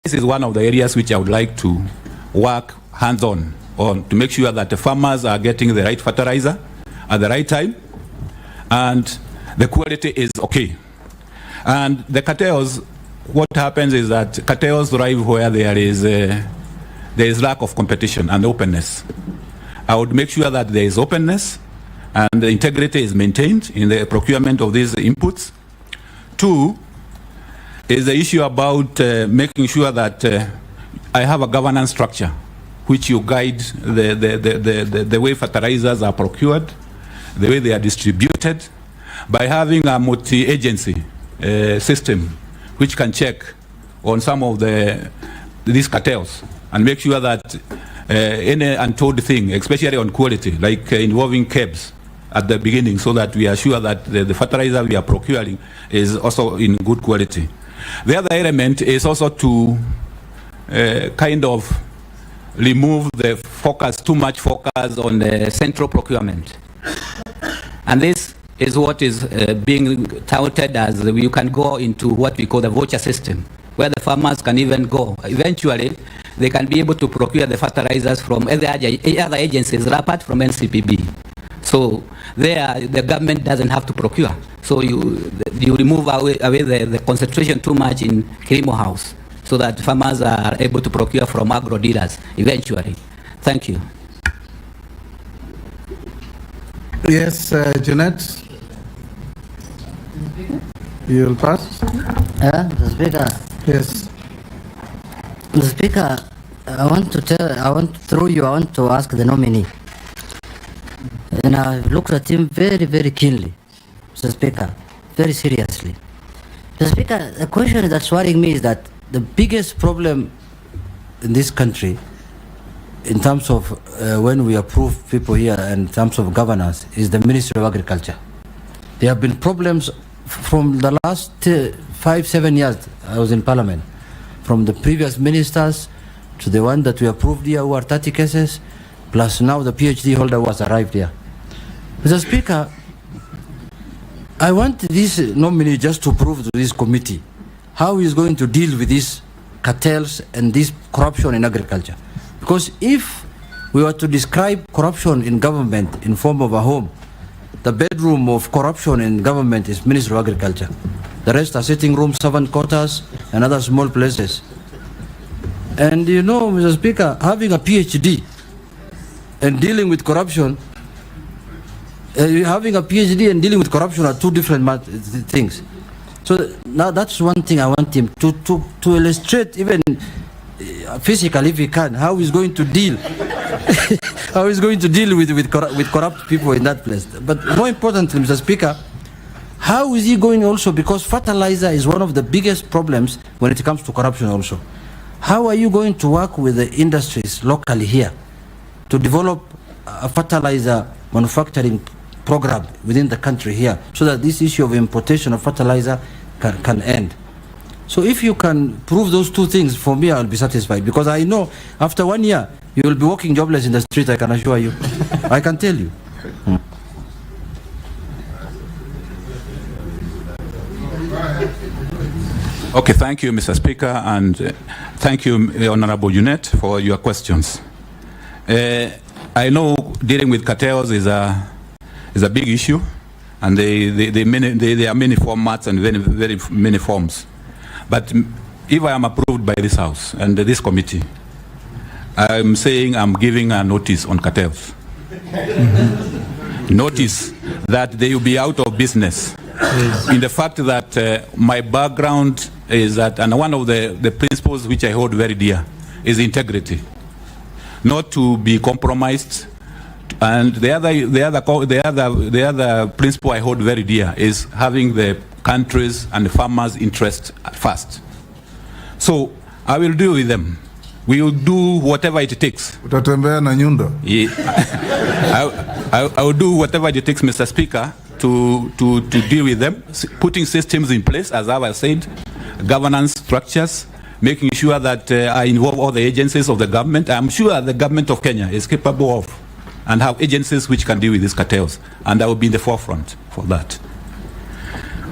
this is one of the areas which I would like to work hands-on to make sure that the farmers are getting the right fertilizer at the right time and the quality is okay. And the cartels, what happens is that cartels thrive where there is lack of competition and openness. I would make sure that there is openness and the integrity is maintained in the procurement of these inputs. Two is the issue about making sure that I have a governance structure which you guide the way fertilizers are procured, the way they are distributed, by having a multi-agency system which can check on some of these cartels and make sure that any untold thing, especially on quality, like involving KEBS at the beginning, so that we are sure that the fertilizer we are procuring is also in good quality. The other element is also to kind of remove the focus, too much focus on the central procurement. And this is what is being touted as you can go into what we call the voucher system, where the farmers can even go. Eventually, they can be able to procure the fertilizers from other agencies apart from NCPB. So there, the government doesn't have to procure. So you remove away the concentration too much in Kilimo House, so that farmers are able to procure from agro dealers eventually. Thank you. Yes, Jeanette, you will pass. The Speaker. Yes. The Speaker, I want to ask the nominee. And I looked at him very, very keenly, Mr. Speaker, very seriously. Mr. Speaker, the question that's worrying me is that the biggest problem in this country, in terms of when we approve people here and in terms of governance, is the Ministry of Agriculture. There have been problems from the last 5-7 years I was in Parliament, from the previous ministers to the one that we approved here who are 30 cases, plus now the PhD holder who has arrived here. Mr. Speaker, I want this nominee just to prove to this committee how he is going to deal with these cartels and this corruption in agriculture. Because if we were to describe corruption in government in form of a home, the bedroom of corruption in government is Ministry of Agriculture. The rest are sitting rooms, servant quarters, and other small places. And you know, Mr. Speaker, having a PhD and dealing with corruption, having a PhD and dealing with corruption are two different things. So now that's one thing I want him to illustrate, even physically if he can, how he's going to deal how he's going to deal with corrupt people in that place. But more importantly, Mr. Speaker, how is he going also, because fertilizer is one of the biggest problems when it comes to corruption also. How are you going to work with the industries locally here to develop a fertilizer manufacturing program within the country here, so that this issue of importation of fertilizer can end? So if you can prove those two things, for me, I'll be satisfied, because I know after 1 year you will be walking jobless in the street, I can assure you. I can tell you. Okay, thank you, Mr. Speaker, and thank you, Honorable Jeanette, for your questions. I know dealing with cartels is a big issue, and there are many formats and very many forms. But if I am approved by this House and this committee, I'm saying I'm giving a notice on cartels. Notice that they will be out of business. In the fact that my background is that, and one of the principles which I hold very dear is integrity, not to be compromised. And the other principle I hold very dear is having the country's and the farmers' interest at first. So I will deal with them. We will do whatever it takes. Utatembea na nyundo. I will do whatever it takes, Mr. Speaker, to deal with them, putting systems in place, as I said, governance structures, making sure that I involve all the agencies of the government. I'm sure the government of Kenya is capable of, and have agencies which can deal with these cartels, and I will be in the forefront for that.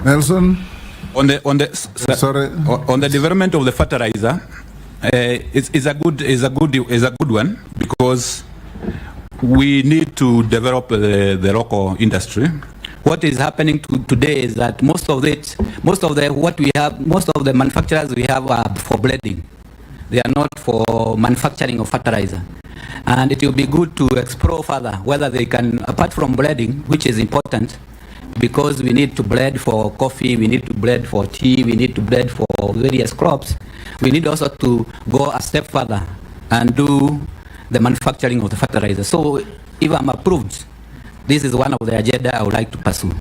Nelson? On the development of the fertilizer, It's a good one, because we need to develop the local industry. What is happening today is that most of the manufacturers we have are for bleeding. They are not for manufacturing of fertilizer. And it will be good to explore further whether they can, apart from bleeding, which is important, because we need to blend for coffee, we need to blend for tea, we need to blend for various crops. We need also to go a step further and do the manufacturing of the fertilizer. So if I'm approved, this is one of the agenda I would like to pursue.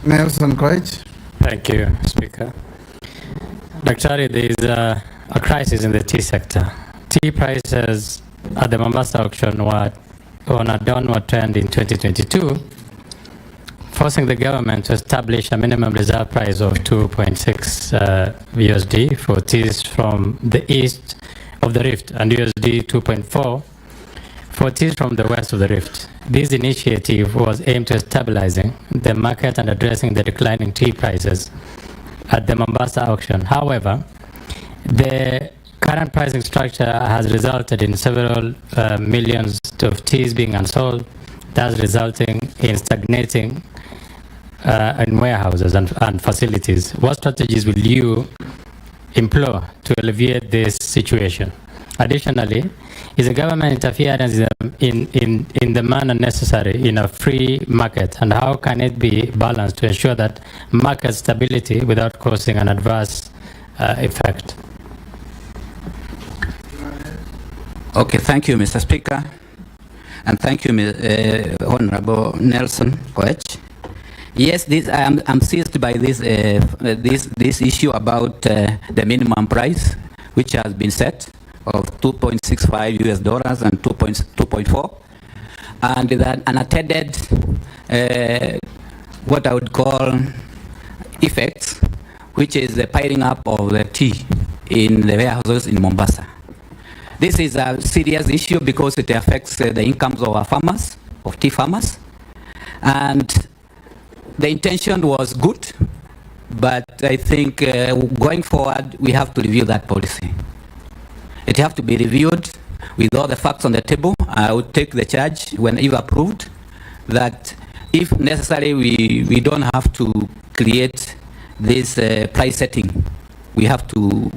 Nelson Koech. Thank you, Speaker. Dr. There is a crisis in the tea sector. Tea prices at the Mombasa auction were on a downward trend in 2022, forcing the government to establish a minimum reserve price of 2.6 USD for teas from the east of the rift and USD 2.4 for teas from the west of the rift. This initiative was aimed at stabilizing the market and addressing the declining tea prices at the Mombasa auction. However, the current pricing structure has resulted in several millions of teas being unsold, thus resulting in stagnating in warehouses and facilities. What strategies will you employ to alleviate this situation? Additionally, is the government interference in the manner necessary in a free market, and how can it be balanced to ensure that market stability without causing an adverse effect? Okay, thank you, Mr. Speaker, and thank you, Honorable Nelson Koech. Yes, I'm seized by this issue about the minimum price, which has been set of $2.65 and 2.4, and that unattended what I would call effects, which is the piling up of the tea in the warehouses in Mombasa. This is a serious issue because it affects the incomes of our farmers, of tea farmers, and the intention was good, but I think going forward we have to review that policy. It have to be reviewed with all the facts on the table. I would take the charge when if approved that if necessary we don't have to create this price setting. We have to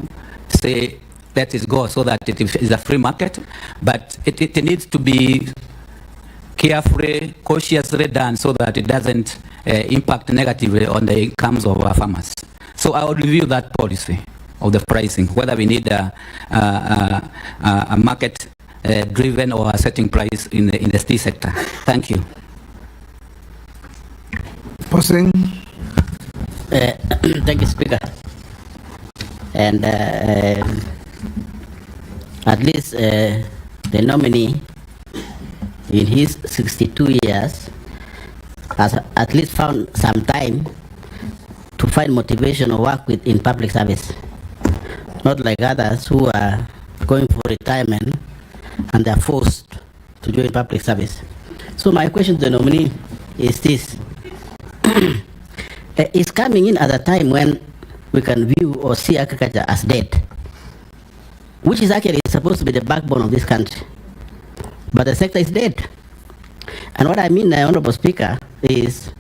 say let it go so that it is a free market, but it needs to be carefully, cautiously done so that it doesn't impact negatively on the incomes of our farmers. So I will review that policy of the pricing, whether we need a market driven or a setting price in the tea sector. Thank you. Posing. Thank you, Speaker. And at least the nominee in his 62 years has at least found some time to find motivation or work in public service. Not like others who are going for retirement and they are forced to join public service. So my question to the nominee is this. It's coming in at a time when we can view or see agriculture as dead, which is actually supposed to be the backbone of this country. But the sector is dead. And what I mean, Honorable Speaker, is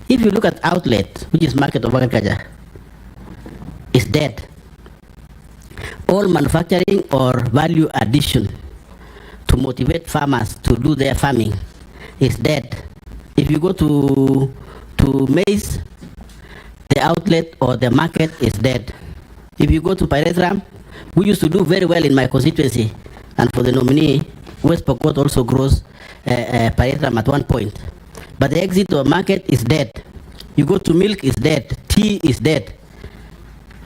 if you look at outlet, which is market of agriculture, is dead. All manufacturing or value addition to motivate farmers to do their farming is dead. If you go to maize, the outlet or the market is dead. If you go to pyrethrum, we used to do very well in my constituency, and for the nominee, West Pokot also grows pyrethrum at one point. But the exit to a market is dead. You go to milk is dead, tea is dead.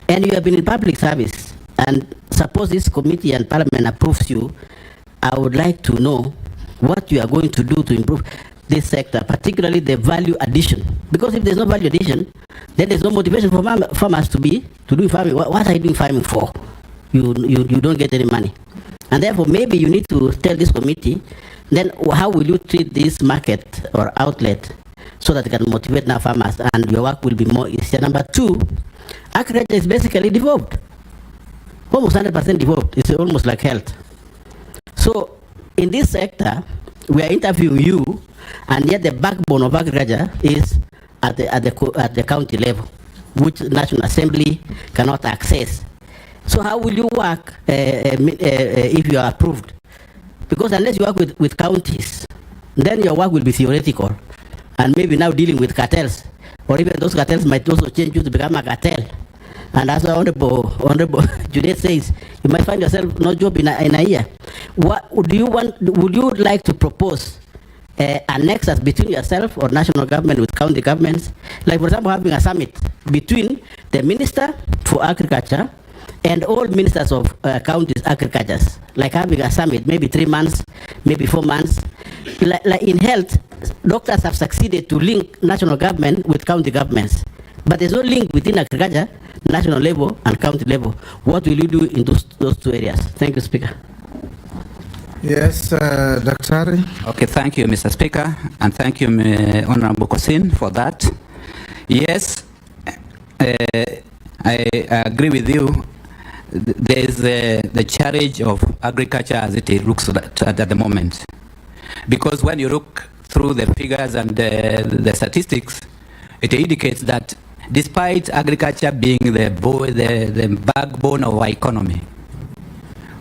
And you have been in public service, and suppose this committee and parliament approves you, I would like to know what you are going to do to improve this sector, particularly the value addition. Because if there's no value addition, then there's no motivation for farmers to do farming. What are you doing farming for? You don't get any money. And therefore, maybe you need to tell this committee, then how will you treat this market or outlet so that it can motivate now farmers and your work will be more easier. Number two, agriculture is basically devolved. Almost 100% devolved. It's almost like health. So in this sector, we are interviewing you, and yet the backbone of agriculture is at the county level, which National Assembly cannot access. So how will you work if you are approved? Because unless you work with counties, then your work will be theoretical, and maybe now dealing with cartels, or even those cartels might also change you to become a cartel. And as Honorable Juliet says, you might find yourself no job in a year. What would you want? Would you like to propose a nexus between yourself or national government with county governments? Like, for example, having a summit between the Minister for Agriculture and all ministers of counties agricultures, like having a summit, maybe 3 months, maybe 4 months. Like in health, doctors have succeeded to link national government with county governments, but there's no link between agriculture, national level and county level. What will you do in those 2 areas? Thank you, Speaker. Yes, Dr. Okay, thank you, Mr. Speaker, and thank you, Honorable Kosin, for that. Yes, I agree with you. There is the challenge of agriculture as it looks at the moment. Because when you look through the figures and the statistics, it indicates that despite agriculture being the backbone of our economy,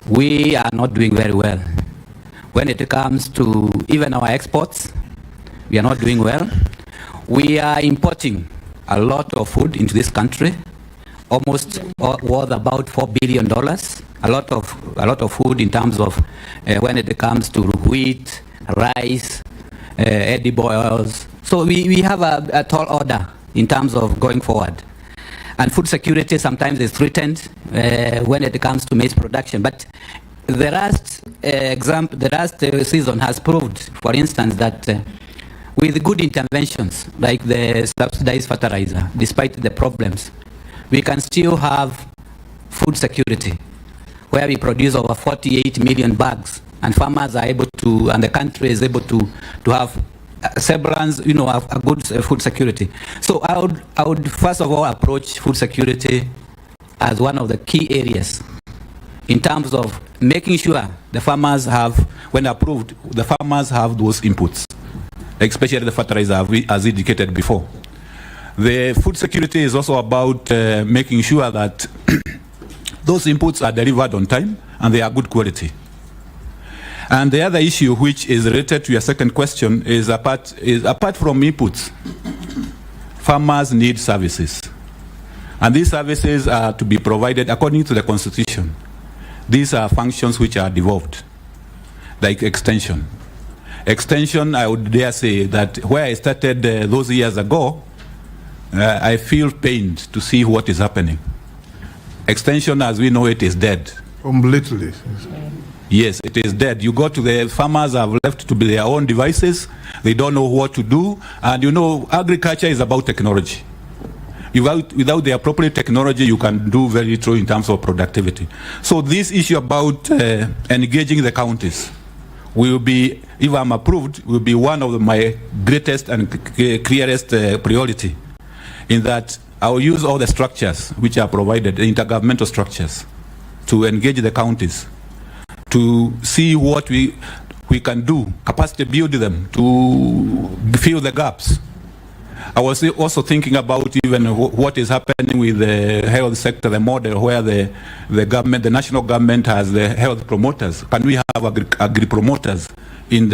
we are not doing very well. When it comes to even our exports, we are not doing well. We are importing a lot of food into this country, almost worth about $4 billion. A lot of food in terms of when it comes to wheat, rice, edible oils. So we have a tall order in terms of going forward. And food security sometimes is threatened when it comes to maize production. But the last season has proved, for instance, that with good interventions like the subsidized fertilizer, despite the problems, we can still have food security, where we produce over 48 million bags, and farmers are able to, and the country is able to have semblance, a good food security. So I would first of all approach food security as one of the key areas in terms of making sure the farmers have, when approved, the farmers have those inputs, especially the fertilizer, as indicated before. The food security is also about making sure that those inputs are delivered on time and they are good quality. And the other issue, which is related to your second question, is apart from inputs, farmers need services. And these services are to be provided according to the Constitution. These are functions which are devolved, like extension. Extension, I would dare say that where I started those years ago, I feel pained to see what is happening. Extension, as we know it, is dead. Completely. Yes, it is dead. You go to the farmers have left to be their own devices. They don't know what to do. And agriculture is about technology. Without the appropriate technology, you can do very little in terms of productivity. So this issue about engaging the counties will be, if I'm approved, will be one of my greatest and clearest priority, in that I will use all the structures which are provided, the intergovernmental structures, to engage the counties, to see what we can do, capacity build them, to fill the gaps. I was also thinking about even what is happening with the health sector, the model where the government, the national government has the health promoters. Can we have agri promoters working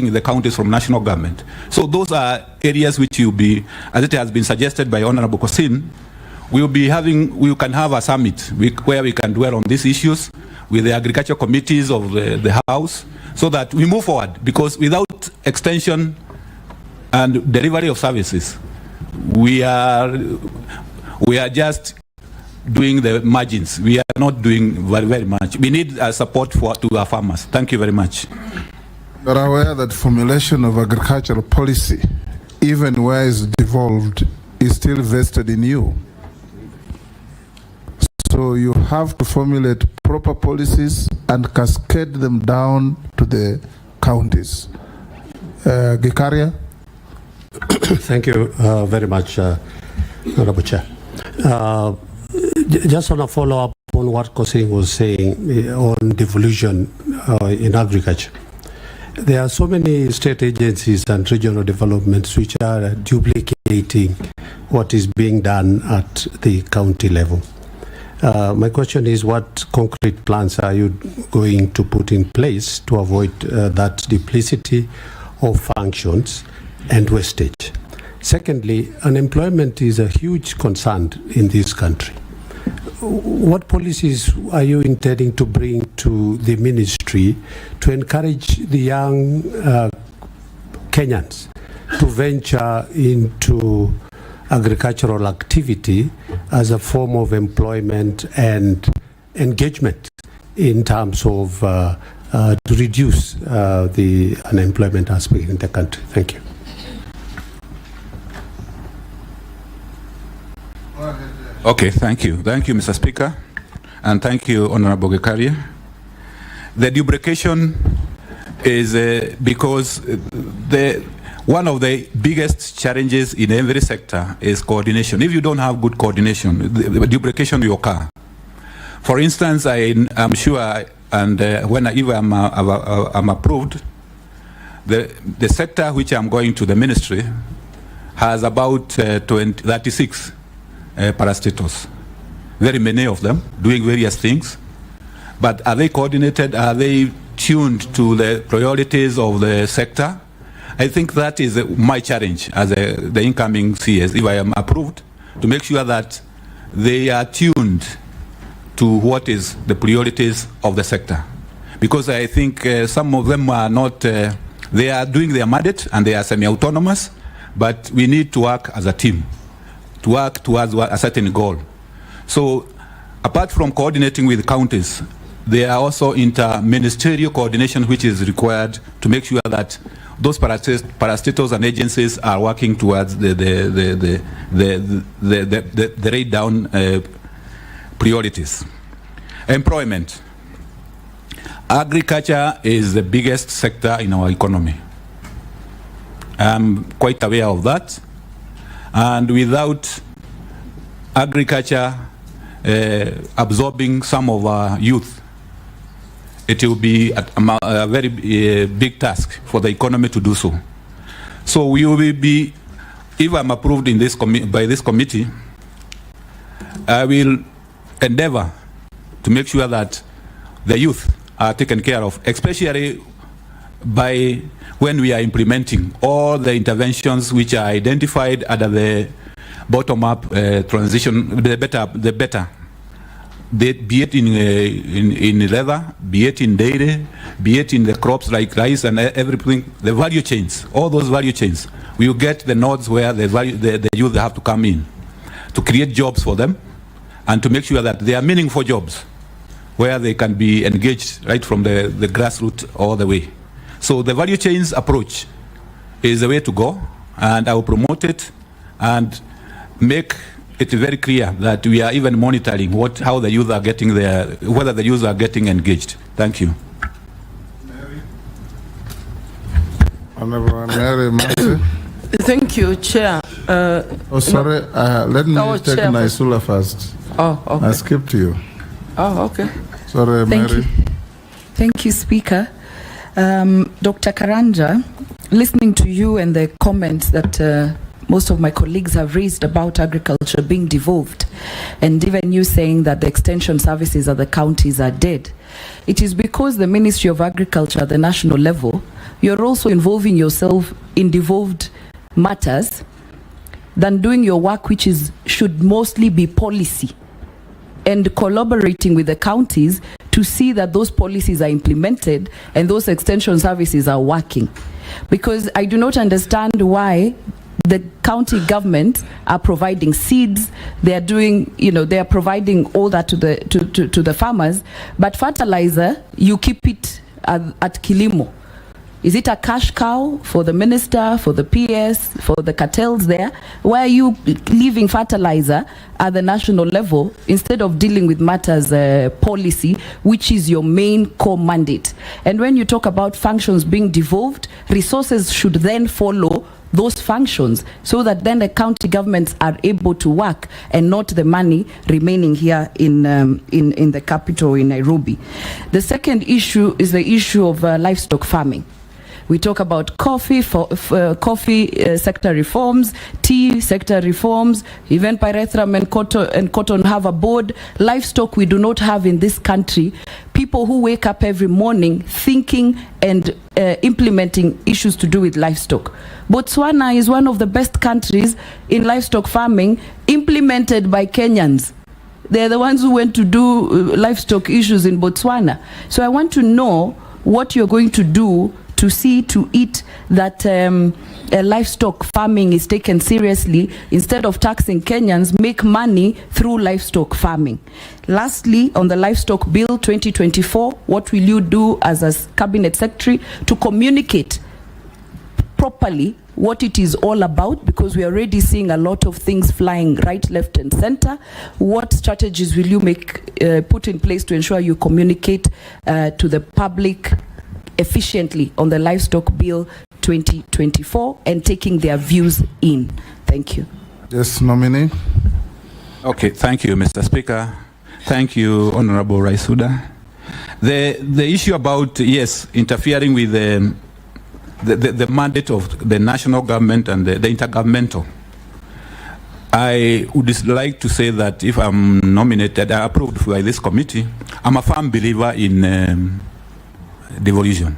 in the counties from national government? So those are areas which will be, as it has been suggested by Honorable Kosin, we can have a summit where we can dwell on these issues with the agriculture committees of the House, so that we move forward, because without extension and delivery of services, we are just doing the margins. We are not doing very, very much. We need support to our farmers. Thank you very much. You are aware that formulation of agricultural policy, even where it's devolved, is still vested in you. So you have to formulate proper policies and cascade them down to the counties. Karanja? Thank you very much, Honorable Chair. Just on a follow-up on what Kosing was saying on devolution in agriculture. There are so many state agencies and regional developments which are duplicating what is being done at the county level. My question is, what concrete plans are you going to put in place to avoid that duplicity of functions and wastage? Secondly, unemployment is a huge concern in this country. What policies are you intending to bring to the ministry to encourage the young Kenyans to venture into agricultural activity as a form of employment and engagement in terms of to reduce the unemployment aspect in the country? Thank you. Okay, thank you. Thank you, Mr. Speaker, and thank you, Honorable Karanja. The duplication is because one of the biggest challenges in every sector is coordination. If you don't have good coordination, the duplication will occur. For instance, I'm sure, and if I'm approved, the sector which I'm going to, the ministry, has about 36 parastatals. Very many of them doing various things. But are they coordinated? Are they tuned to the priorities of the sector? I think that is my challenge as the incoming CS, if I am approved, to make sure that they are tuned to what is the priorities of the sector. Because I think some of them are not, they are doing their mandate and they are semi-autonomous, but we need to work as a team, to work towards a certain goal. So apart from coordinating with counties, there are also inter-ministerial coordination which is required to make sure that those parastatals and agencies are working towards the laid down priorities. Employment. Agriculture is the biggest sector in our economy. I'm quite aware of that. And without agriculture absorbing some of our youth, it will be a very big task for the economy to do so. So we will be, if I'm approved in this by this committee, I will endeavor to make sure that the youth are taken care of, especially by when we are implementing all the interventions which are identified under the bottom-up transition, the better. Be it in leather, be it in dairy, be it in the crops like rice and everything, the value chains, all those value chains, we will get the nodes where the youth have to come in to create jobs for them and to make sure that they are meaningful jobs where they can be engaged right from the grassroots all the way. So the value chains approach is the way to go, and I will promote it and make it very clear that we are even monitoring how the youth are getting whether the youth are getting engaged. Thank you. Honorable Mary Mate. Thank you, Chair. Sorry, let me take Chair, Naisula first. Oh, okay. I skipped you. Oh, okay. Sorry, Mary. Thank you, Speaker. Dr. Karanja, listening to you and the comments that most of my colleagues have raised about agriculture being devolved, and even you saying that the extension services at the counties are dead, it is because the Ministry of Agriculture at the national level, you're also involving yourself in devolved matters than doing your work, which should mostly be policy, and collaborating with the counties to see that those policies are implemented and those extension services are working. Because I do not understand why the county government are providing seeds, they are doing, they are providing all that to the farmers, but fertilizer, you keep it at Kilimo. Is it a cash cow for the minister, for the PS, for the cartels there? Why are you leaving fertilizer at the national level instead of dealing with matters policy, which is your main core mandate? And when you talk about functions being devolved, resources should then follow those functions so that then the county governments are able to work and not the money remaining here in the capital in Nairobi. The second issue is the issue of livestock farming. We talk about coffee sector reforms, tea sector reforms, even pyrethrum and cotton have a board. Livestock we do not have in this country. People who wake up every morning thinking and implementing issues to do with livestock. Botswana is one of the best countries in livestock farming, implemented by Kenyans. They're the ones who went to do livestock issues in Botswana. So I want to know what you're going to do to see to it that livestock farming is taken seriously. Instead of taxing Kenyans, make money through livestock farming. Lastly, on the livestock bill 2024, what will you do as a cabinet secretary to communicate properly what it is all about, because we are already seeing a lot of things flying right, left and center. What strategies will you put in place to ensure you communicate to the public efficiently on the livestock bill 2024 and taking their views in? Thank you. Yes, nominee. Okay, thank you, Mr. Speaker. Thank you, Honorable Raisuda. The issue about, yes, interfering with the mandate of the national government and the intergovernmental, I would like to say that if I'm nominated, approved by this committee, I'm a firm believer in devolution.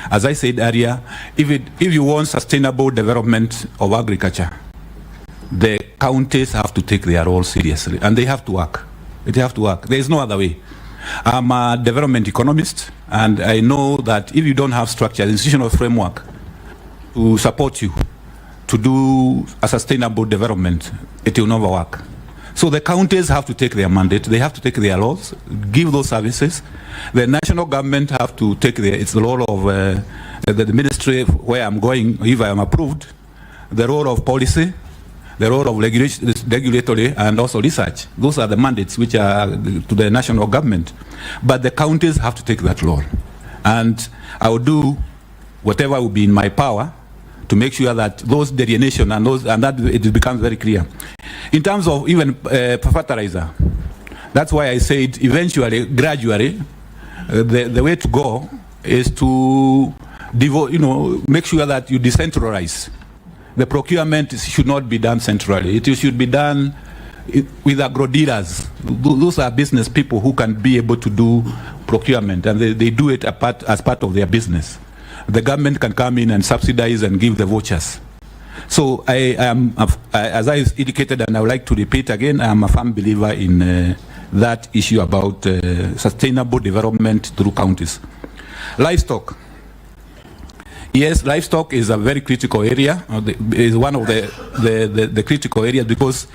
As I said earlier, if you want sustainable development of agriculture, the counties have to take their role seriously, and they have to work. They have to work. There is no other way. I'm a development economist, and I know that if you don't have structure, institutional framework to support you to do a sustainable development, it will never work. So the counties have to take their mandate, they have to take their laws, give those services. The national government have to take its role of the ministry where I'm going, if I am approved, the role of policy, the role of regulatory and also research. Those are the mandates which are to the national government. But the counties have to take that role. And I will do whatever will be in my power to make sure that those delineation and that it becomes very clear. In terms of even fertilizer, that's why I said eventually, gradually, the way to go is to make sure that you decentralize. The procurement should not be done centrally. It should be done with agro dealers. Those are business people who can be able to do procurement, and they do it as part of their business. The government can come in and subsidize and give the vouchers. So I am, as I indicated, and I would like to repeat again, I am a firm believer in that issue about sustainable development through counties. Livestock. Yes, livestock is a very critical area. Is one of the critical areas, because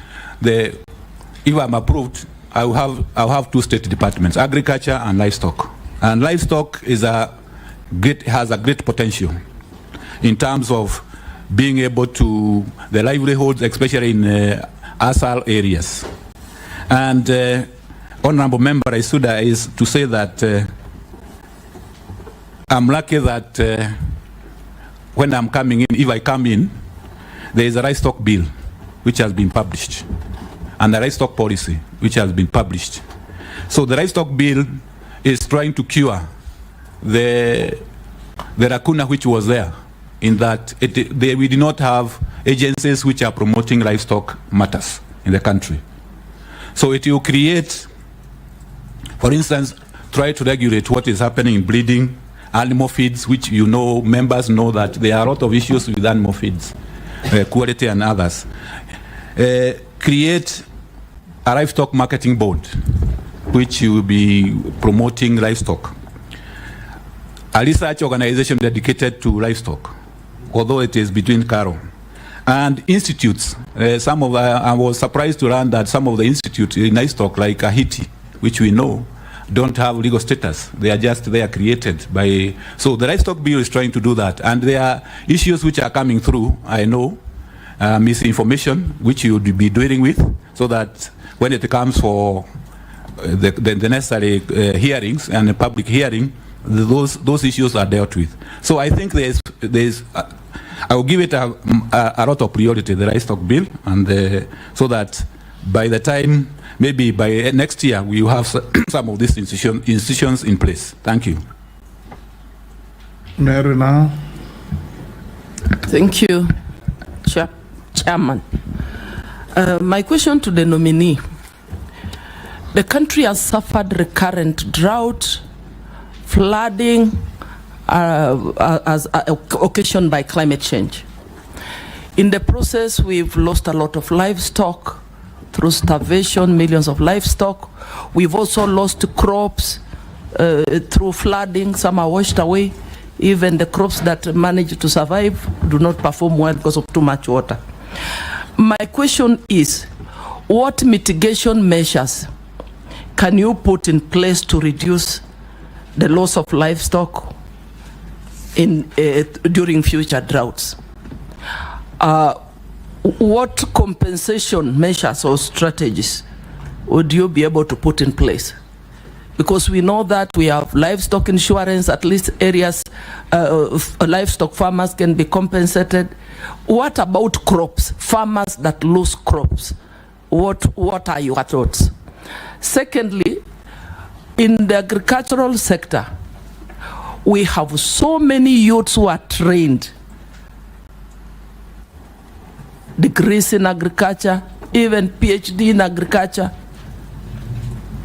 if I'm approved, I'll have two state departments: agriculture and livestock. And livestock has a great potential in terms of being able to the livelihoods, especially in ASAL areas. And Honorable Member Isuda is to say that I'm lucky that when I'm coming in, if I come in, there is a livestock bill which has been published, and a livestock policy which has been published. So the livestock bill is trying to cure the lacuna which was there, in that we do not have agencies which are promoting livestock matters in the country. So it will create, for instance, try to regulate what is happening in breeding, animal feeds, which members know that there are a lot of issues with animal feeds, quality and others. Create a livestock marketing board, which will be promoting livestock. A research organization dedicated to livestock, although it is between Caro. And institutes. I was surprised to learn that some of the institutes in livestock, like Haiti, which we know, don't have legal status. They are created by. So the livestock bill is trying to do that. And there are issues which are coming through, I know, misinformation, which you would be dealing with, so that when it comes for the necessary hearings and a public hearing, those issues are dealt with. So I think I will give it a lot of priority, the livestock bill, and so that by the time, maybe by next year, we will have some of these institutions in place. Thank you. Mary now. Thank you, Chairman. My question to the nominee. The country has suffered recurrent drought, flooding, as occasioned by climate change. In the process, we've lost a lot of livestock through starvation, millions of livestock. We've also lost crops through flooding. Some are washed away. Even the crops that manage to survive do not perform well because of too much water. My question is, what mitigation measures can you put in place to reduce the loss of livestock during future droughts? What compensation measures or strategies would you be able to put in place? Because we know that we have livestock insurance, at least areas, livestock farmers can be compensated. What about crops, farmers that lose crops? What are your thoughts? Secondly, in the agricultural sector, we have so many youths who are trained, degrees in agriculture, even PhD in agriculture,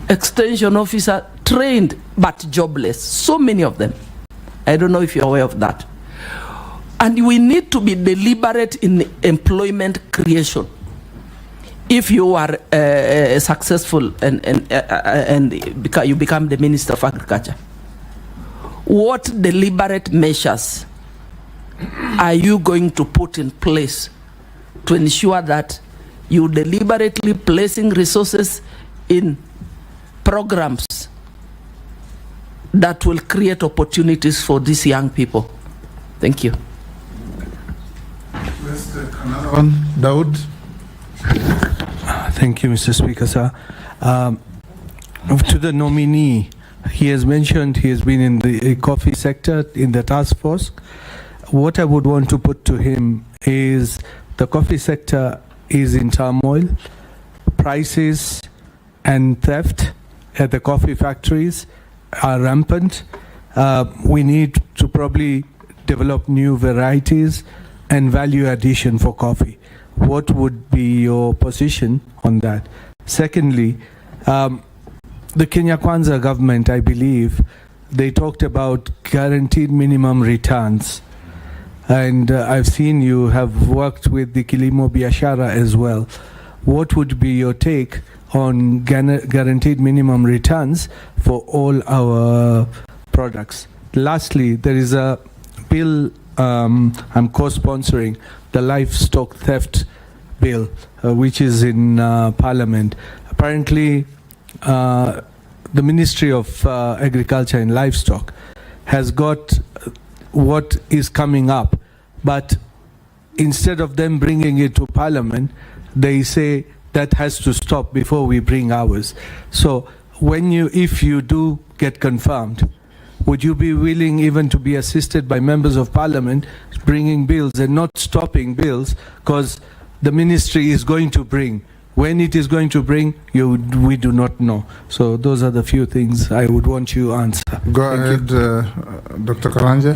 extension officer, trained but jobless. So many of them. I don't know if you're aware of that. And we need to be deliberate in employment creation. If you are successful and you become the Minister of Agriculture, what deliberate measures are you going to put in place to ensure that you deliberately placing resources in programs that will create opportunities for these young people? Thank you. Let's take another one. Daud. Thank you, Mr. Speaker, sir. To the nominee, he has mentioned he has been in the coffee sector in the task force. What I would want to put to him is the coffee sector is in turmoil. Prices and theft at the coffee factories are rampant. We need to probably develop new varieties and value addition for coffee. What would be your position on that? Secondly, the Kenya Kwanza government, I believe, they talked about guaranteed minimum returns. And I've seen you have worked with the Kilimo Biashara as well. What would be your take on guaranteed minimum returns for all our products? Lastly, there is a bill I'm co-sponsoring, the livestock theft bill, which is in Parliament. Apparently, the Ministry of Agriculture and Livestock has got what is coming up, but instead of them bringing it to Parliament, they say that has to stop before we bring ours. So if you do get confirmed, would you be willing even to be assisted by members of Parliament bringing bills and not stopping bills because the ministry is going to bring? When it is going to bring, we do not know. So those are the few things I would want you to answer. Go ahead, Dr. Karanja.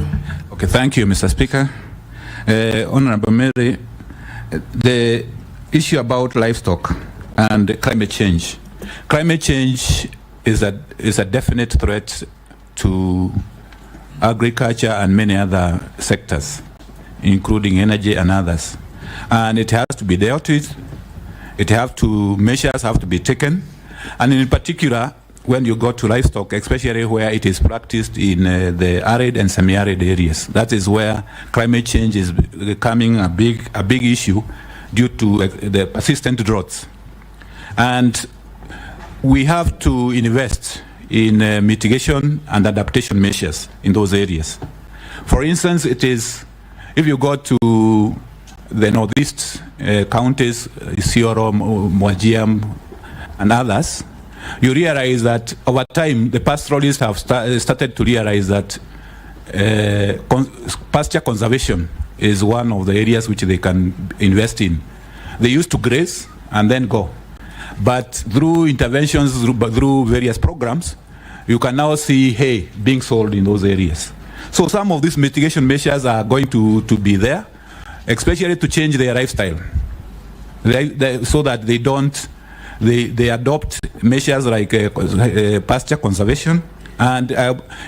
Okay, thank you, Mr. Speaker. Honorable Mary, the issue about livestock and climate change. Climate change is a definite threat to agriculture and many other sectors, including energy and others. And it has to be dealt with. Measures have to be taken. And in particular, when you go to livestock, especially where it is practiced in the arid and semi-arid areas, that is where climate change is becoming a big issue due to the persistent droughts. And we have to invest in mitigation and adaptation measures in those areas. For instance, if you go to the northeast counties, Isiolo, Mwajiam, and others, you realize that over time, the pastoralists have started to realize that pasture conservation is one of the areas which they can invest in. They used to graze and then go. But through interventions, through various programs, you can now see hay being sold in those areas. So some of these mitigation measures are going to be there, especially to change their lifestyle, so that they adopt measures like pasture conservation. And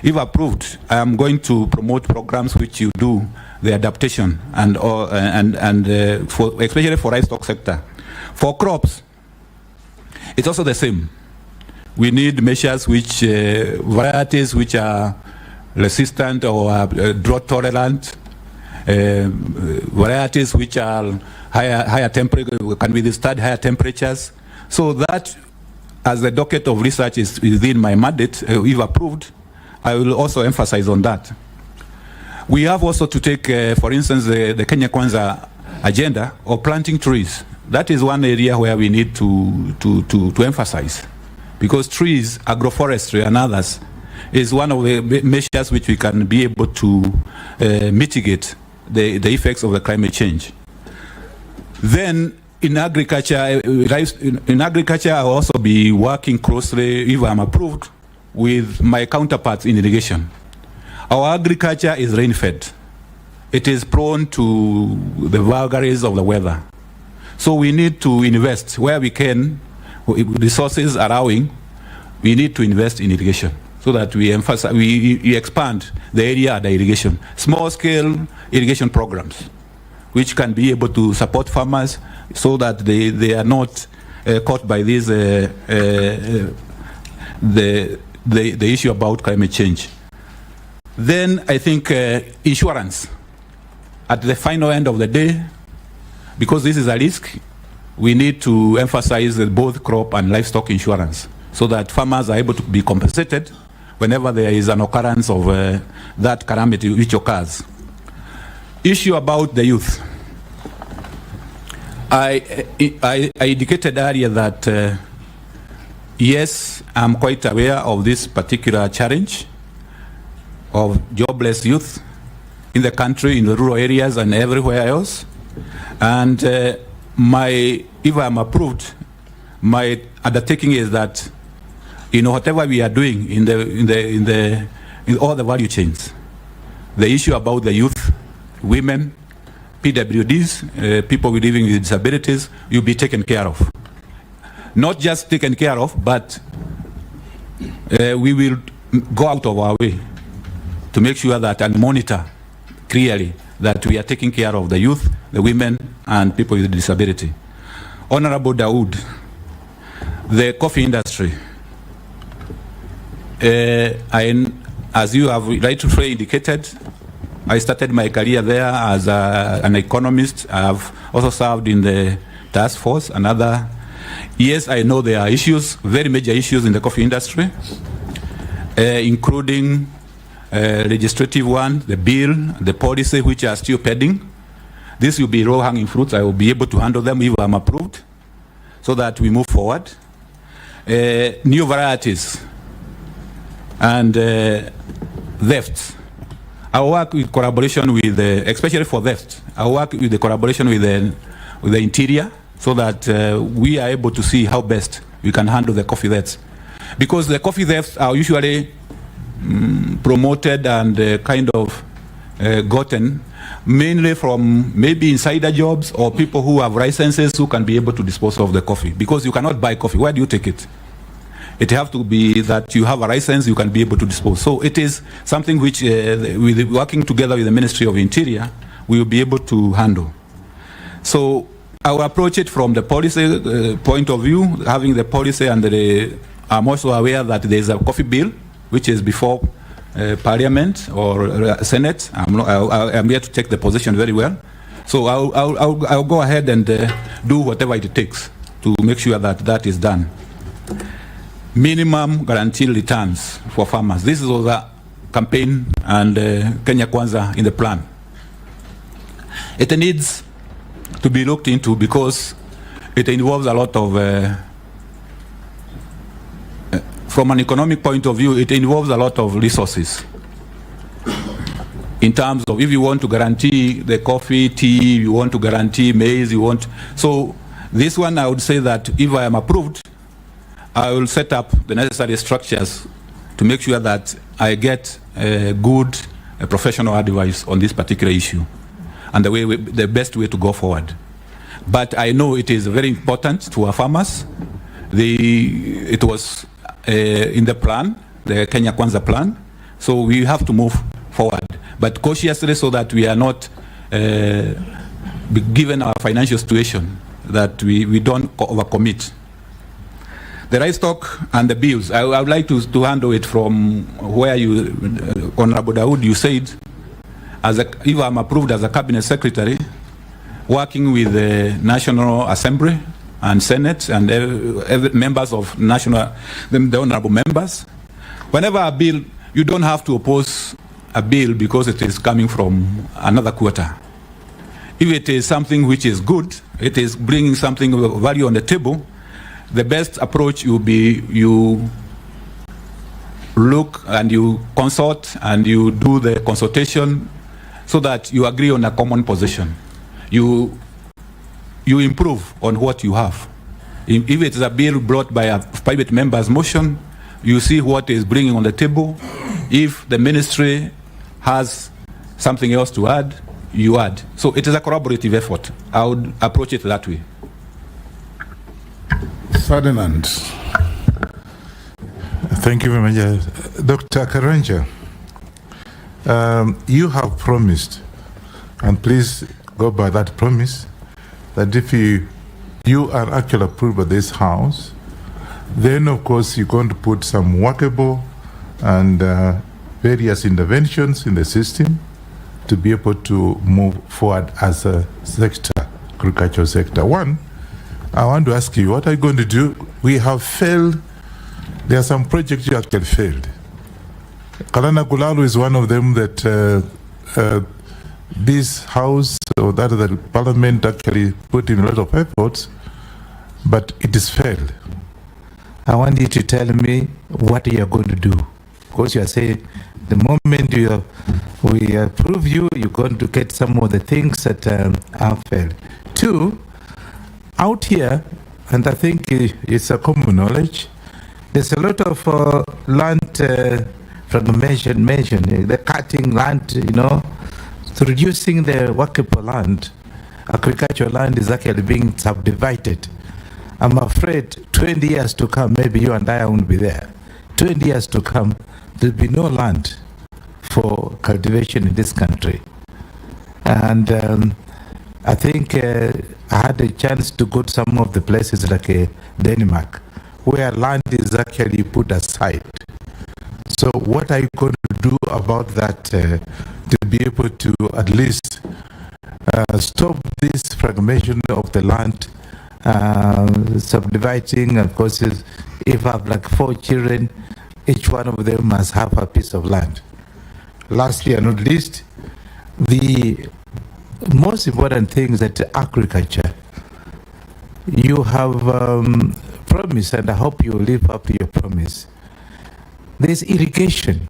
if approved, I am going to promote programs which you do the adaptation and especially for livestock sector. For crops, it's also the same. We need measures which varieties which are resistant or drought tolerant, varieties which are higher temperature, can withstand higher temperatures. So that, as the docket of research is within my mandate, if approved, I will also emphasize on that. We have also to take, for instance, the Kenya Kwanza agenda of planting trees. That is one area where we need to emphasize, because trees, agroforestry and others, is one of the measures which we can be able to mitigate the effects of the climate change. Then in agriculture, I'll also be working closely, if I'm approved, with my counterparts in irrigation. Our agriculture is rain-fed. It is prone to the vagaries of the weather. So we need to invest where we can, resources allowing, we need to invest in irrigation so that we emphasize, we expand the area under irrigation. Small-scale irrigation programs, which can be able to support farmers so that they are not caught by this the issue about climate change. Then I think insurance. At the final end of the day, because this is a risk, we need to emphasize both crop and livestock insurance so that farmers are able to be compensated whenever there is an occurrence of that calamity which occurs. Issue about the youth. I indicated earlier that yes, I'm quite aware of this particular challenge of jobless youth in the country, in the rural areas and everywhere else. And if I'm approved, my undertaking is that, whatever we are doing in all the value chains, the issue about the youth, women, PWDs, people living with disabilities, will be taken care of. Not just taken care of, but we will go out of our way to make sure that and monitor clearly that we are taking care of the youth, the women, and people with disability. Honorable Dawood, the coffee industry, as you have rightfully indicated, I started my career there as an economist. I have also served in the task force and other. Yes, I know there are issues, very major issues in the coffee industry, including legislative one, the bill, the policy, which are still pending. This will be low-hanging fruits. I will be able to handle them if I'm approved, so that we move forward. New varieties and theft. I work with collaboration with, especially for theft, I work with the collaboration with the interior, so that we are able to see how best we can handle the coffee thefts. Because the coffee thefts are usually promoted and kind of gotten mainly from maybe insider jobs or people who have licenses who can be able to dispose of the coffee. Because you cannot buy coffee. Where do you take it? It has to be that you have a license, you can be able to dispose. So it is something which, with working together with the Ministry of Interior, we will be able to handle. So I will approach it from the policy point of view, having the policy, and I'm also aware that there is a coffee bill which is before Parliament or Senate. I'm here to take the position very well. So I'll go ahead and do whatever it takes to make sure that that is done. Minimum guaranteed returns for farmers. This is the campaign and Kenya Kwanza in the plan. It needs to be looked into because it involves a lot of from an economic point of view, it involves a lot of resources. In terms of if you want to guarantee the coffee, tea, you want to guarantee maize, you want. So this one, I would say that if I am approved, I will set up the necessary structures to make sure that I get good professional advice on this particular issue and the best way to go forward. But I know it is very important to our farmers. It was in the plan, the Kenya Kwanza plan, so we have to move forward, but cautiously so that we are not given our financial situation, that we don't overcommit. The livestock and the bills, I would like to handle it from where you, Honorable Dawood, you said, if I'm approved as a cabinet secretary, working with the National Assembly and Senate and members of the honorable members, whenever a bill, you don't have to oppose a bill because it is coming from another quarter. If it is something which is good, it is bringing something of value on the table, the best approach will be you look and you consult and you do the consultation so that you agree on a common position. You improve on what you have. If it is a bill brought by a private member's motion, you see what is bringing on the table. If the ministry has something else to add, you add. So it is a collaborative effort. I would approach it that way. Ferdinand. Thank you very much. Dr. Karanja, you have promised, and please go by that promise, that if you are actually approved by this House, then of course you're going to put some workable and various interventions in the system to be able to move forward as a sector, agricultural sector. One, I want to ask you, what are you going to do? We have failed. There are some projects you actually failed. Kalana Gulalu is one of them that this House or that of the Parliament actually put in a lot of efforts, but it is failed. I want you to tell me what you are going to do. Because you are saying the moment we approve you, you're going to get some of the things that have failed. Two, out here, and I think it's a common knowledge, there's a lot of land fragmentation, the cutting land, so reducing the workable land. Agricultural land is actually being subdivided. I'm afraid 20 years to come, maybe you and I won't be there. 20 years to come, there'll be no land for cultivation in this country. And I think I had a chance to go to some of the places like Denmark, where land is actually put aside. So what are you going to do about that to be able to at least stop this fragmentation of the land, subdividing? Of course, if I have like 4 children, each one of them must have a piece of land. Lastly and not least, the most important thing is that agriculture. You have promised, and I hope you will live up to your promise. There's irrigation.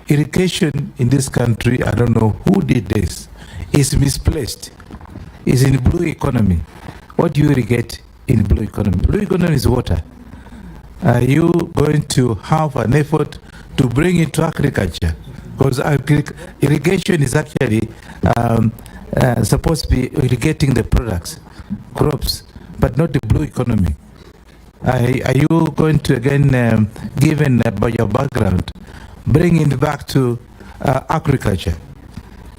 Irrigation in this country, I don't know who did this, is misplaced. It's in blue economy. What do you irrigate in blue economy? Blue economy is water. Are you going to have an effort to bring it to agriculture? Because irrigation is actually supposed to be irrigating the products, crops, but not the blue economy. Are you going to, again, given by your background, bring it back to agriculture?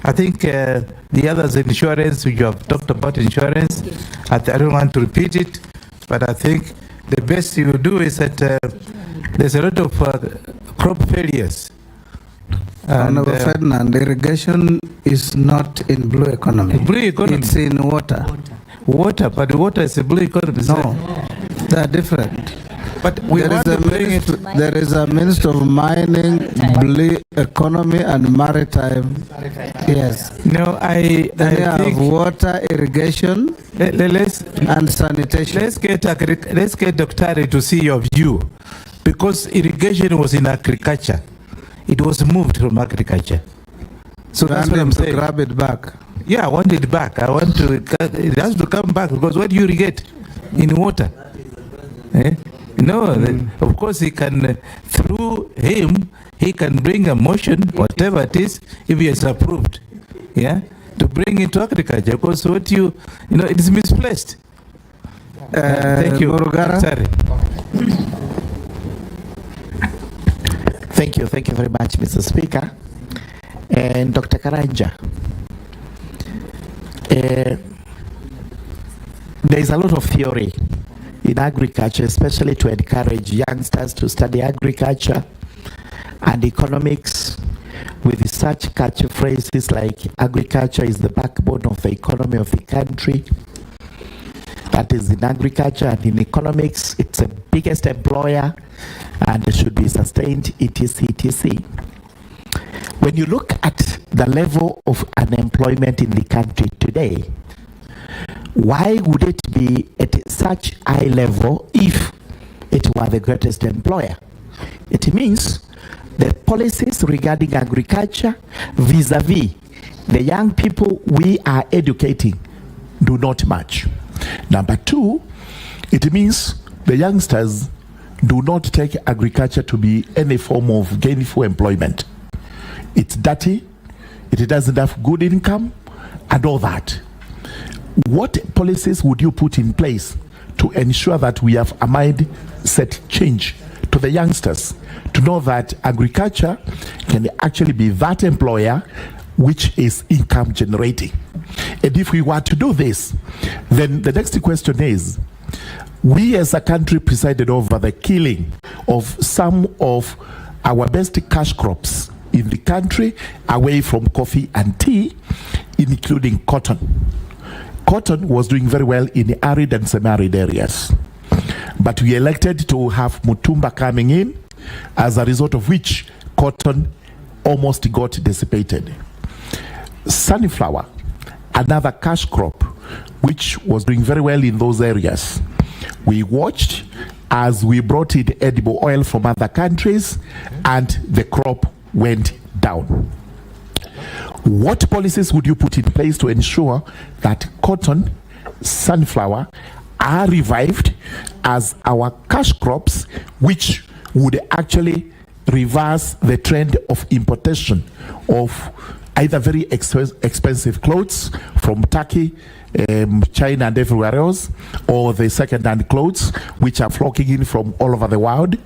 I think the others, insurance, you have talked about insurance. I don't want to repeat it, but I think the best you do is that there's a lot of crop failures. Honorable Ferdinand, irrigation is not in blue economy. Blue economy. It's in water. Water, but the water is a blue economy. No, they're different. But there is a Minister of Mining, blue economy, and maritime. Yes. No, I have water, irrigation, and sanitation. Let's get Dr. to see your view. because irrigation was in agriculture. It was moved from agriculture. So that's what I'm saying. Grab it back. Yeah, I want it back. I want to, it has to come back, because what do you irrigate? In water. No, of course he can, through him, he can bring a motion, whatever it is, if he is approved, yeah, to bring into agriculture, because what it is misplaced. Thank you. Sorry. Thank you very much, Mr. Speaker. And Dr. Karanja, there is a lot of theory in agriculture, especially to encourage youngsters to study agriculture and economics, with such catchphrases like agriculture is the backbone of the economy of the country. That is, in agriculture and in economics, it's the biggest employer and it should be sustained, etc. When you look at the level of unemployment in the country today, why would it be at such high level if it were the greatest employer? It means the policies regarding agriculture vis-a-vis the young people we are educating do not match. Number two, it means the youngsters do not take agriculture to be any form of gainful employment. It's dirty, it doesn't have good income, and all that. What policies would you put in place to ensure that we have a mindset change to the youngsters to know that agriculture can actually be that employer which is income generating? And if we were to do this, then the next question is, we as a country presided over the killing of some of our best cash crops in the country away from coffee and tea, including cotton. Cotton was doing very well in arid and semi-arid areas. But we elected to have Mutumba coming in, as a result of which cotton almost got dissipated. Sunflower, another cash crop, which was doing very well in those areas. We watched as we brought in edible oil from other countries and the crop went down. What policies would you put in place to ensure that cotton, sunflower are revived as our cash crops, which would actually reverse the trend of importation of either very expensive clothes from Turkey, China and everywhere else, or the second-hand clothes which are flocking in from all over the world,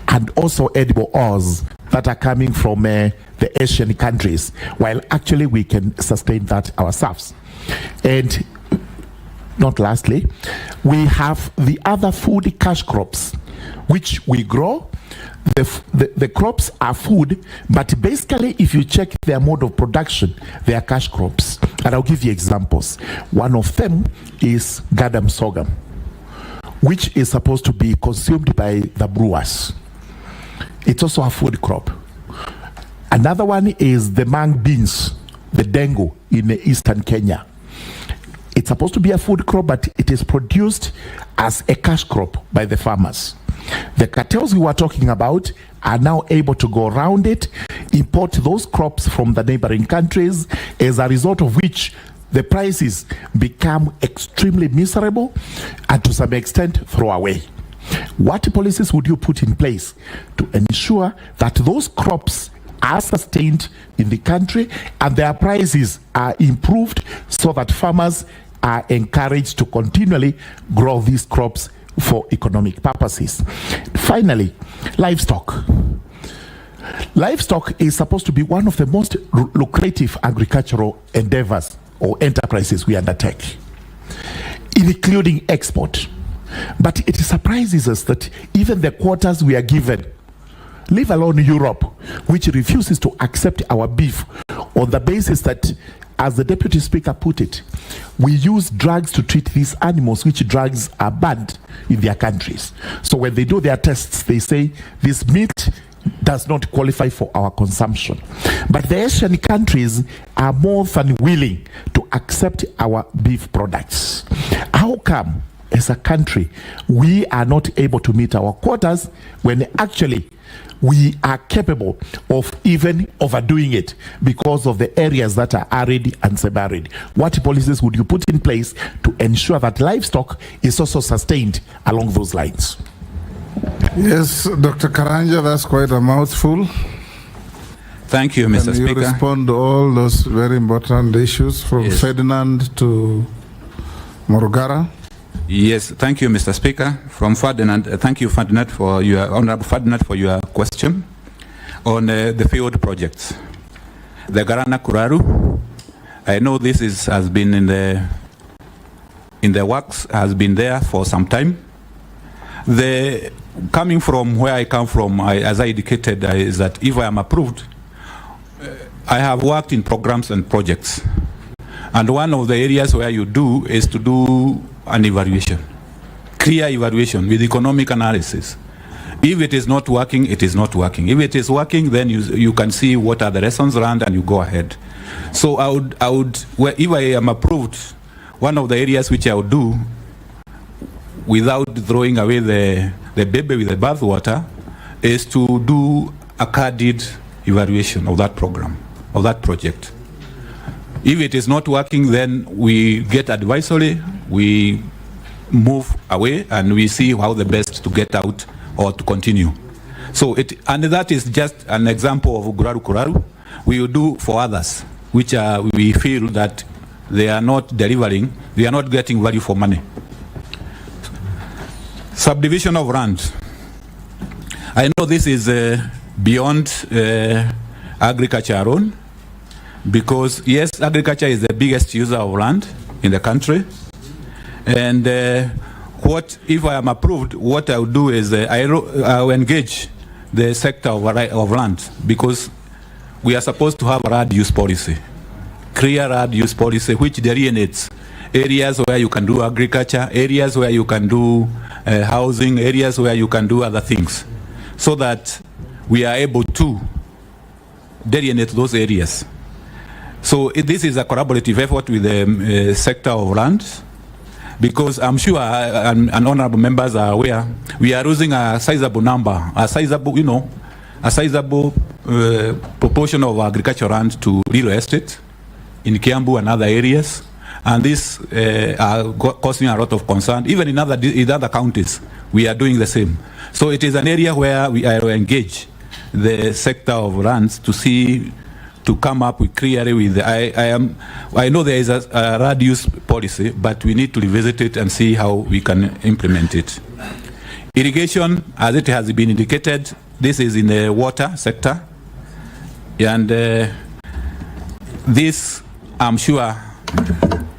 and also edible oils that are coming from the Asian countries, while actually we can sustain that ourselves. And not lastly, we have the other food cash crops which we grow. The crops are food, but basically if you check their mode of production, they are cash crops. And I'll give you examples. One of them is gadam sorghum, which is supposed to be consumed by the brewers. It's also a food crop. Another one is the mang beans, the dengu in eastern Kenya. It's supposed to be a food crop, but it is produced as a cash crop by the farmers. The cartels we were talking about are now able to go around it, import those crops from the neighboring countries, as a result of which the prices become extremely miserable and to some extent throw away. What policies would you put in place to ensure that those crops are sustained in the country and their prices are improved so that farmers are encouraged to continually grow these crops for economic purposes? Finally, livestock. Livestock is supposed to be one of the most lucrative agricultural endeavors or enterprises we undertake, including export. But it surprises us that even the quotas we are given, leave alone Europe, which refuses to accept our beef on the basis that, as the Deputy Speaker put it, we use drugs to treat these animals, which drugs are banned in their countries. So when they do their tests, they say this meat does not qualify for our consumption. But the Asian countries are more than willing to accept our beef products. How come as a country, we are not able to meet our quotas when actually we are capable of even overdoing it because of the areas that are arid and semi-arid. What policies would you put in place to ensure that livestock is also sustained along those lines? Yes, Dr. Karanja, that's quite a mouthful. Thank you, Mr. Can Speaker. you respond to all those very important issues from Yes. Ferdinand to Morugara? Yes, thank you, Mr. Speaker. From Ferdinand, thank you, Ferdinand, for your Honorable Ferdinand, for your question on the field projects. The Garana Kuraru, I know this has been in the works, has been there for some time. Coming from where I come from, as I indicated, is that if I am approved, I have worked in programs and projects. And one of the areas where you do is to do an evaluation, clear evaluation with economic analysis. If it is not working, it is not working. If it is working, then you can see what are the lessons learned and you go ahead. So I would, if I am approved, one of the areas which I would do without throwing away the baby with the bathwater is to do a candid evaluation of that program, of that project. If it is not working, then we get advisory, we move away, and we see how the best to get out or to continue. So and that is just an example of Guraru Kuraru. We will do for others, which we feel that they are not delivering, they are not getting value for money. Subdivision of land. I know this is beyond agriculture alone, because yes, agriculture is the biggest user of land in the country. And if I am approved, what I will do is I will engage the sector of land, because we are supposed to have a land use policy, clear land use policy, which delineates areas where you can do agriculture, areas where you can do housing, areas where you can do other things, so that we are able to delineate those areas. So this is a collaborative effort with the sector of land, because I'm sure and honorable members are aware, we are losing a sizable number, a sizable proportion of agricultural land to real estate in Kiambu and other areas. And this are causing a lot of concern. Even in other counties, we are doing the same. So it is an area where we are engage the sector of lands to come up with clearly with I know there is a land use policy, but we need to revisit it and see how we can implement it. Irrigation, as it has been indicated, this is in the water sector, and this, I'm sure,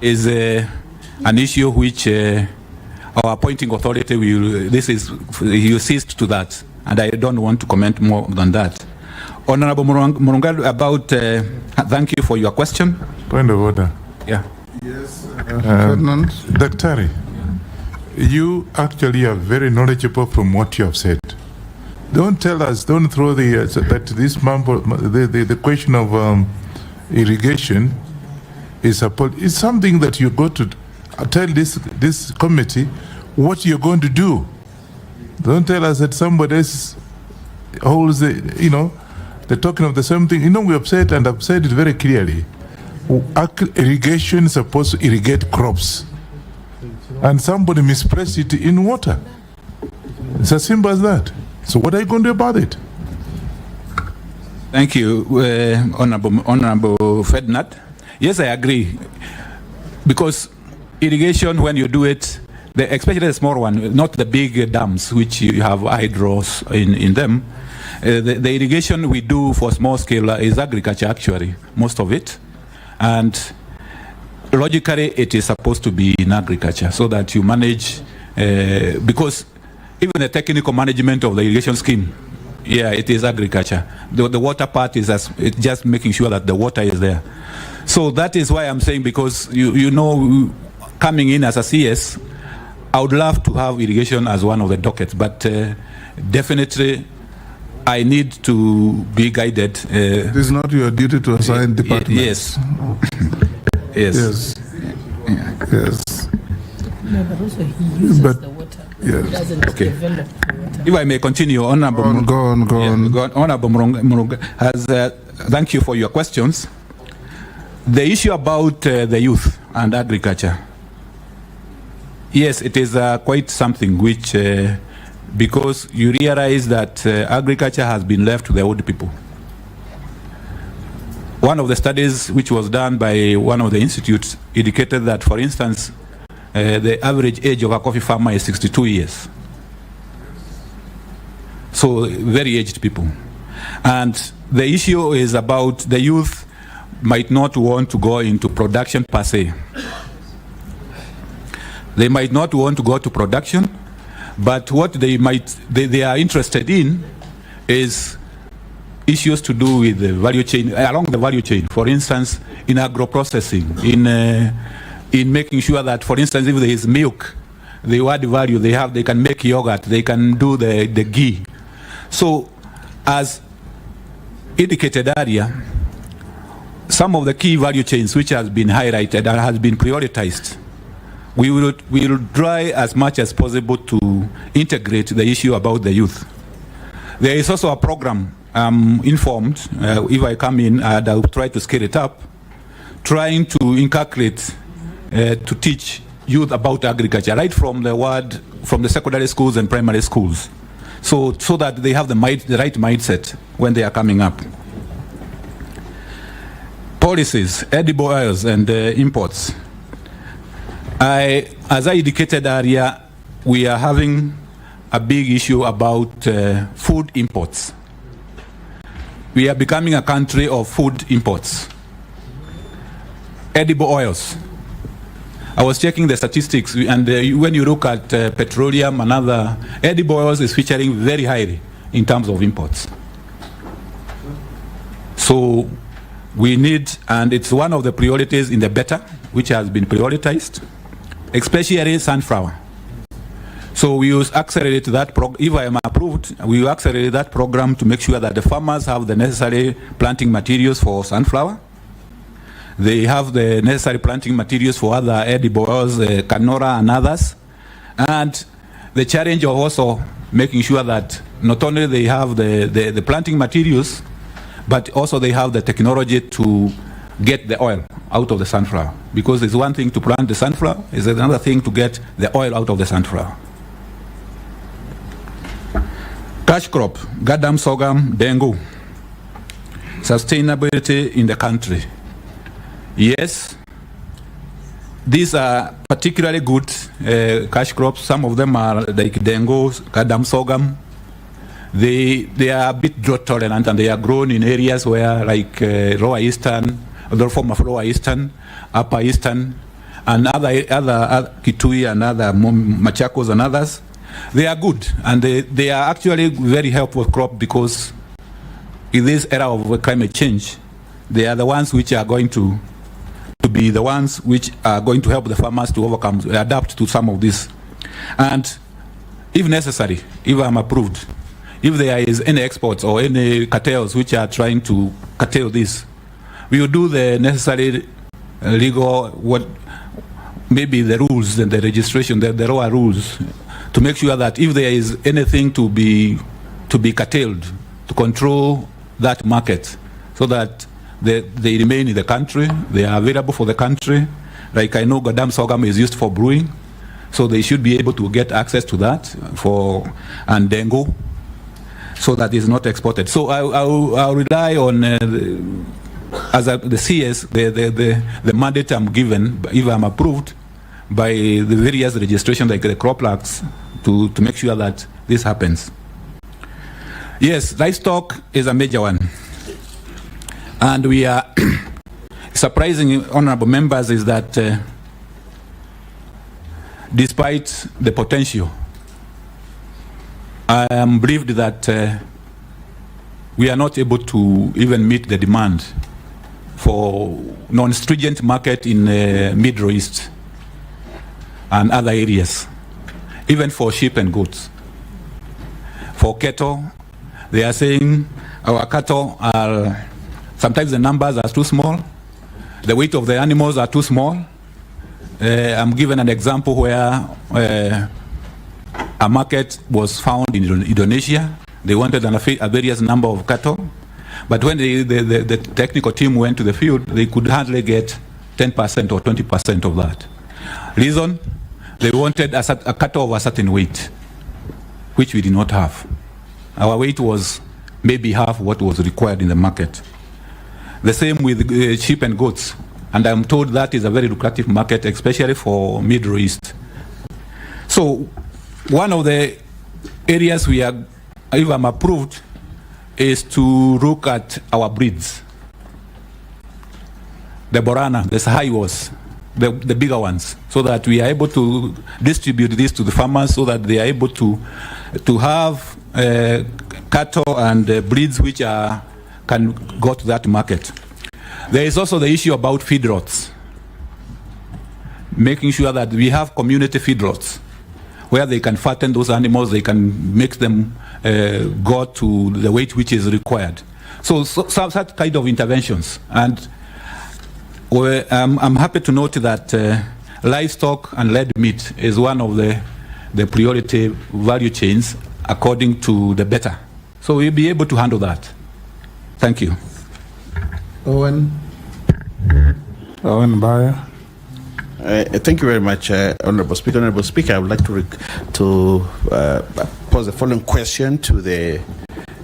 is an issue which our appointing authority will assist to that, and I don't want to comment more than that. Honorable Murungaru, thank you for your question. Point of order. Yeah. Yes, Daktari, you actually are very knowledgeable from what you have said. Don't tell us, don't throw the question of irrigation is something that you go to tell this committee what you're going to do. Don't tell us that somebody else holds they're talking of the same thing. We have said, and I've said it very clearly, irrigation is supposed to irrigate crops, and somebody misplaced it in water. It's as simple as that. So what are you going to do about it? Thank you, Honorable Ferdinand. Yes, I agree. Because irrigation, when you do it, especially the small one, not the big dams, which you have hydros in them, the irrigation we do for small scale is agriculture, actually, most of it. And logically, it is supposed to be in agriculture, so that you manage, because even the technical management of the irrigation scheme, yeah, it is agriculture. The water part is it's just making sure that the water is there. So that is why I'm saying, because coming in as a CS, I would love to have irrigation as one of the dockets, but definitely I need to be guided. It is not your duty to assign departments. Yes. Yes. Yes. Yes. No, but also he uses But- the water. yes. He doesn't Okay. develop the water. If I may continue, Honorable Go on. Honorable Murunga has, thank you for your questions. The issue about the youth and agriculture. Yes, it is quite something which, because you realize that agriculture has been left to the old people. One of the studies which was done by one of the institutes indicated that, for instance, the average age of a coffee farmer is 62 years. So very aged people. And the issue is about the youth might not want to go into production per se. They might not want to go to production, but what they are interested in is issues to do with the value chain, along the value chain. For instance, in agro-processing, in making sure that, for instance, if there is milk, they add value, they can make yogurt, they can do the ghee. So, as indicated earlier, some of the key value chains which has been highlighted and has been prioritized, we will try as much as possible to integrate the issue about the youth. There is also a program, informed, if I come in, and I'll try to scale it up, trying to inculcate, to teach youth about agriculture, right from the secondary schools and primary schools, so that they have the right mindset when they are coming up. Policies, edible oils and imports. As I indicated earlier, we are having a big issue about food imports. We are becoming a country of food imports. Edible oils. I was checking the statistics, and when you look at petroleum and other, edible oils is featuring very highly in terms of imports. So we need, and it's one of the priorities in the BETA, which has been prioritized, especially sunflower. So we will accelerate that if I am approved, we will accelerate that program to make sure that the farmers have the necessary planting materials for sunflower. They have the necessary planting materials for other edible oils, canola and others. And the challenge of also making sure that not only they have the planting materials, but also they have the technology to get the oil out of the sunflower. Because it's one thing to plant the sunflower, it's another thing to get the oil out of the sunflower. Cash crop, gadam, sorghum, dengu. Sustainability in the country. Yes, these are particularly good cash crops. Some of them are like dengu, gadam, sorghum. They are a bit drought tolerant, and they are grown in areas where, like Lower Eastern, the form of Lower Eastern, Upper Eastern, and other Kitui and other Machakos and others. They are good, and they are actually very helpful crop, because in this era of climate change, they are the ones which are going to be the ones which are going to help the farmers to adapt to some of this. And if necessary, if I'm approved, if there is any exports or any cartels which are trying to curtail this, we will do the necessary legal, maybe the rules and the registration, the raw rules, to make sure that if there is anything to be curtailed, to control that market, so that they remain in the country, they are available for the country. Like I know gadam sorghum is used for brewing, so they should be able to get access to that and dengu, so that it's not exported. So I'll rely on the CS, the mandate I'm given, if I'm approved, by the various registrations like the crop acts, to make sure that this happens. Yes, livestock is a major one. And we are surprising, honorable members, is that despite the potential, I am believed that we are not able to even meet the demand for non-stringent market in Middle East and other areas, even for sheep and goats. For cattle, they are saying our cattle are, sometimes the numbers are too small, the weight of the animals are too small, I'm given an example where a market was found in Indonesia. They wanted a various number of cattle, but when the technical team went to the field, they could hardly get 10% or 20% of that. Reason? They wanted a cattle of a certain weight, which we did not have. Our weight was maybe half what was required in the market. The same with sheep and goats. And I'm told that is a very lucrative market, especially for Middle East. So one of the areas we are, if I'm approved, is to look at our breeds. The Borana, the Sahaiwas, the bigger ones, so that we are able to distribute this to the farmers so that they are able to have cattle and breeds which can go to that market. There is also the issue about feedlots, making sure that we have community feedlots where they can fatten those animals, they can make them go to the weight which is required. So such kind of interventions. And I'm happy to note that livestock and lead meat is one of the priority value chains according to the beta. So we'll be able to handle that. Thank you. Owen Bayer. Thank you very much, Honorable Speaker. Honorable Speaker, I would like to pose the following question to the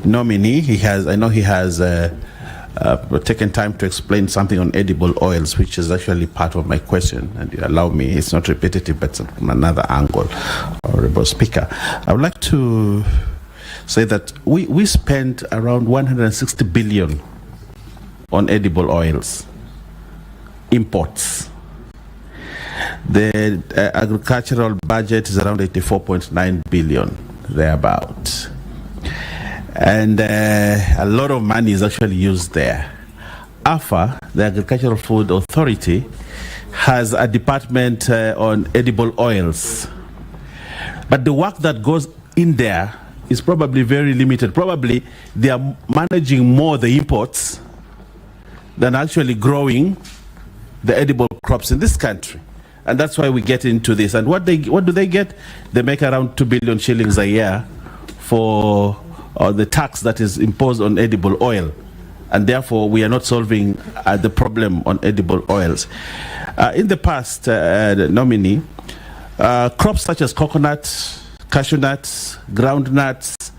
nominee. I know he has taken time to explain something on edible oils, which is actually part of my question, and you allow me, it's not repetitive, but from another angle. Honorable Speaker, I would like to say that we spent around 160 billion on edible oils imports. The agricultural budget is around 84.9 billion, thereabout. And a lot of money is actually used there. AFA, the Agricultural Food Authority, has a department on edible oils. But the work that goes in there is probably very limited. Probably they are managing more the imports than actually growing the edible crops in this country. And that's why we get into this. And what do they get? They make around 2 billion shillings a year for the tax that is imposed on edible oil. And therefore, we are not solving the problem on edible oils. In the past, the nominee, crops such as coconut, cashew nuts, groundnuts,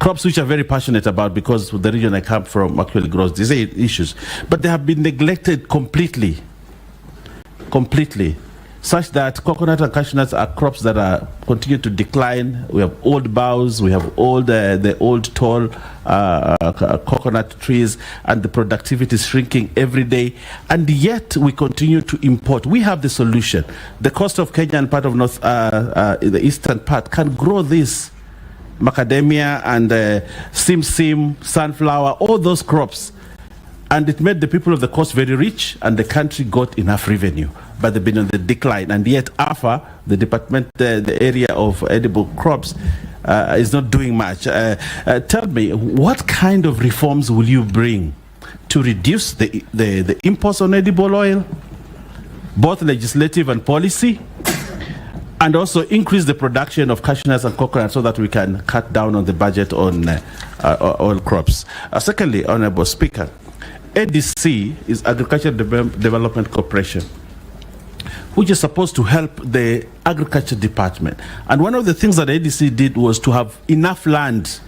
crops which are very passionate about because the region I come from actually grows these issues, but they have been neglected completely, such that coconut and cashew nuts are crops that are continue to decline. We have old boughs, we have the old tall coconut trees, and the productivity is shrinking every day, and yet we continue to import. We have the solution. The coast of Kenya and part of the eastern part can grow this macadamia and simsim, sunflower, all those crops, and it made the people of the coast very rich, and the country got enough revenue, but they've been on the decline. And yet AFA, the department, the area of edible crops, is not doing much. Tell me, what kind of reforms will you bring to reduce the imports on edible oil, both legislative and policy, and also increase the production of cashew nuts and coconut so that we can cut down on the budget on oil crops? Secondly, Honorable Speaker, ADC is Agricultural Development Corporation, which is supposed to help the agriculture department. And one of the things that ADC did was to have enough land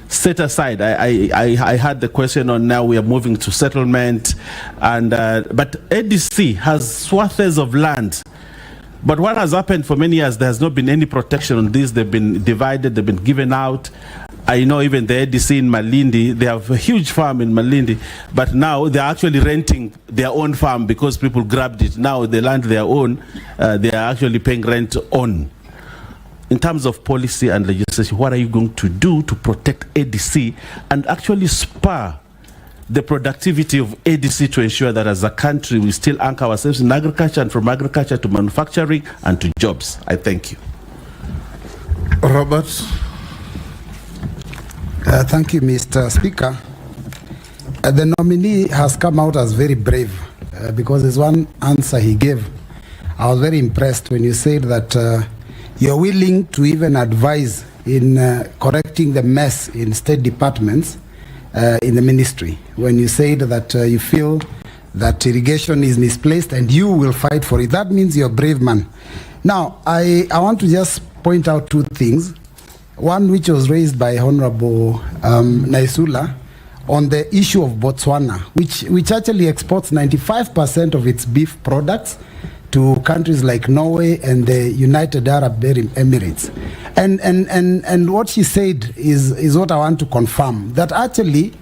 set aside. I had the question on now we are moving to settlement, and but ADC has swathes of land. But what has happened for many years, there has not been any protection on this. They've been divided, they've been given out. I know even the ADC in Malindi, they have a huge farm in Malindi, but now they're actually renting their own farm because people grabbed it. Now the land they own, they are actually paying rent on. In terms of policy and legislation, what are you going to do to protect ADC and actually spur the productivity of ADC to ensure that as a country we still anchor ourselves in agriculture, and from agriculture to manufacturing and to jobs? I thank you. Robert. Thank you, Mr. Speaker. The nominee has come out as very brave because there's one answer he gave I was very impressed when you said that you're willing to even advise in correcting the mess in state departments in the ministry. When you said that you feel that irrigation is misplaced and you will fight for it, that means you're a brave man. Now, I want to just point out two things. One which was raised by Honorable Naisula on the issue of Botswana, which actually exports 95% of its beef products to countries like Norway and the United Arab Emirates. And what she said is what I want to confirm, that actually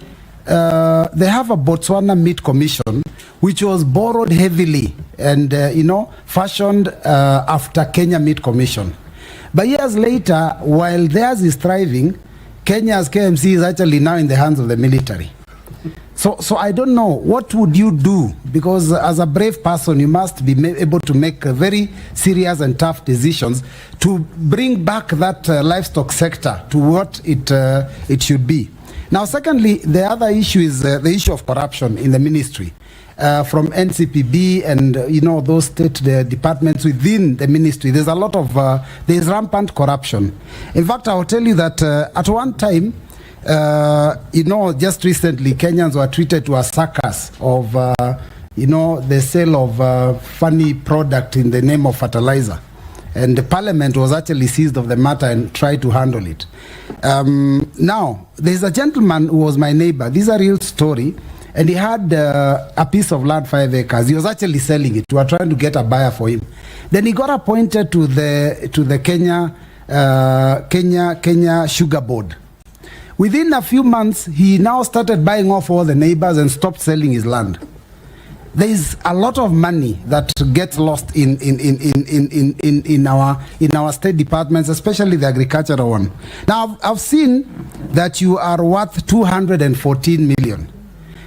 they have a Botswana Meat Commission which was borrowed heavily and fashioned after Kenya Meat Commission. But years later, while theirs is thriving, Kenya's KMC is actually now in the hands of the military. So I don't know, what would you do? Because as a brave person, you must be able to make very serious and tough decisions to bring back that livestock sector to what it should be. Now, secondly, the other issue is the issue of corruption in the ministry. From NCPB and those state departments within the ministry, there's a lot of there's rampant corruption. In fact, I will tell you that at one time, just recently, Kenyans were treated to a circus of the sale of funny product in the name of fertilizer, and the parliament was actually seized of the matter and tried to handle it. Now, there's a gentleman who was my neighbor. This is a real story. And he had a piece of land, 5 acres. He was actually selling it. We were trying to get a buyer for him. Then he got appointed to the Kenya Sugar Board. Within a few months, he now started buying off all the neighbors and stopped selling his land. There is a lot of money that gets lost in our state departments, especially the agricultural one. Now, I've seen that you are worth 214 million.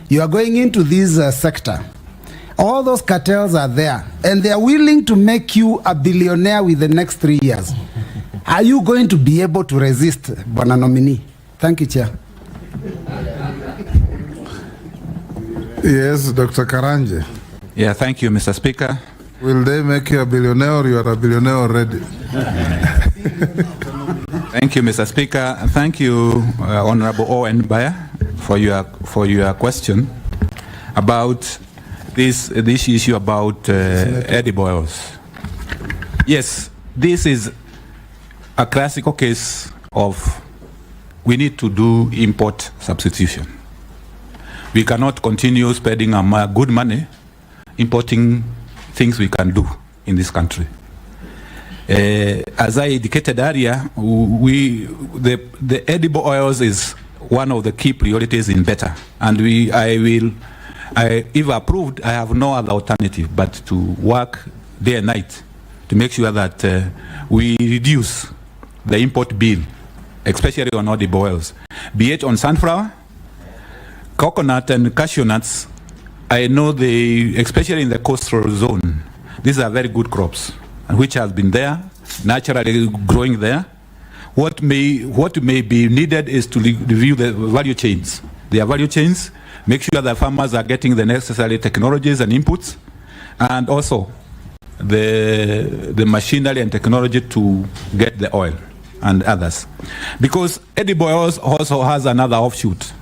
You are going into this sector. All those cartels are there, and they are willing to make you a billionaire with the next 3 years. Are you going to be able to resist, Bwana Nominee? Thank you, Chair. Yes, Dr. Karanja. Yeah, thank you, Mr. Speaker. Will they make you a billionaire, or you are a billionaire already? Thank you, Mr. Speaker. And thank you, Honorable Owen Bayer, for your question about this issue about edible oils. Yes, this is a classical case of we need to do import substitution. We cannot continue spending our good money importing things we can do in this country. As I indicated earlier, the edible oils is one of the key priorities in BETA, and if approved, I have no other alternative but to work day and night to make sure that we reduce the import bill, especially on edible oils, be it on sunflower, coconut, and cashew nuts. I know especially in the coastal zone, these are very good crops, and which has been there, naturally growing there. What may be needed is to review the value chains. Their value chains, make sure that farmers are getting the necessary technologies and inputs, and also the machinery and technology to get the oil and others. Because edible oils also has another offshoot.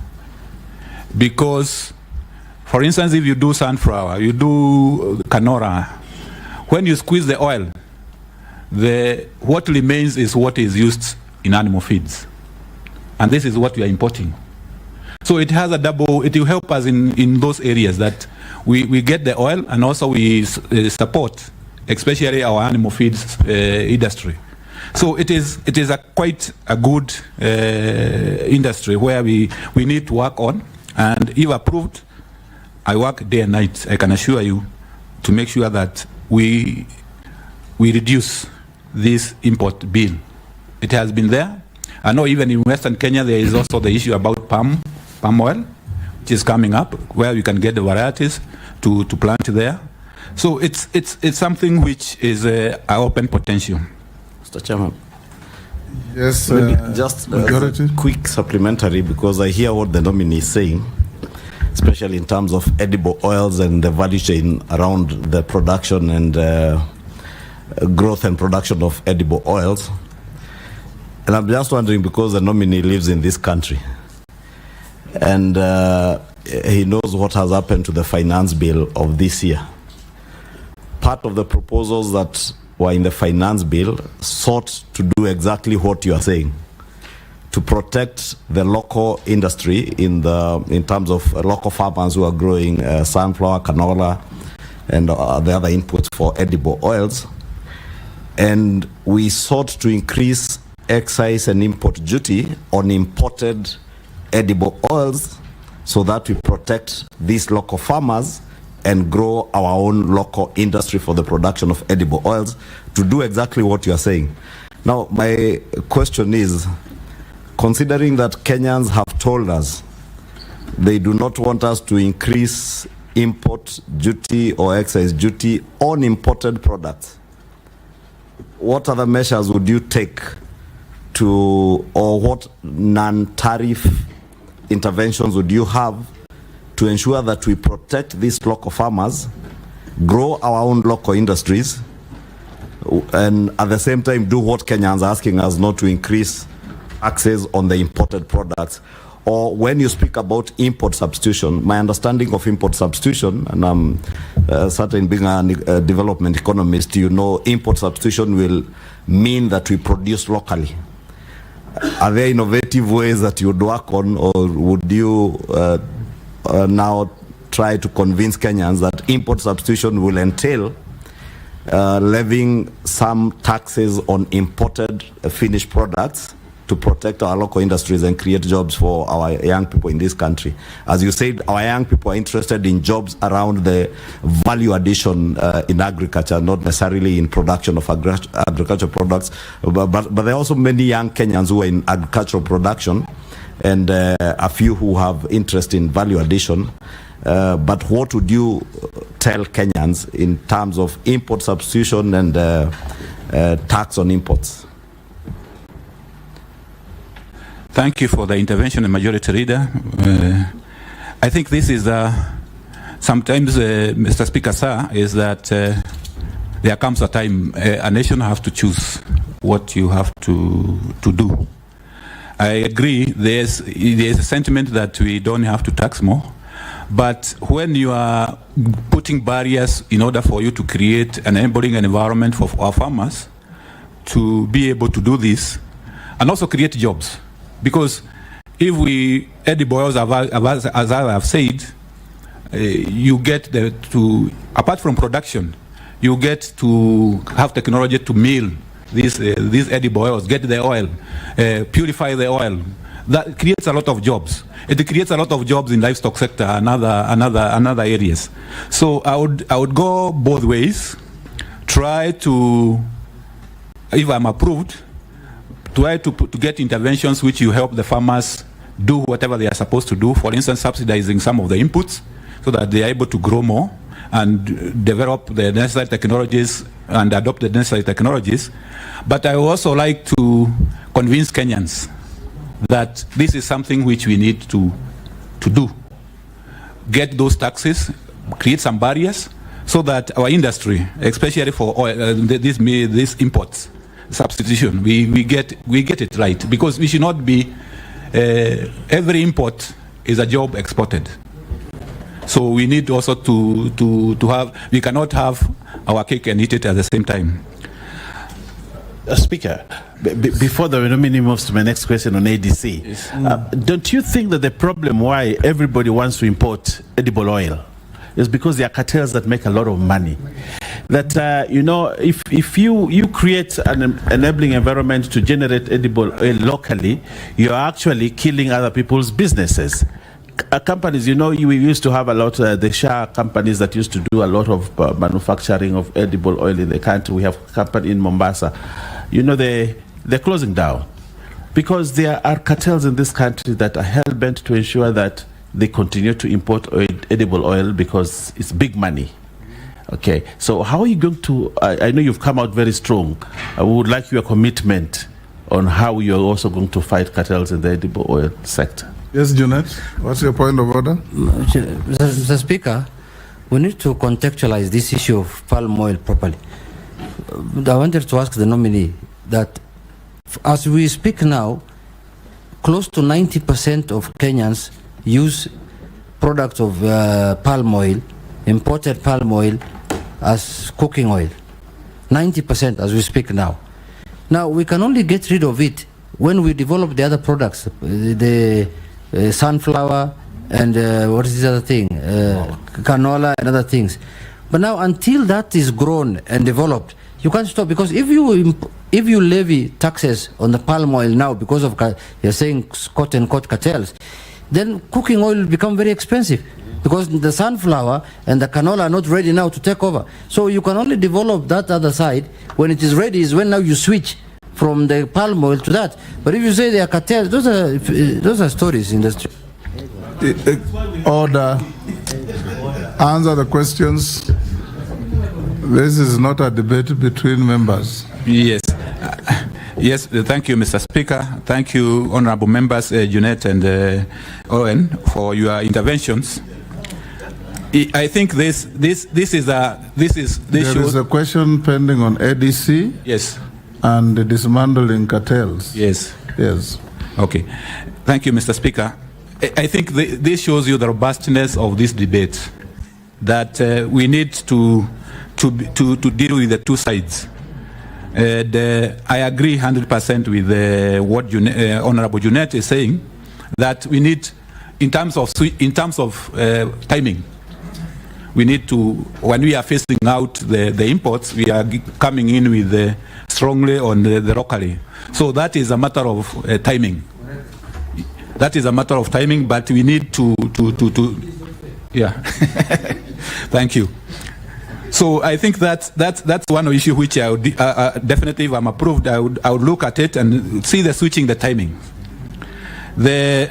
Because, for instance, if you do sunflower, you do canola, when you squeeze the oil, what remains is what is used in animal feeds. And this is what we are importing. So it has it will help us in those areas that we get the oil, and also we support, especially our animal feeds industry. So it is quite a good industry where we need to work on. And if approved, I work day and night, I can assure you, to make sure that we reduce this import bill. It has been there. I know even in Western Kenya there is also the issue about palm oil, which is coming up, where we can get the varieties to plant there. So it's something which is an open potential. Mr. Chairman. Yes, just a quick supplementary, because I hear what the nominee is saying, especially in terms of edible oils and the value chain around the production and growth and production of edible oils. And I'm just wondering, because the nominee lives in this country, and he knows what has happened to the finance bill of this year. Part of the proposals that were in the finance bill sought to do exactly what you are saying, to protect the local industry in terms of local farmers who are growing sunflower, canola, and the other inputs for edible oils. And we sought to increase excise and import duty on imported edible oils so that we protect these local farmers and grow our own local industry for the production of edible oils, to do exactly what you are saying. Now, my question is, considering that Kenyans have told us they do not want us to increase import duty or excise duty on imported products, what other measures would you take to, or what non-tariff interventions would you have to ensure that we protect these local farmers, grow our own local industries, and at the same time do what Kenyans are asking us, not to increase taxes on the imported products? Or when you speak about import substitution, my understanding of import substitution, and I'm certain being a development economist, you know, import substitution will mean that we produce locally. Are there innovative ways that you would work on, or would you now try to convince Kenyans that import substitution will entail levying some taxes on imported finished products to protect our local industries and create jobs for our young people in this country? As you said, our young people are interested in jobs around the value addition in agriculture, not necessarily in production of agricultural products. But there are also many young Kenyans who are in agricultural production, and a few who have interest in value addition. But what would you tell Kenyans in terms of import substitution and tax on imports? Thank you for the intervention, Majority Leader. I think this is sometimes, Mr. Speaker, sir, is that there comes a time a nation has to choose what you have to do. I agree, there's a sentiment that we don't have to tax more, but when you are putting barriers in order for you to create an enabling environment for our farmers to be able to do this and also create jobs, because if we edible oils, as I have said, you get apart from production, you get to have technology to mill these edible oils, get the oil, purify the oil. That creates a lot of jobs. It creates a lot of jobs in livestock sector and other areas. So I would go both ways. Try to, if I'm approved, try to get interventions which you help the farmers do whatever they are supposed to do. For instance, subsidizing some of the inputs so that they are able to grow more and develop the necessary technologies and adopt the necessary technologies. But I would also like to convince Kenyans that this is something which we need to do. Get those taxes, create some barriers so that our industry, especially for oil, these imports, substitution, we get it right, because we should not be every import is a job exported. So we need also to have, we cannot have our cake and eat it at the same time. Speaker, before the nominee moves to my next question on ADC, yes. Don't you think that the problem why everybody wants to import edible oil is because there are cartels that make a lot of money? That, you know, if you create an enabling environment to generate edible oil locally, you're actually killing other people's businesses. Companies, you know, we used to have a lot, the Shah companies that used to do a lot of manufacturing of edible oil in the country. We have a company in Mombasa. You know, they're closing down because there are cartels in this country that are hell-bent to ensure that they continue to import edible oil because it's big money. Okay, so how are you going to, I know you've come out very strong. I would like your commitment on how you're also going to fight cartels in the edible oil sector. Yes, Junet, what's your point of order? Mr. Speaker, we need to contextualize this issue of palm oil properly. I wanted to ask the nominee that as we speak now, close to 90% of Kenyans use products of palm oil, imported palm oil, as cooking oil. 90% as we speak now. Now, we can only get rid of it when we develop the other products, the sunflower and what is the other thing? Canola and other things. But now, until that is grown and developed, you can't stop, because if you levy taxes on the palm oil now because of, you're saying, quote-unquote cartels, then cooking oil will become very expensive, because the sunflower and the canola are not ready now to take over. So you can only develop that other side. When it is ready is when now you switch from the palm oil to that. But if you say they are cartels, those are stories in the street. Order. Answer the questions. This is not a debate between members. Yes. Yes, thank you, Mr. Speaker. Thank you, honorable members, Junet and Owen, for your interventions. I think this shows a question pending on ADC. Yes. And the dismantling cartels. Yes. Yes. Okay. Thank you, Mr. Speaker. I think this shows you the robustness of this debate, that we need to deal with the two sides. I agree 100% with what Honorable Junet is saying, that we need, in terms of timing, we need to, when we are phasing out the imports, we are coming in with strongly on the locally. So that is a matter of timing. That is a matter of timing, but we need to yeah. Thank you. So I think that's one issue which I would definitely, if I'm approved, I would look at it and see the switching the timing. If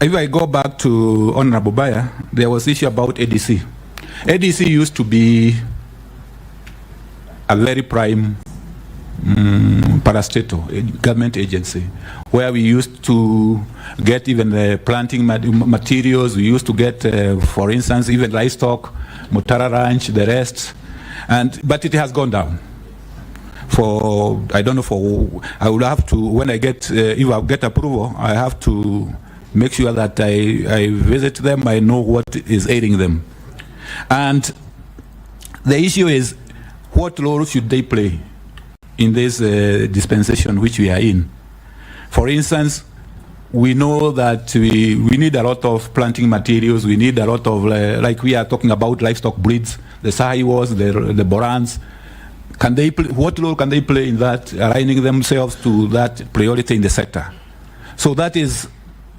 I go back to Honorable Baya, there was issue about ADC. ADC used to be a very prime parastatal government agency, where we used to get even the planting materials. We used to get, for instance, even livestock, Mutara Ranch, the rest, but it has gone down. I don't know, I will have to, when I get, if I get approval, I have to make sure that I visit them, I know what is aiding them. And the issue is, what role should they play in this dispensation which we are in? For instance, we know that we need a lot of planting materials, we need a lot of, like we are talking about livestock breeds, the Sahiwas, the Borans. What role can they play in that, aligning themselves to that priority in the sector? So that is,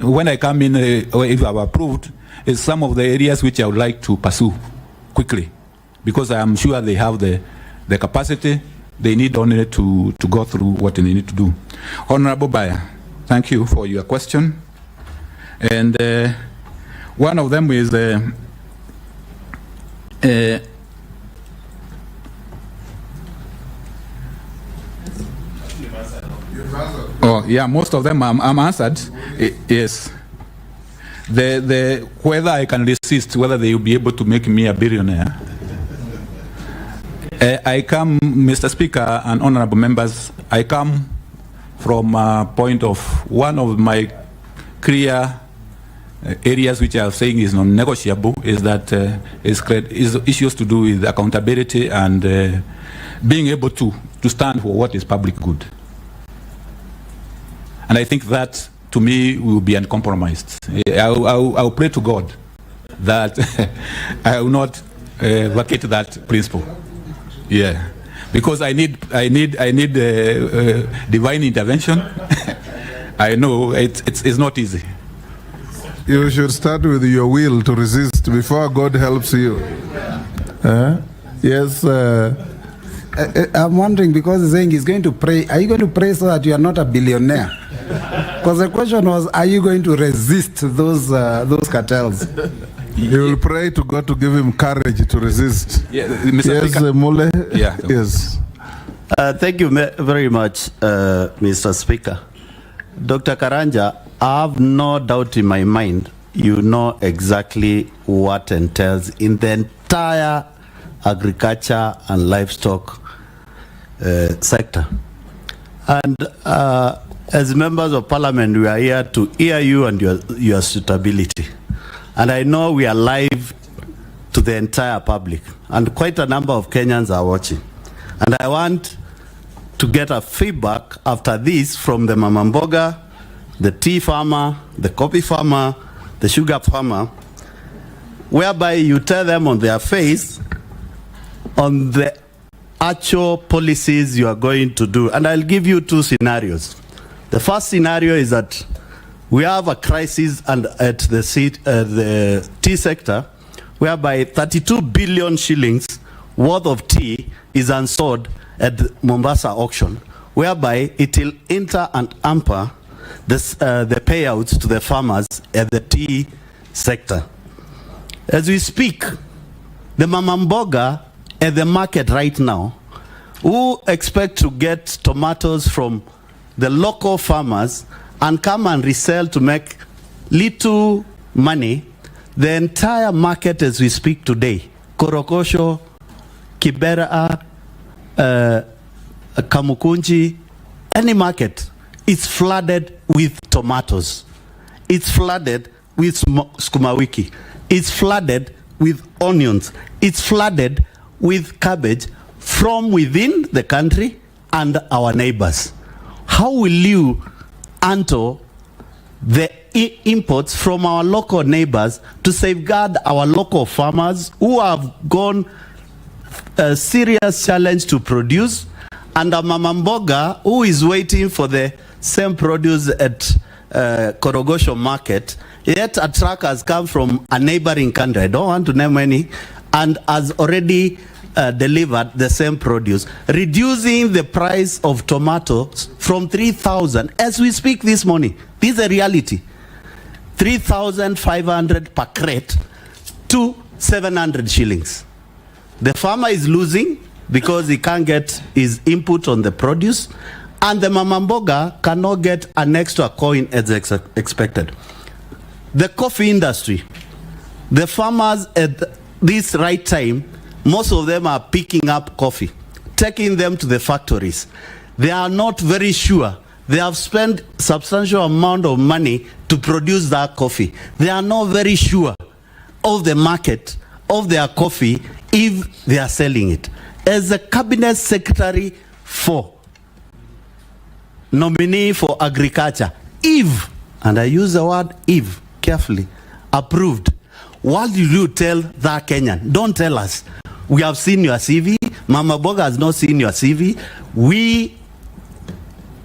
when I come in, if I'm approved, is some of the areas which I would like to pursue quickly, because I am sure they have the capacity. They need only to go through what they need to do. Honorable Baya, thank you for your question. And one of them is oh yeah, most of them I'm answered. Yes. Whether I can resist, whether they will be able to make me a billionaire. I come, Mr. Speaker and honorable members, I come from a point of, one of my clear areas which I am saying is non-negotiable is that is issues to do with accountability and being able to stand for what is public good. And I think that, to me, will be uncompromised. I will pray to God that I will not vacate that principle. Yeah, because I need divine intervention. I know it's not easy. You should start with your will to resist before God helps you. Yes. I'm wondering, because he's saying he's going to pray. Are you going to pray so that you are not a billionaire? Because the question was, are you going to resist those cartels? He will pray to God to give him courage to resist. Yeah, Mr. Yes, Mule. Yeah. Yes. Thank you very much, Mr. Speaker. Dr. Karanja, I have no doubt in my mind you know exactly what entails in the entire agriculture and livestock sector. And as members of parliament, we are here to hear you and your suitability. And I know we are live to the entire public, and quite a number of Kenyans are watching. And I want to get a feedback after this from the mama mboga, the tea farmer, the coffee farmer, the sugar farmer, whereby you tell them on their face on the actual policies you are going to do. And I'll give you two scenarios. The first scenario is that we have a crisis and at the tea sector, whereby 32 billion shillings worth of tea is unsold at the Mombasa auction, whereby it will enter and hamper the payouts to the farmers at the tea sector. As we speak, the mama mboga at the market right now, who expect to get tomatoes from the local farmers and come and resell to make little money, the entire market as we speak today, Korokosho, Kibera, Kamukunji, any market, is flooded with tomatoes. It's flooded with sukuma wiki. It's flooded with onions. It's flooded with cabbage from within the country and our neighbors. How will you handle the imports from our local neighbors to safeguard our local farmers who have gone a serious challenge to produce, and a mama mboga who is waiting for the same produce at Korogosho market, yet a truck has come from a neighboring country, I don't want to name any, and has already delivered the same produce, reducing the price of tomatoes from 3,000 as we speak this morning. This is a reality. 3,500 per crate to 700 shillings. The farmer is losing because he can't get his input on the produce, and the mama mboga cannot get an extra coin as expected. The coffee industry, the farmers at this right time, most of them are picking up coffee, taking them to the factories. They are not very sure. They have spent substantial amount of money to produce that coffee. They are not very sure of the market of their coffee if they are selling it. As a cabinet secretary for nominee for agriculture, if, and I use the word if carefully, approved, what do you tell that Kenyan? Don't tell us, we have seen your CV, Mama Boga has not seen your CV, we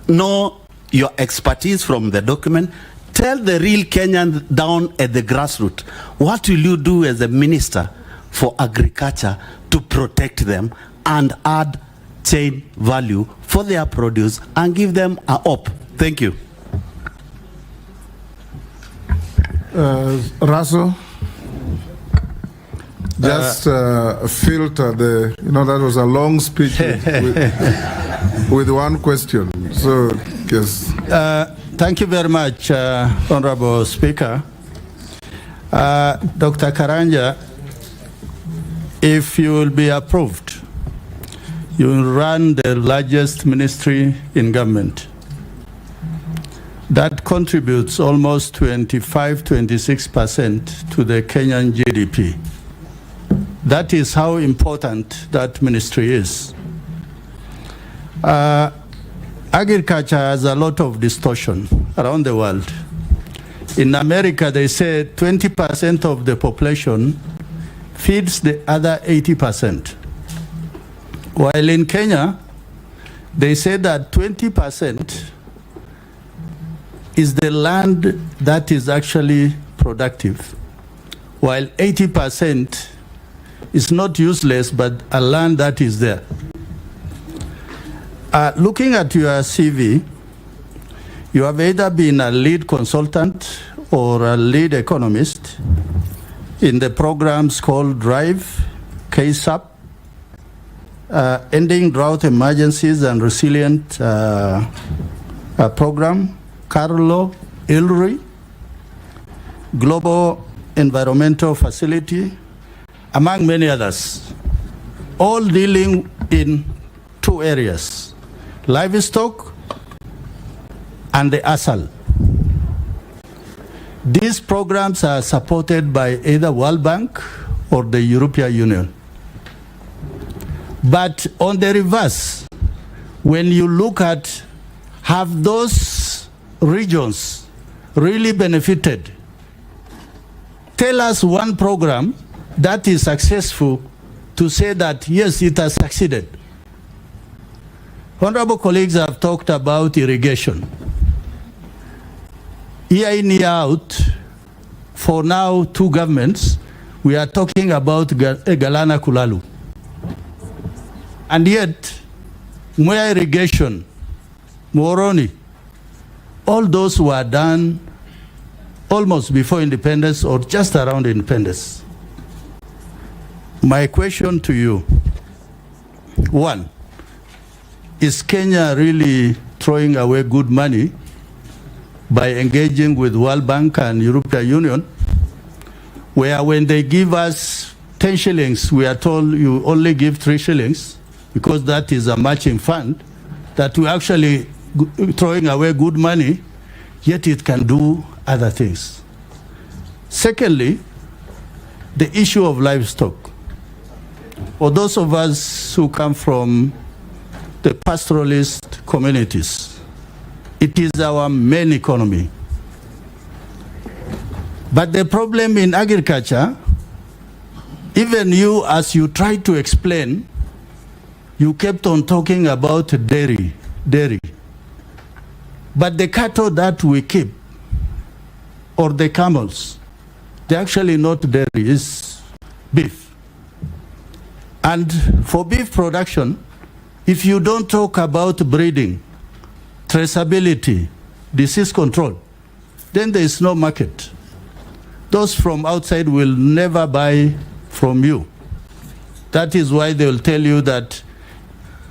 know your expertise from the document. Tell the real Kenyan down at the grassroots, what will you do as a minister for agriculture to protect them and add chain value for their produce and give them a hope? Thank you. Russell, just filter the, that was a long speech with one question. So, yes. Thank you very much, Honorable Speaker. Dr. Karanja, if you will be approved, you will run the largest ministry in government. That contributes almost 25-26% to the Kenyan GDP. That is how important that ministry is. Agriculture has a lot of distortion around the world. In America, they say 20% of the population feeds the other 80%. While in Kenya, they say that 20% is the land that is actually productive, while 80% is not useless, but a land that is there. Looking at your CV, you have either been a lead consultant or a lead economist in the programs called DRIVE, KSAP, Ending Drought Emergencies and Resilient Program, Carlo Ilri, Global Environmental Facility, among many others, all dealing in two areas, livestock and the ASAL. These programs are supported by either World Bank or the European Union. But on the reverse, when you look at have those regions really benefited, tell us one program that is successful to say that, yes, it has succeeded. Honorable colleagues have talked about irrigation. Year in, year out, for now, two governments, we are talking about Galana Kulalu. And yet, Mwea irrigation, Moroni, all those were done almost before independence or just around independence. My question to you, one, is Kenya really throwing away good money by engaging with World Bank and European Union, where when they give us 10 shillings, we are told you only give 3 shillings, because that is a matching fund, that we actually throwing away good money, yet it can do other things. Secondly, the issue of livestock. For those of us who come from the pastoralist communities, it is our main economy. But the problem in agriculture, even you, as you tried to explain, you kept on talking about dairy. But the cattle that we keep, or the camels, they're actually not dairy, it's beef. And for beef production, if you don't talk about breeding, traceability, disease control, then there is no market. Those from outside will never buy from you. That is why they will tell you that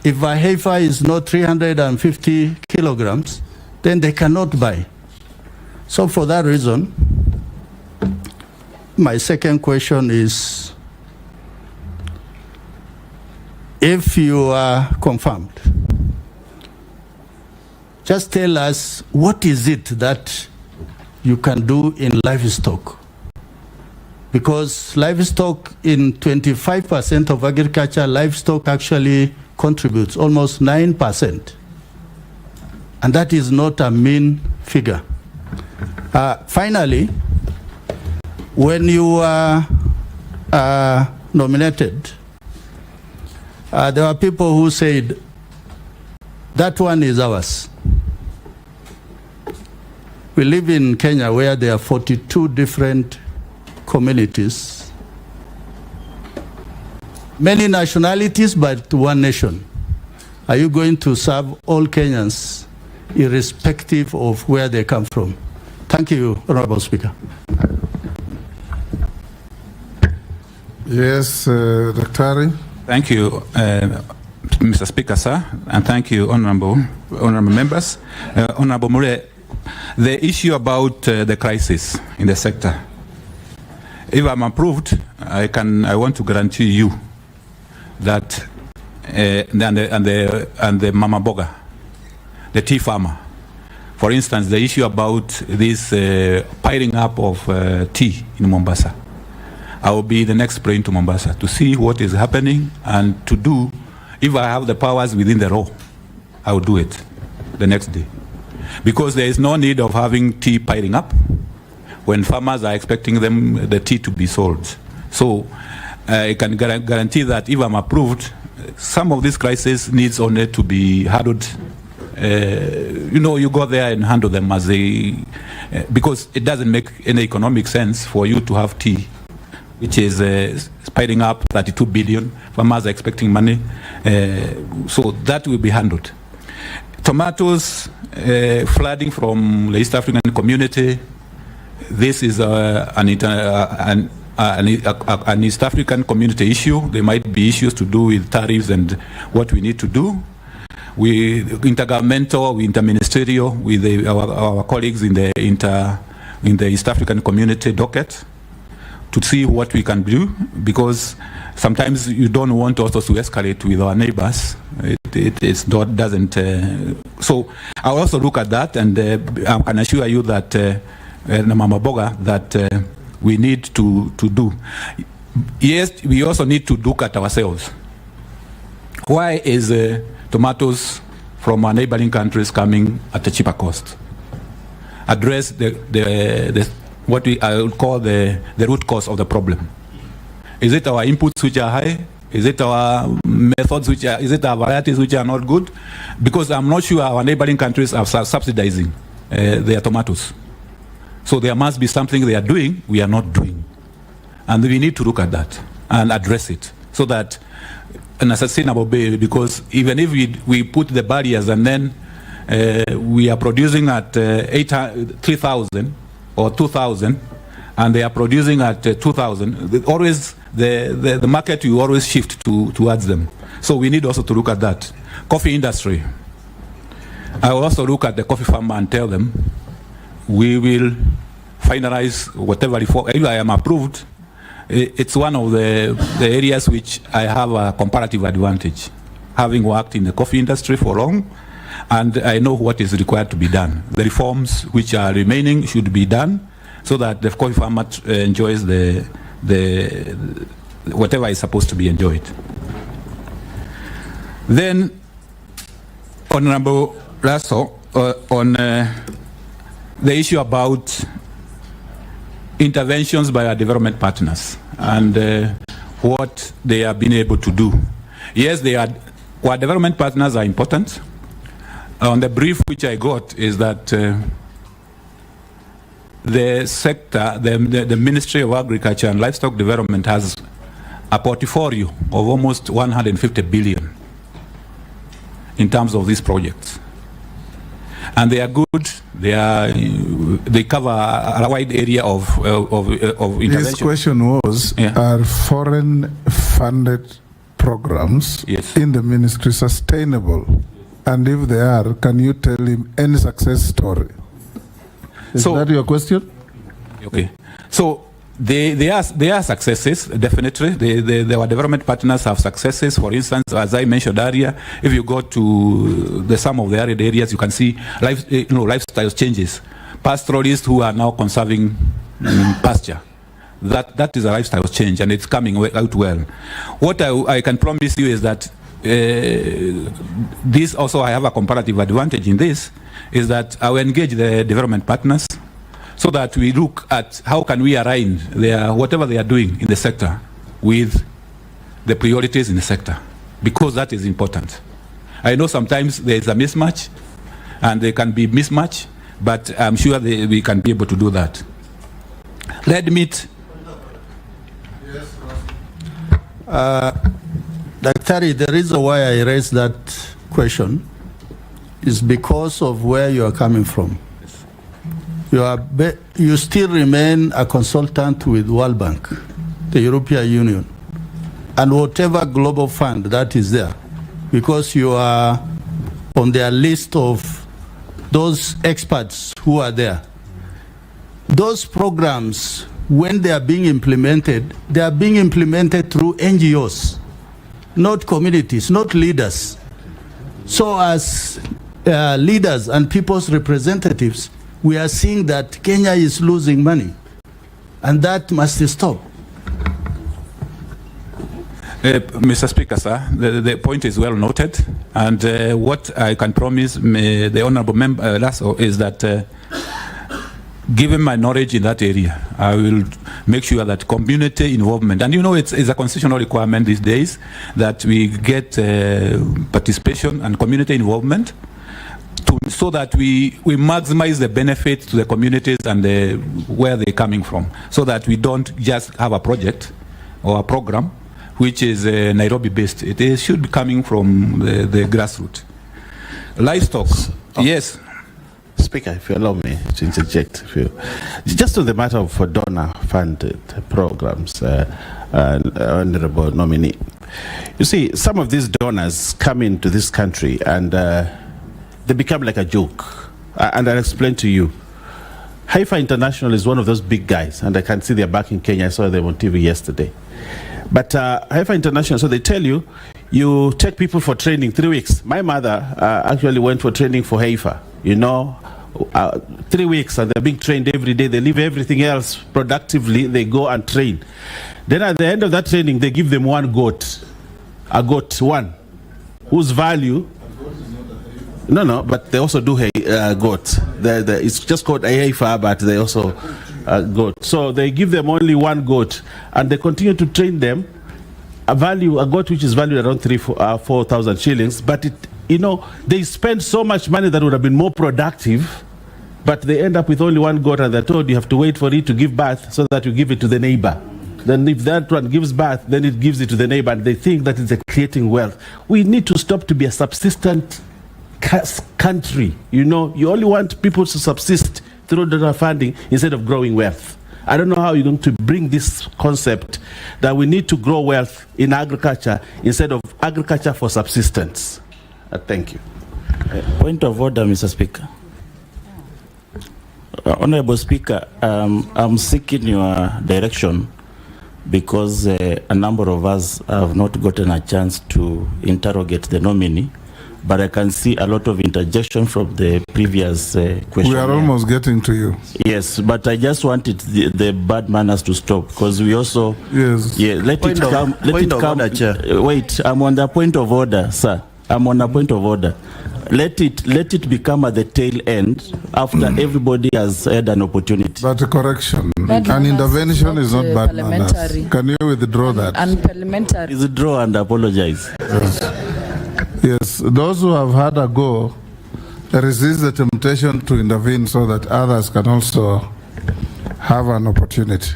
if a heifer is not 350 kilograms, then they cannot buy. So for that reason, my second question is, if you are confirmed, just tell us what is it that you can do in livestock? Because livestock, in 25% of agriculture, livestock actually contributes almost 9%. And that is not a mean figure. Finally, when you were nominated, there were people who said, that one is ours. We live in Kenya where there are 42 different communities, many nationalities, but one nation. Are you going to serve all Kenyans, irrespective of where they come from? Thank you, Honorable Speaker. Yes, Dr. Thank you, Mr. Speaker, sir, and thank you, honorable members. Honorable Mure, the issue about the crisis in the sector, if I'm approved, I want to guarantee you that the Mama Boga, the tea farmer, for instance, the issue about this piling up of tea in Mombasa, I will be the next plane to Mombasa to see what is happening and to do, if I have the powers within the law, I will do it the next day. Because there is no need of having tea piling up when farmers are expecting the tea to be sold. So I can guarantee that if I'm approved, some of these crises needs only to be handled. You go there and handle them as because it doesn't make any economic sense for you to have tea, which is piling up 32 billion. Farmers are expecting money. So that will be handled. Tomatoes, flooding from the East African community. This is an East African community issue. There might be issues to do with tariffs and what we need to do. We intergovernmental, interministerial with our colleagues in the East African community docket to see what we can do, because sometimes you don't want also to escalate with our neighbors. It doesn't. So I also look at that, and I can assure you that, Mama Boga, that we need to do. Yes, we also need to look at ourselves. Why is tomatoes from our neighboring countries coming at a cheaper cost? Address what I would call the root cause of the problem. Is it our inputs which are high? Is it our methods is it our varieties which are not good? Because I'm not sure our neighboring countries are subsidizing their tomatoes. So there must be something they are doing we are not doing. And we need to look at that and address it so that in a sustainable way, because even if we put the barriers and then we are producing at 3,000 or 2,000, and they are producing at 2,000, always the market will always shift towards them. So we need also to look at that. Coffee industry. I will also look at the coffee farmer and tell them we will finalize whatever reform. If I am approved, it's one of the areas which I have a comparative advantage, having worked in the coffee industry for long, and I know what is required to be done. The reforms which are remaining should be done so that the coffee farmer enjoys the whatever is supposed to be enjoyed. Then, Honorable Lasso, on the issue about interventions by our development partners and what they have been able to do. Yes, our development partners are important. On the brief which I got is that the sector, the Ministry of Agriculture and Livestock Development has a portfolio of almost 150 billion in terms of these projects. And they are good. They cover a wide area of intervention. His question was, are foreign funded programs in the ministry sustainable? And if they are, can you tell him any success story? Is that your question? Okay. So they are successes, definitely. Our development partners have successes. For instance, as I mentioned earlier, if you go to some of the arid areas, you can see lifestyle changes. Pastoralists who are now conserving pasture. That is a lifestyle change, and it's coming out well. What I can promise you is that this also, I have a comparative advantage in this, is that I will engage the development partners so that we look at how can we align whatever they are doing in the sector with the priorities in the sector, because that is important. I know sometimes there is a mismatch and there can be mismatch, but I'm sure we can be able to do that. Red meat. Dr. The reason why I raised that question is because of where you are coming from. You still remain a consultant with World Bank, the European Union, and whatever global fund that is there, because you are on their list of those experts who are there. Those programs, when they are being implemented, they are being implemented through NGOs, not communities, not leaders. So as leaders and people's representatives, we are seeing that Kenya is losing money, and that must stop. Mr. Speaker, sir, the point is well noted, and what I can promise the honourable member Lasso is that given my knowledge in that area, I will make sure that community involvement, and it's a constitutional requirement these days that we get participation and community involvement so that we maximize the benefit to the communities and where they're coming from, so that we don't just have a project or a program which is Nairobi based. It should be coming from the grassroots. Livestock, yes. Speaker, if you allow me to interject, just on the matter of donor-funded programs, Honorable Nominee, you see, some of these donors come into this country and they become like a joke. And I'll explain to you. Haifa International is one of those big guys, and I can see they're back in Kenya. I saw them on TV yesterday. But Haifa International, so they tell you, you take people for training 3 weeks. My mother actually went for training for Haifa, 3 weeks, and they're being trained every day. They leave everything else productively. They go and train. Then at the end of that training, they give them one goat, a goat, one, whose value, no, but they also do goat. It's just called a Haifa, but they also goat. So they give them only one goat, and they continue to train them. A goat which is valued around 4,000 shillings, but they spend so much money that would have been more productive, but they end up with only one goat, and they're told you have to wait for it to give birth so that you give it to the neighbor. Then if that one gives birth, then it gives it to the neighbor, and they think that it's creating wealth. We need to stop to be a subsistent country. You only want people to subsist through donor funding instead of growing wealth. I don't know how you're going to bring this concept that we need to grow wealth in agriculture instead of agriculture for subsistence. Thank you. Point of order, Mr. Speaker. Honorable Speaker, I'm seeking your direction because a number of us have not gotten a chance to interrogate the nominee, but I can see a lot of interjection from the previous question. We are almost getting to you. Yes, but I just wanted the bad manners to stop because we also... Yes. Yeah, let it come. Order, Chair. Wait, I'm on the point of order, sir. I'm on a point of order. Let it become at the tail end after everybody has had an opportunity. But a correction. An intervention is not bad manners. Can you withdraw that? And parliamentary. Withdraw and apologize. Yes, those who have had a go resist the temptation to intervene so that others can also have an opportunity.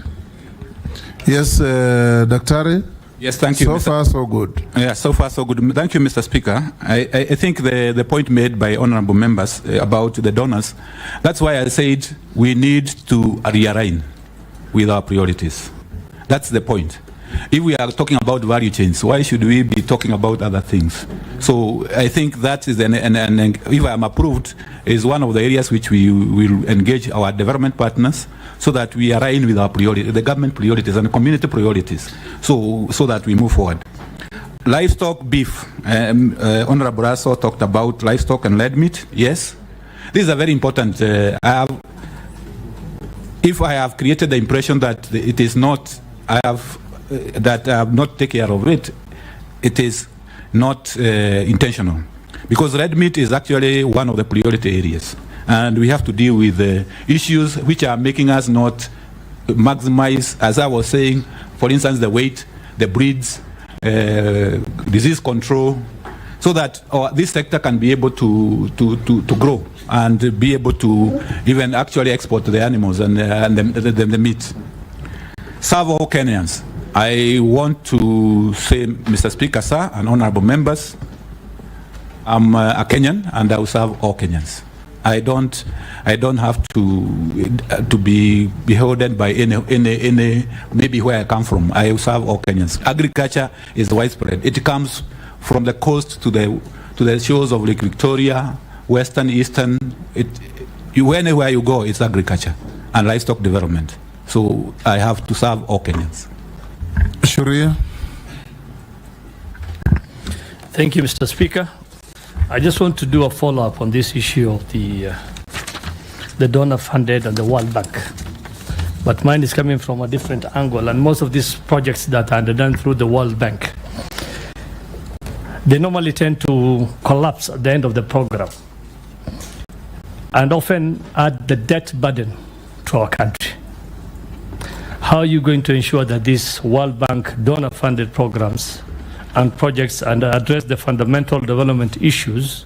Yes, Daktari? Yes, thank you. So far, so good. Yeah, so far, so good. Thank you, Mr. Speaker. I think the point made by honorable members about the donors, that's why I said we need to realign with our priorities. That's the point. If we are talking about value chains, why should we be talking about other things? So I think that is, and if I am approved, is one of the areas which we will engage our development partners so that we align with our priorities, the government priorities and the community priorities, so that we move forward. Livestock, beef. Honorable Raso talked about livestock and red meat. Yes, these are very important. If I have created the impression that it is not, I have not taken care of it, it is not intentional. Because red meat is actually one of the priority areas. And we have to deal with the issues which are making us not maximize, as I was saying, for instance, the weight, the breeds, disease control, so that this sector can be able to grow and be able to even actually export the animals and the meat. Serve all Kenyans. I want to say, Mr. Speaker, sir, and honorable members, I'm a Kenyan and I will serve all Kenyans. I don't have to be beholden by any maybe where I come from. I will serve all Kenyans. Agriculture is widespread. It comes from the coast to the shores of Lake Victoria, western, eastern. Anywhere you go, it's agriculture and livestock development. So I have to serve all Kenyans. Sharia. Thank you, Mr. Speaker. I just want to do a follow-up on this issue of the donor-funded and the World Bank. But mine is coming from a different angle, and most of these projects that are done through the World Bank, they normally tend to collapse at the end of the program and often add the debt burden to our country. How are you going to ensure that these World Bank donor-funded programs and projects and address the fundamental development issues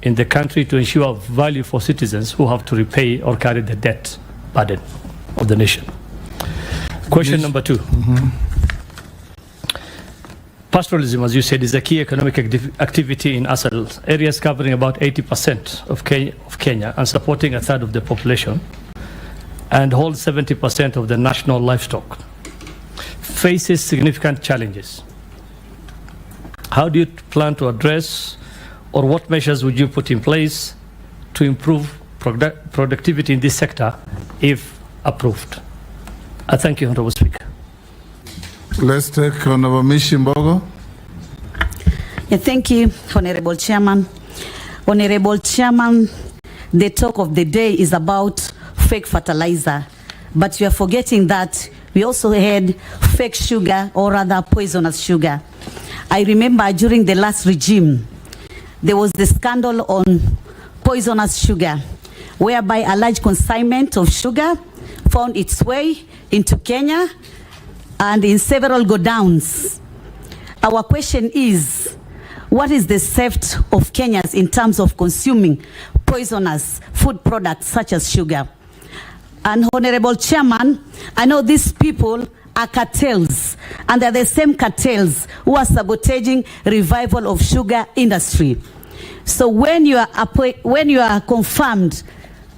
in the country to ensure value for citizens who have to repay or carry the debt burden of the nation? Question number 2. Pastoralism, as you said, is a key economic activity in ASAL, areas covering about 80% of Kenya and supporting a third of the population, and holds 70% of the national livestock, faces significant challenges. How do you plan to address, or what measures would you put in place to improve productivity in this sector if approved. I thank you, Honorable Speaker. Let's take Honorable Mishimbogo. Yeah, thank you, Honorable Chairman. Honorable Chairman, the talk of the day is about fake fertilizer, but you are forgetting that we also had fake sugar, or rather poisonous sugar. I remember during the last regime, there was the scandal on poisonous sugar, whereby a large consignment of sugar found its way into Kenya and in several godowns. Our question is, what is the safety of Kenyans in terms of consuming poisonous food products such as sugar? And Honorable Chairman, I know these people are cartels, and they're the same cartels who are sabotaging revival of sugar industry. So when you are confirmed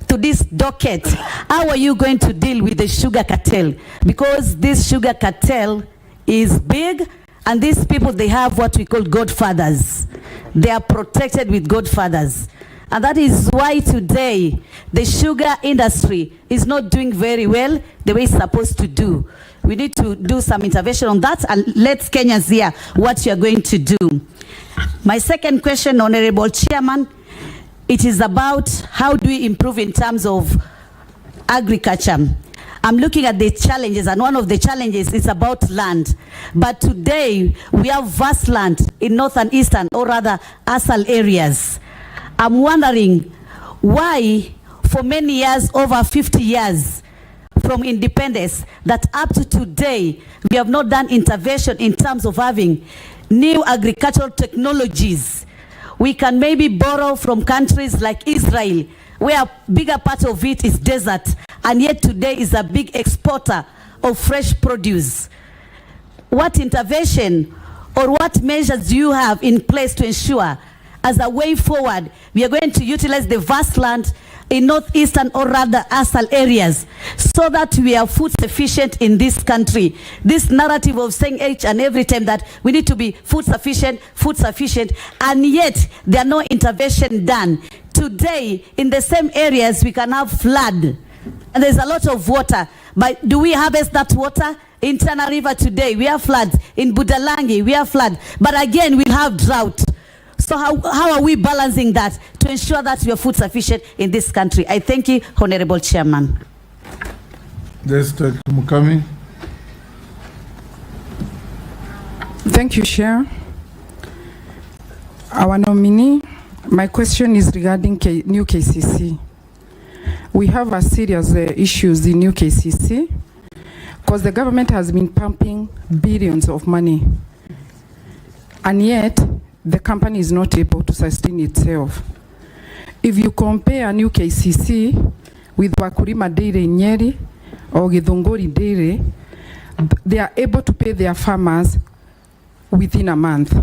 to this docket, how are you going to deal with the sugar cartel? Because this sugar cartel is big, and these people, they have what we call godfathers. They are protected with godfathers. And that is why today the sugar industry is not doing very well the way it's supposed to do. We need to do some intervention on that, and let Kenyans hear what you are going to do. My second question, Honorable Chairman, it is about how do we improve in terms of agriculture. I'm looking at the challenges, and one of the challenges is about land. But today, we have vast land in northern, eastern, or rather, ASAL areas. I'm wondering why, for many years, over 50 years from independence, that up to today, we have not done intervention in terms of having new agricultural technologies. We can maybe borrow from countries like Israel, where a bigger part of it is desert, and yet today is a big exporter of fresh produce. What intervention or what measures do you have in place to ensure, as a way forward, we are going to utilize the vast land in northeastern, or rather ASAL areas, so that we are food sufficient in this country? This narrative of saying each and every time that we need to be food sufficient, and yet there are no intervention done. Today, in the same areas, we can have flood, and there's a lot of water, but do we harvest that water? In Tana River today, we have floods. In Budalangi, we have flood, but again, we'll have drought. So how are we balancing that to ensure that we are food sufficient in this country? I thank you, Honorable Chairman. Mr. Mukami. Thank you, Chair. Our nominee, my question is regarding new KCC. We have a serious issues in new KCC because the government has been pumping billions of money, and yet the company is not able to sustain itself. If you compare new KCC with Wakulima Dairy in Nyeri or Githunguri Dairy, they are able to pay their farmers within a month.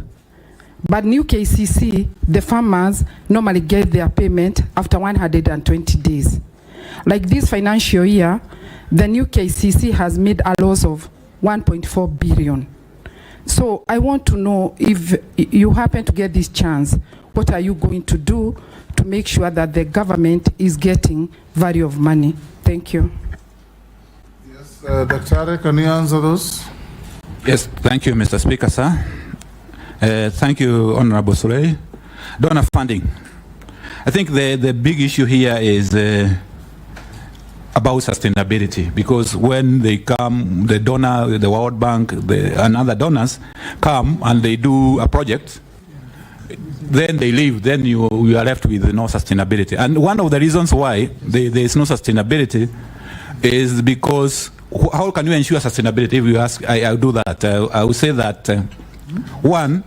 But new KCC, the farmers normally get their payment after 120 days. Like this financial year, the new KCC has made a loss of 1.4 billion. So I want to know, if you happen to get this chance, what are you going to do to make sure that the government is getting value of money? Thank you. Yes, Dr. can you answer those? Yes, thank you, Mr. Speaker, sir. Thank you, Honorable Solei. Donor funding. I think the big issue here is about sustainability, because when they come, the donor, the World Bank, and other donors come and they do a project, then they leave, then you are left with no sustainability. And one of the reasons why there is no sustainability is because how can you ensure sustainability? If you ask, I'll do that. I will say that one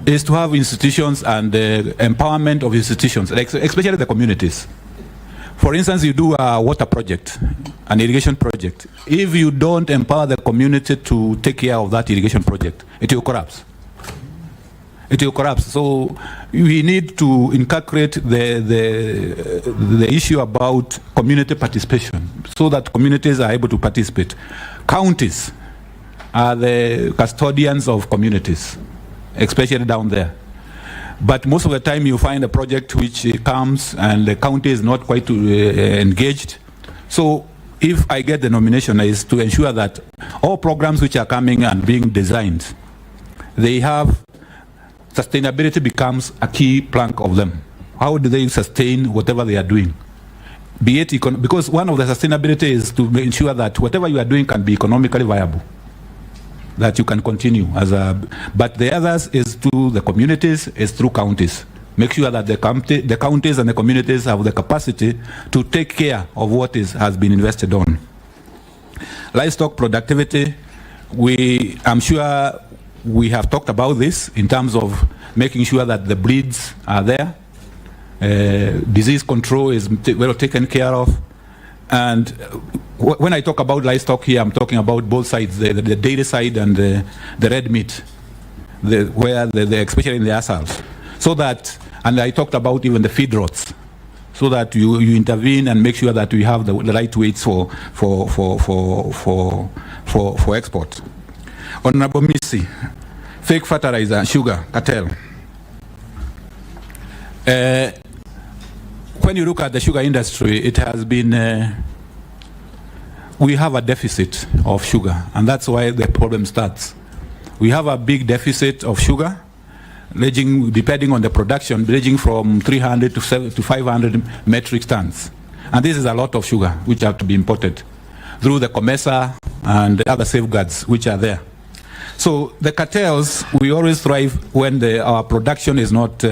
is to have institutions and empowerment of institutions, especially the communities. For instance, you do a water project, an irrigation project. If you don't empower the community to take care of that irrigation project, it will collapse. It will collapse. So we need to inculcate the issue about community participation, so that communities are able to participate. Counties are the custodians of communities, especially down there. But most of the time you find a project which comes and the county is not quite engaged. So if I get the nomination, is to ensure that all programs which are coming and being designed, they have sustainability becomes a key plank of them. How do they sustain whatever they are doing? Be it because one of the sustainability is to ensure that whatever you are doing can be economically viable, that you can continue as a. But the others is through the communities, is through counties. Make sure that the counties and the communities have the capacity to take care of what has been invested on. Livestock productivity, I'm sure we have talked about this in terms of making sure that the breeds are there. Disease control is well taken care of. And when I talk about livestock here, I'm talking about both sides, the dairy side and the red meat, especially in the assals. So that, and I talked about even the feed rots, so that you intervene and make sure that we have the right weights for export. Honorable Missy, fake fertilizer, sugar, cartel. When you look at the sugar industry, it has been, we have a deficit of sugar, and that's why the problem starts. We have a big deficit of sugar, ranging, depending on the production, ranging from 300 to 500 metric tons. And this is a lot of sugar, which have to be imported through the COMESA and the other safeguards which are there. So the cartels, we always thrive when our production is not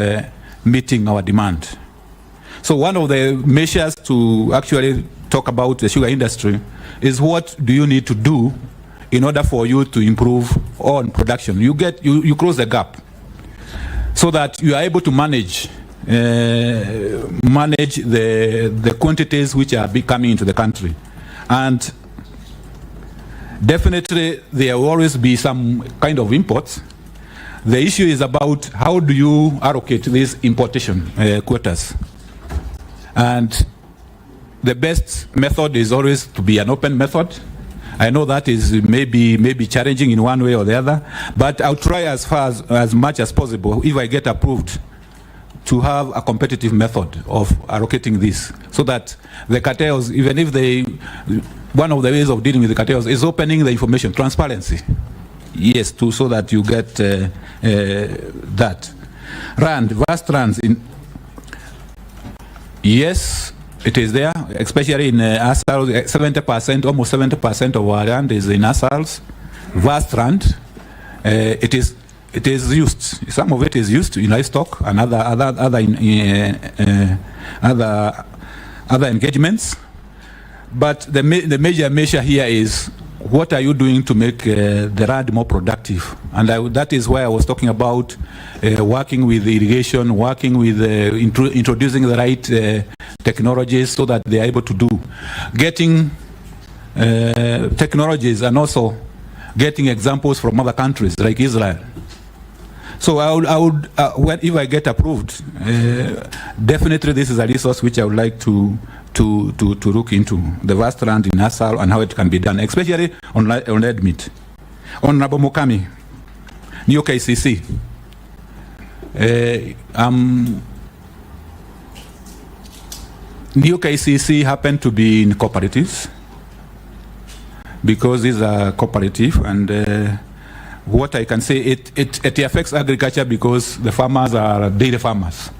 meeting our demand. So one of the measures to actually talk about the sugar industry is what do you need to do in order for you to improve on production. You close the gap so that you are able to manage the quantities which are coming into the country. And definitely there will always be some kind of imports. The issue is about how do you allocate these importation quotas. And the best method is always to be an open method. I know that is maybe challenging in one way or the other, but I'll try as much as possible, if I get approved, to have a competitive method of allocating this, so that the cartels, even if one of the ways of dealing with the cartels is opening the information, transparency. Yes, so that you get that. Vast runs in. Yes, it is there, especially in assals. 70%, almost 70% of our land is in assals. Vast land, it is used. Some of it is used in livestock and other engagements. But the major measure here is, what are you doing to make the land more productive? And that is why I was talking about working with irrigation, working with introducing the right technologies so that they are able to do. Getting technologies and also getting examples from other countries like Israel. So I would if I get approved, definitely this is a resource which I would like to look into, the vast land in Nassau and how it can be done, especially on red meat. Honorable Mukami, New KCC. New KCC happened to be in cooperatives, because these are cooperative, and what I can say, it affects agriculture because the farmers are dairy farmers.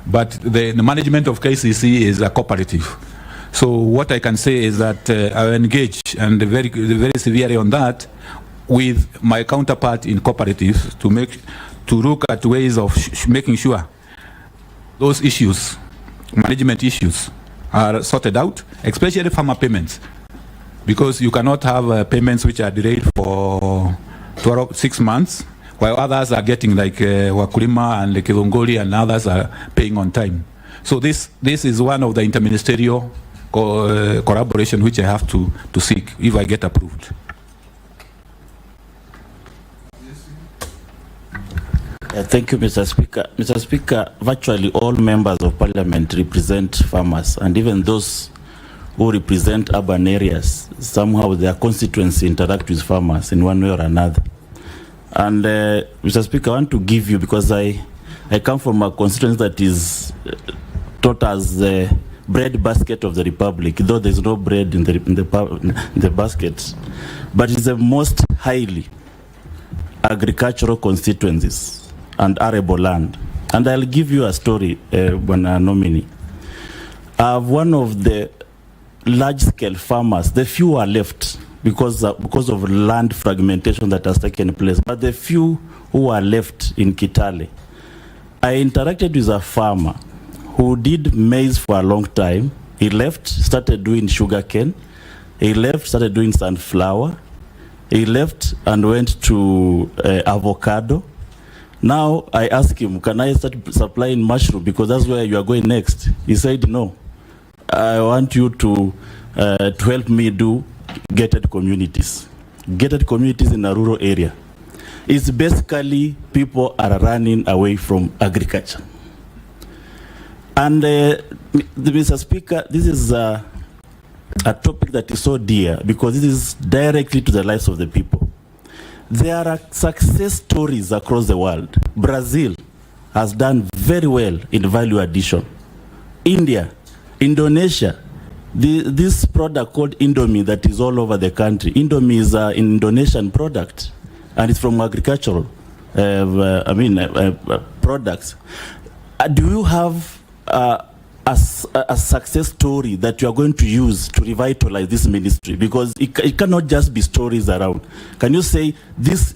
But the management of KCC is a cooperative. So what I can say is that I engage, and very severely on that, with my counterpart in cooperatives to look at ways of making sure those issues, management issues, are sorted out, especially farmer payments, because you cannot have payments which are delayed for 6 months, while others are getting, like Wakulima and Kilongoli and others are paying on time. So this is one of the interministerial collaboration which I have to seek if I get approved. Thank you, Mr. Speaker. Mr. Speaker, virtually all members of parliament represent farmers, and even those who represent urban areas, somehow their constituency interact with farmers in one way or another. And Mr. Speaker, I want to give you, because I I come from a constituency that is taught as the bread basket of the republic, though there's no bread in the basket, but it's the most highly agricultural constituencies and arable land. And I'll give you a story, when a nominee. One of the large-scale farmers, the few are left because of land fragmentation that has taken place, but the few who are left in Kitale, I interacted with a farmer who did maize for a long time. He left, started doing sugarcane. He left, started doing sunflower. He left and went to avocado. Now I asked him, can I start supplying mushroom because that's where you are going next? He said, no. I want you to help me do gated communities. Gated communities in a rural area. It's basically people are running away from agriculture. And Mr. Speaker, this is a topic that is so dear because this is directly to the lives of the people. There are success stories across the world. Brazil has done very well in value addition. India, Indonesia, this product called Indomie that is all over the country. Indomie is an Indonesian product and it's from agricultural products. Do you have a success story that you are going to use to revitalize this ministry? Because it cannot just be stories around. Can you say this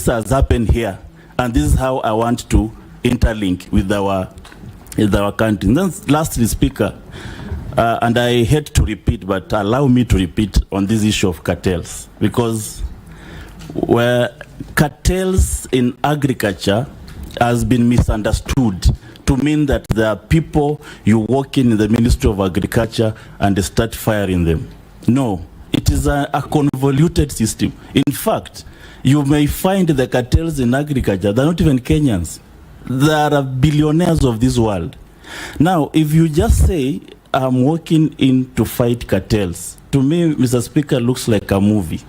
has happened here and this is how I want to interlink with our country? And then lastly, Speaker, and I hate to repeat, but allow me to repeat on this issue of cartels, because where cartels in agriculture has been misunderstood to mean that there are people you walk in the Ministry of Agriculture and they start firing them. No, it is a convoluted system. In fact, you may find the cartels in agriculture, they're not even Kenyans. There are billionaires of this world. Now, if you just say, I'm walking in to fight cartels, to me, Mr. Speaker, looks like a movie.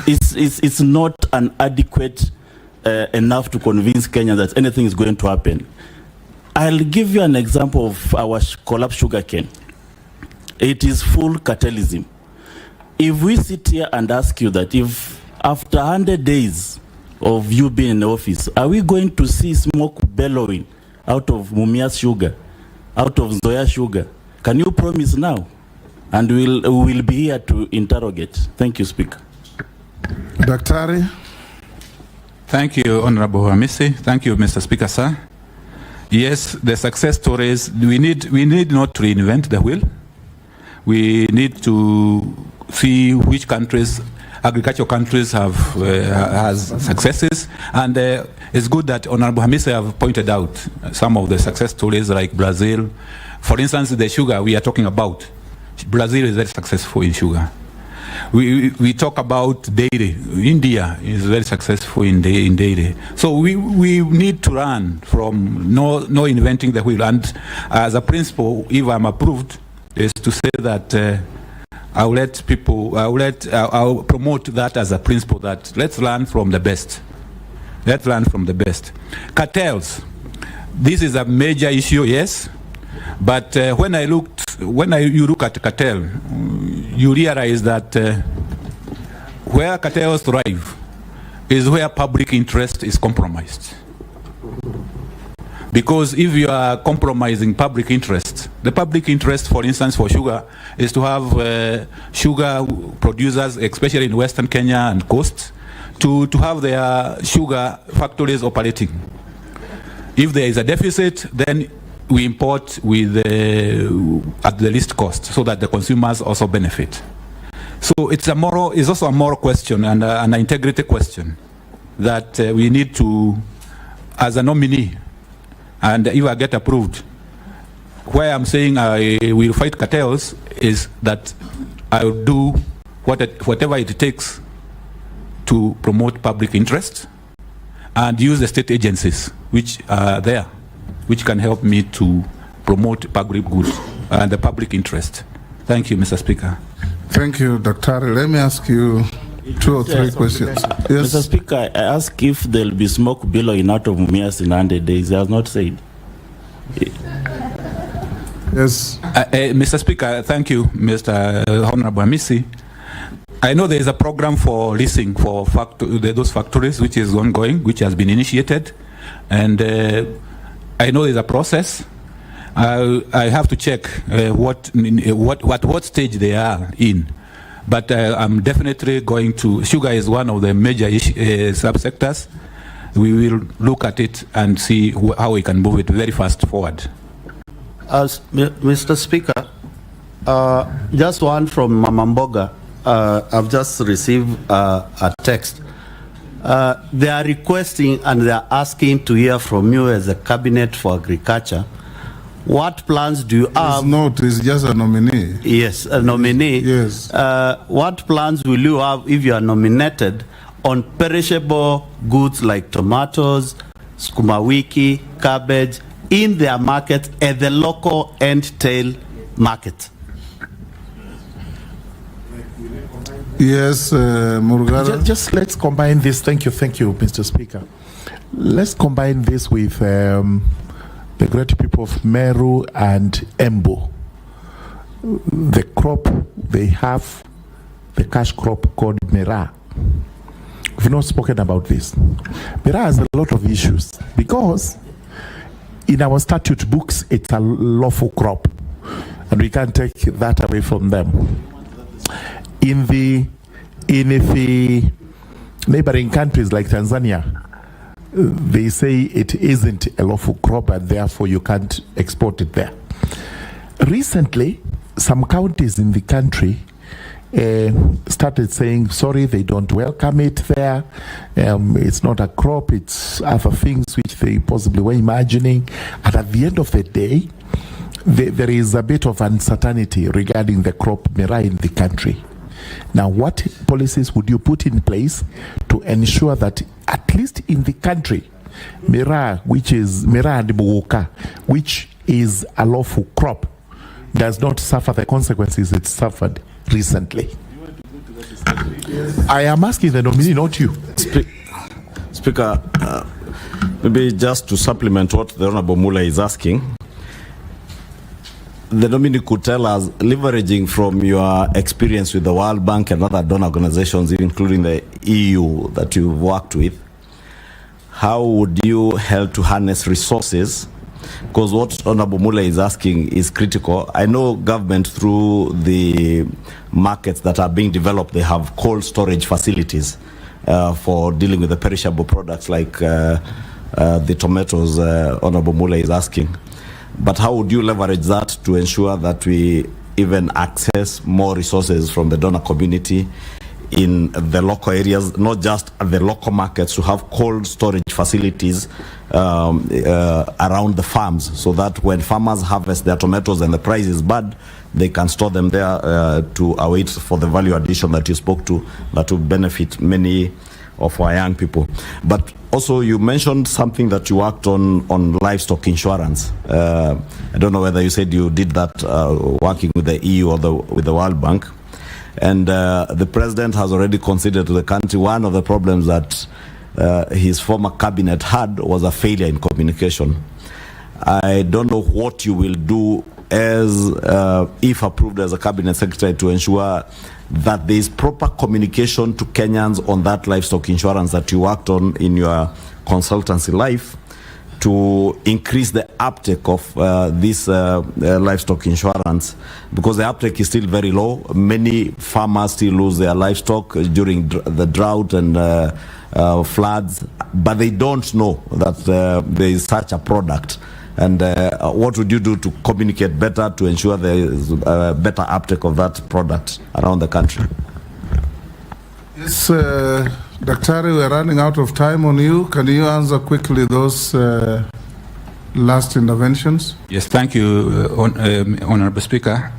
It's not an adequate enough to convince Kenyans that anything is going to happen. I'll give you an example of our collapsed sugarcane. It is full cartelism. If we sit here and ask you that if after 100 days of you being in the office, are we going to see smoke bellowing out of Mumia's sugar, out of Zoya sugar? Can you promise now? And we'll be here to interrogate. Thank you, Speaker. Daktari. Thank you, Honorable Hamisi. Thank you, Mr. Speaker, sir. Yes, the success stories, we need not to reinvent the wheel. We need to see which countries, agricultural countries has successes. And it's good that Honorable Hamisi have pointed out some of the success stories like Brazil. For instance, the sugar we are talking about, Brazil is very successful in sugar. We talk about dairy. India is very successful in dairy. So we need to learn from no inventing the wheel. And as a principle, if I'm approved, is to say that I'll promote that as a principle, that let's learn from the best. Let's learn from the best. Cartels. This is a major issue, yes. But when you look at cartel, you realize that where cartels thrive is where public interest is compromised. Because if you are compromising public interest, the public interest, for instance, for sugar, is to have sugar producers, especially in Western Kenya and coast, to have their sugar factories operating. If there is a deficit, then we import with at the least cost, so that the consumers also benefit. So it's also a moral question and an integrity question that we need to, as a nominee, and if I get approved, where I'm saying I will fight cartels is that I will do whatever it takes to promote public interest and use the state agencies which are there, which can help me to promote public good and the public interest. Thank you, Mr. Speaker. Thank you, Dr. Let me ask you 2 or 3 questions. Yes. Mr. Speaker, I ask if there will be smoke billowing out of Mumias in 100 days. He has not said. Yes. Mr. Speaker, thank you, Mr. Honorable Amisi. I know there is a program for leasing for those factories which is ongoing, which has been initiated, and I know there's a process. I have to check what stage they are in, but I'm definitely going to. Sugar is one of the major subsectors. We will look at it and see how we can move it very fast forward. Mr. Speaker, just one from Mamamboga. I've just received a text. They are requesting and they are asking to hear from you as a cabinet for agriculture. What plans do you have? It's just a nominee. Yes, a nominee. Yes. What plans will you have if you are nominated on perishable goods like tomatoes, sukuma wiki, cabbage, in their market at the local end-tail market? Yes, Murugara. Just let's combine this. Thank you, Mr. Speaker. Let's combine this with the great people of Meru and Embu. The crop they have, the cash crop called Mera. We've not spoken about this. Mera has a lot of issues because in our statute books, it's a lawful crop, and we can't take that away from them. In the neighboring countries like Tanzania, they say it isn't a lawful crop and therefore you can't export it there. Recently, some counties in the country started saying, sorry, they don't welcome it there. It's not a crop, it's other things which they possibly were imagining. And at the end of the day, there is a bit of uncertainty regarding the crop Mera in the country. Now, what policies would you put in place to ensure that at least in the country, Mera, which is Mera and Muguka, which is a lawful crop, does not suffer the consequences it suffered recently? I am asking the nominee, not you. Speaker, maybe just to supplement what the Honorable Mula is asking, the nominee could tell us, leveraging from your experience with the World Bank and other donor organizations, including the EU that you've worked with, how would you help to harness resources? Because what Honorable Mula is asking is critical. I know government, through the markets that are being developed, they have cold storage facilities for dealing with the perishable products like the tomatoes Honorable Mula is asking. But how would you leverage that to ensure that we even access more resources from the donor community in the local areas, not just the local markets, to have cold storage facilities around the farms, so that when farmers harvest their tomatoes and the price is bad, they can store them there to await for the value addition that you spoke to, that will benefit many of our young people. But also, you mentioned something that you worked on livestock insurance. I don't know whether you said you did that working with the EU or with the World Bank. And the president has already conceded to the country one of the problems that his former cabinet had was a failure in communication. I don't know what you will do as, if approved as a cabinet secretary, to ensure that there is proper communication to Kenyans on that livestock insurance that you worked on in your consultancy life, to increase the uptake of this livestock insurance, because the uptake is still very low. Many farmers still lose their livestock during the drought and floods, but they don't know that there is such a product. And what would you do to communicate better to ensure there is better uptake of that product around the country? Yes, Daktari, we're running out of time on you. Can you answer quickly those last interventions? Yes, thank you, Honorable Speaker.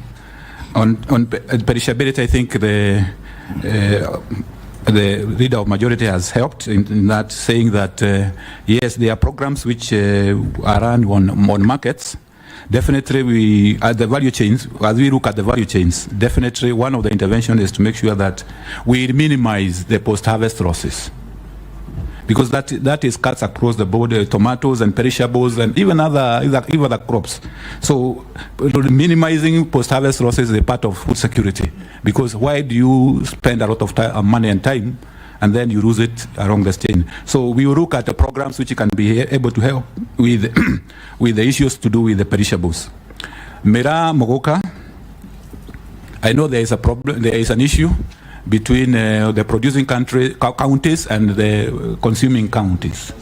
On perishability, I think the leader of majority has helped in that, saying that yes, there are programs which are run on markets, definitely we, at the value chains, as we look at the value chains, definitely one of the interventions is to make sure that we minimize the post-harvest losses. Because that is cuts across the board, tomatoes and perishables and even other crops. So minimizing post-harvest losses is a part of food security. Because why do you spend a lot of time, money and time and then you lose it along the chain? So we will look at the programs which can be able to help with, with the issues to do with the perishables. Mera Mogoka, I know there is a problem, there is an issue between the producing counties and the consuming counties.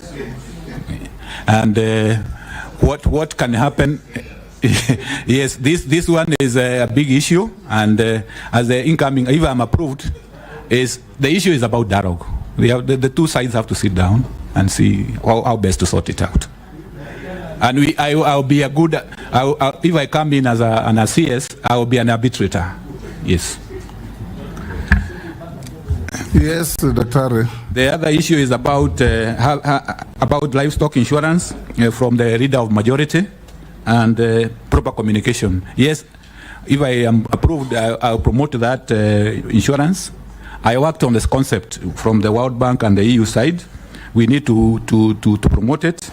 And what can happen? Yes, this one is a big issue, and as the incoming, if I'm approved, is the issue is about dialogue. The two sides have to sit down and see how best to sort it out. And I'll be a good, if I come in as an CS, I will be an arbitrator. Yes. Yes, Dr. The other issue is about livestock insurance from the leader of majority and proper communication. Yes, if I am approved, I'll promote that insurance. I worked on this concept from the World Bank and the EU side. We need to promote it.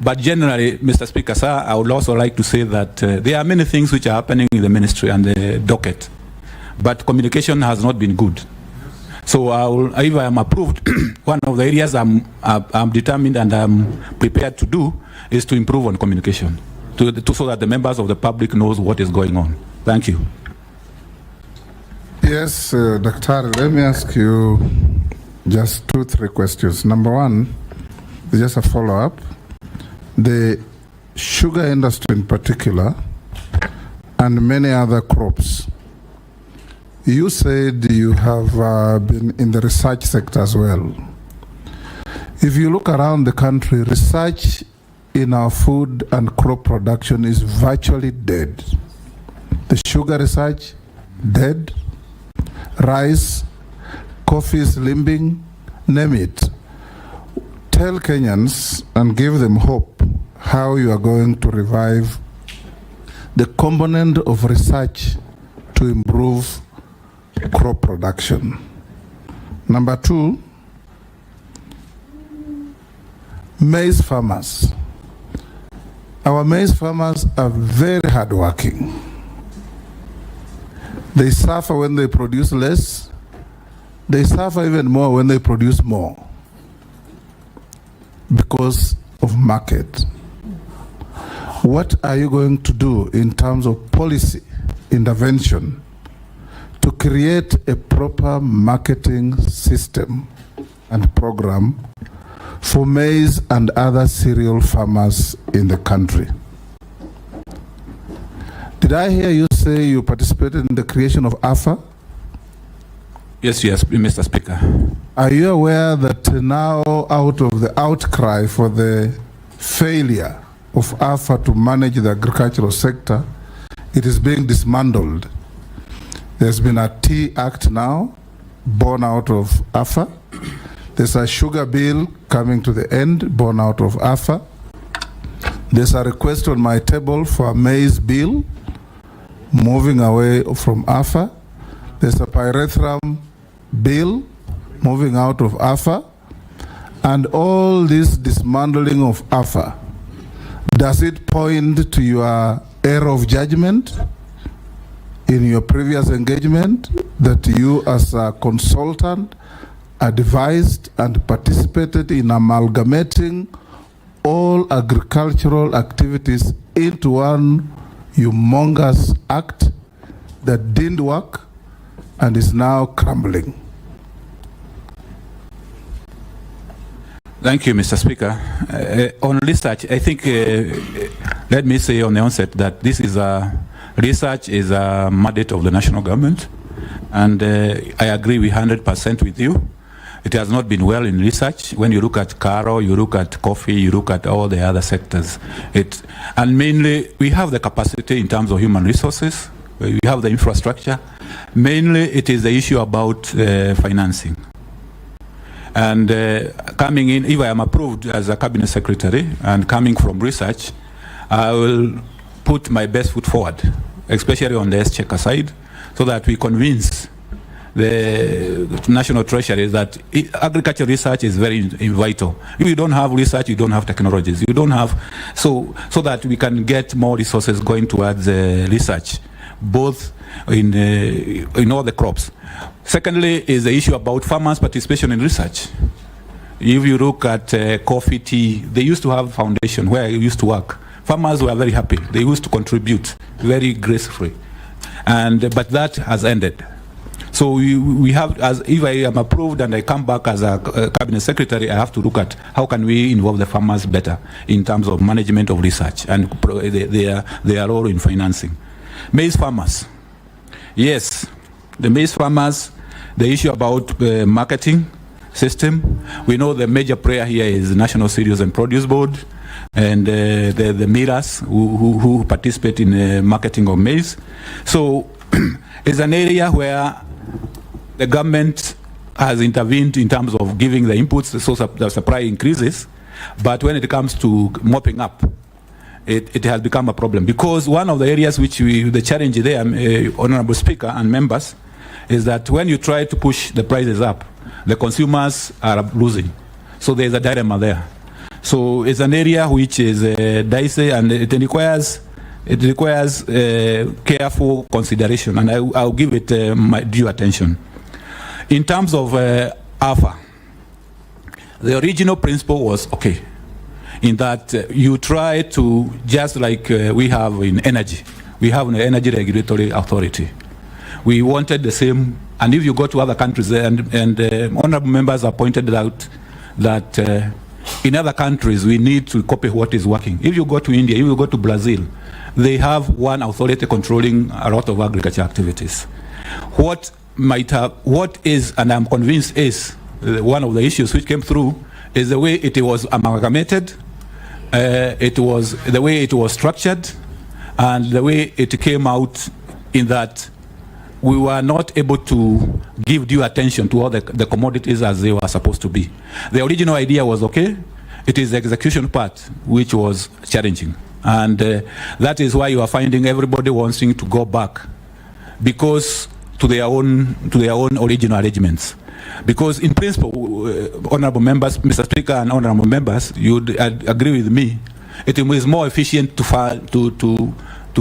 But generally, Mr. Speaker, sir, I would also like to say that there are many things which are happening in the ministry and the docket, but communication has not been good. So if I am approved, one of the areas I'm determined and I'm prepared to do is to improve on communication, so that the members of the public knows what is going on. Thank you. Yes, Dr. Let me ask you just 2-3 questions. Number one, just a follow-up. The sugar industry in particular and many other crops, you said you have been in the research sector as well. If you look around the country, research in our food and crop production is virtually dead. The sugar research, dead. Rice, coffee is limping, name it. Tell Kenyans and give them hope how you are going to revive the component of research to improve crop production. Number two, maize farmers. Our maize farmers are very hardworking. They suffer when they produce less. They suffer even more when they produce more because of market. What are you going to do in terms of policy intervention to create a proper marketing system and program for maize and other cereal farmers in the country? Did I hear you say you participated in the creation of AFA? Yes, Mr. Speaker. Are you aware that now, out of the outcry for the failure of AFA to manage the agricultural sector, it is being dismantled? There's been a Tea Act now, born out of AFA. There's a sugar bill coming to the end, born out of AFA. There's a request on my table for a maize bill, moving away from AFA. There's a pyrethrum bill, moving out of AFA. And all this dismantling of AFA, does it point to your error of judgment in your previous engagement that you as a consultant advised and participated in amalgamating all agricultural activities into one humongous act that didn't work and is now crumbling? Thank you, Mr. Speaker. On research, I think, let me say on the onset that this is research is a mandate of the national government, and I agree 100% with you. It has not been well in research. When you look at Karo, you look at coffee, you look at all the other sectors. And mainly, we have the capacity in terms of human resources. We have the infrastructure. Mainly, it is the issue about financing. And coming in, if I am approved as a cabinet secretary and coming from research, I will put my best foot forward, especially on the exchequer side, so that we convince the National Treasury that agriculture research is very vital. If you don't have research, you don't have technologies. You don't have, so that we can get more resources going towards research, both in all the crops. Secondly is the issue about farmers' participation in research. If you look at coffee, tea, they used to have a foundation where I used to work. Farmers were very happy. They used to contribute very gracefully. But that has ended. So we have, as if I am approved and I come back as a cabinet secretary, I have to look at how can we involve the farmers better in terms of management of research and their role in financing. Maize farmers. Yes, the maize farmers, the issue about marketing system. We know the major player here is the National Cereals and Produce Board and the millers who participate in marketing of maize. So it's an area where the government has intervened in terms of giving the inputs, so the supply increases. But when it comes to mopping up, it has become a problem. Because one of the areas which the challenge there, Honorable Speaker and members, is that when you try to push the prices up, the consumers are losing. So there's a dilemma there. So it's an area which is dicey, and it requires careful consideration, and I'll give it my due attention. In terms of AFA, the original principle was okay, in that you try to, just like we have in energy, we have an energy regulatory authority. We wanted the same, and if you go to other countries, and honorable members have pointed out that in other countries we need to copy what is working. If you go to India, if you go to Brazil, they have one authority controlling a lot of agriculture activities. What is, and I'm convinced is, one of the issues which came through is the way it was amalgamated, the way it was structured, and the way it came out, in that we were not able to give due attention to all the commodities as they were supposed to be. The original idea was okay. It is the execution part which was challenging. And that is why you are finding everybody wanting to go back, because to their own original arrangements. Because in principle, honorable members, Mr. Speaker and honorable members, you'd agree with me, it is more efficient to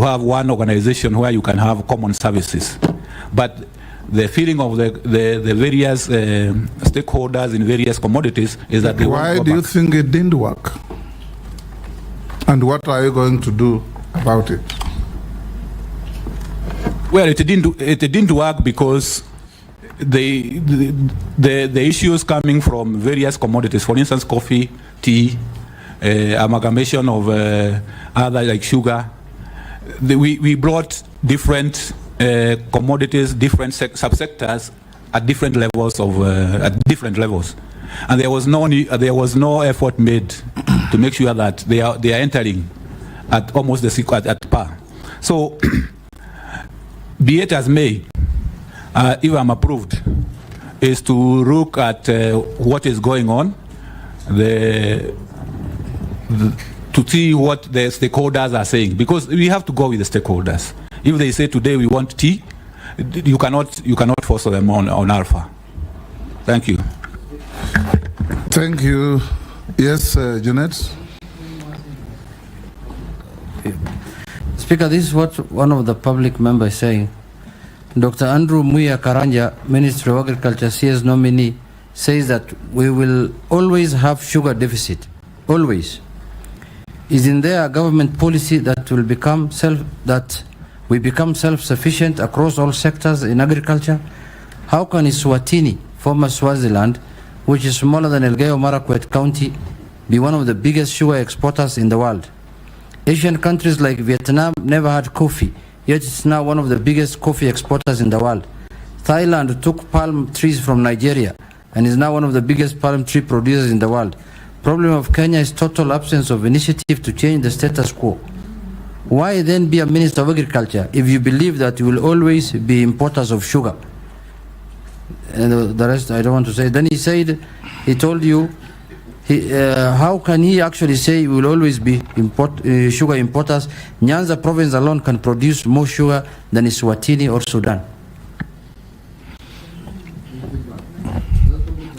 have one organization where you can have common services. But the feeling of the various stakeholders in various commodities is that they Why do you think it didn't work? And what are you going to do about it? Well, it didn't work because the issues coming from various commodities, for instance, coffee, tea, amalgamation of other like sugar. We brought different commodities, different subsectors at different levels and there was no effort made to make sure that they are entering at almost at par. So, be it as may, if I'm approved, is to look at what is going on, to see what the stakeholders are saying, because we have to go with the stakeholders. If they say today we want tea, you cannot force them on alpha. Thank you. Thank you. Yes, Jeanette. Speaker, this is what one of the public members is saying. Dr. Andrew Muya Karanja, Minister of Agriculture, CS nominee, says that we will always have sugar deficit. Always. Is in there a government policy that we become self-sufficient across all sectors in agriculture? How can Eswatini, former Swaziland, which is smaller than Elgeyo Marakwet County, be one of the biggest sugar exporters in the world? Asian countries like Vietnam never had coffee, yet it's now one of the biggest coffee exporters in the world. Thailand took palm trees from Nigeria and is now one of the biggest palm tree producers in the world. Problem of Kenya is total absence of initiative to change the status quo. Why then be a Minister of Agriculture if you believe that you will always be importers of sugar? And the rest I don't want to say. Then he said, he told you how can he actually say we will always be sugar importers? Nyanza province alone can produce more sugar than Eswatini or Sudan.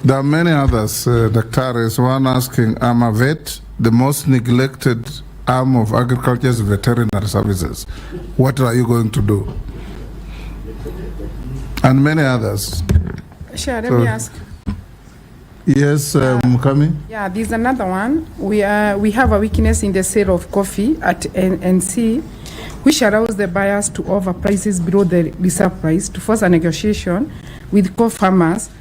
There are many others, Dr. Is one asking, I'm a vet, the most neglected arm of agriculture is veterinary services. What are you going to do? And many others. Sure, let me ask. Yes, Mukami? Yeah, there's another one. We have a weakness in the sale of coffee at NC, which allows the buyers to offer prices below the reserve price to force a negotiation with coffee farmers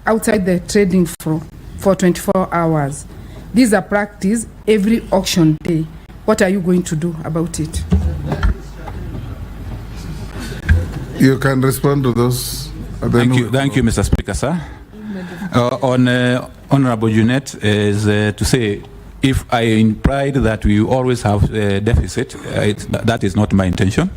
outside the trading floor for 24 hours. These are practiced every auction day. What are you going to do about it? You can respond to those. Thank you, Mr. Speaker, sir. On Honorable Junet is to say, if I implied that we always have a deficit, that is not my intention.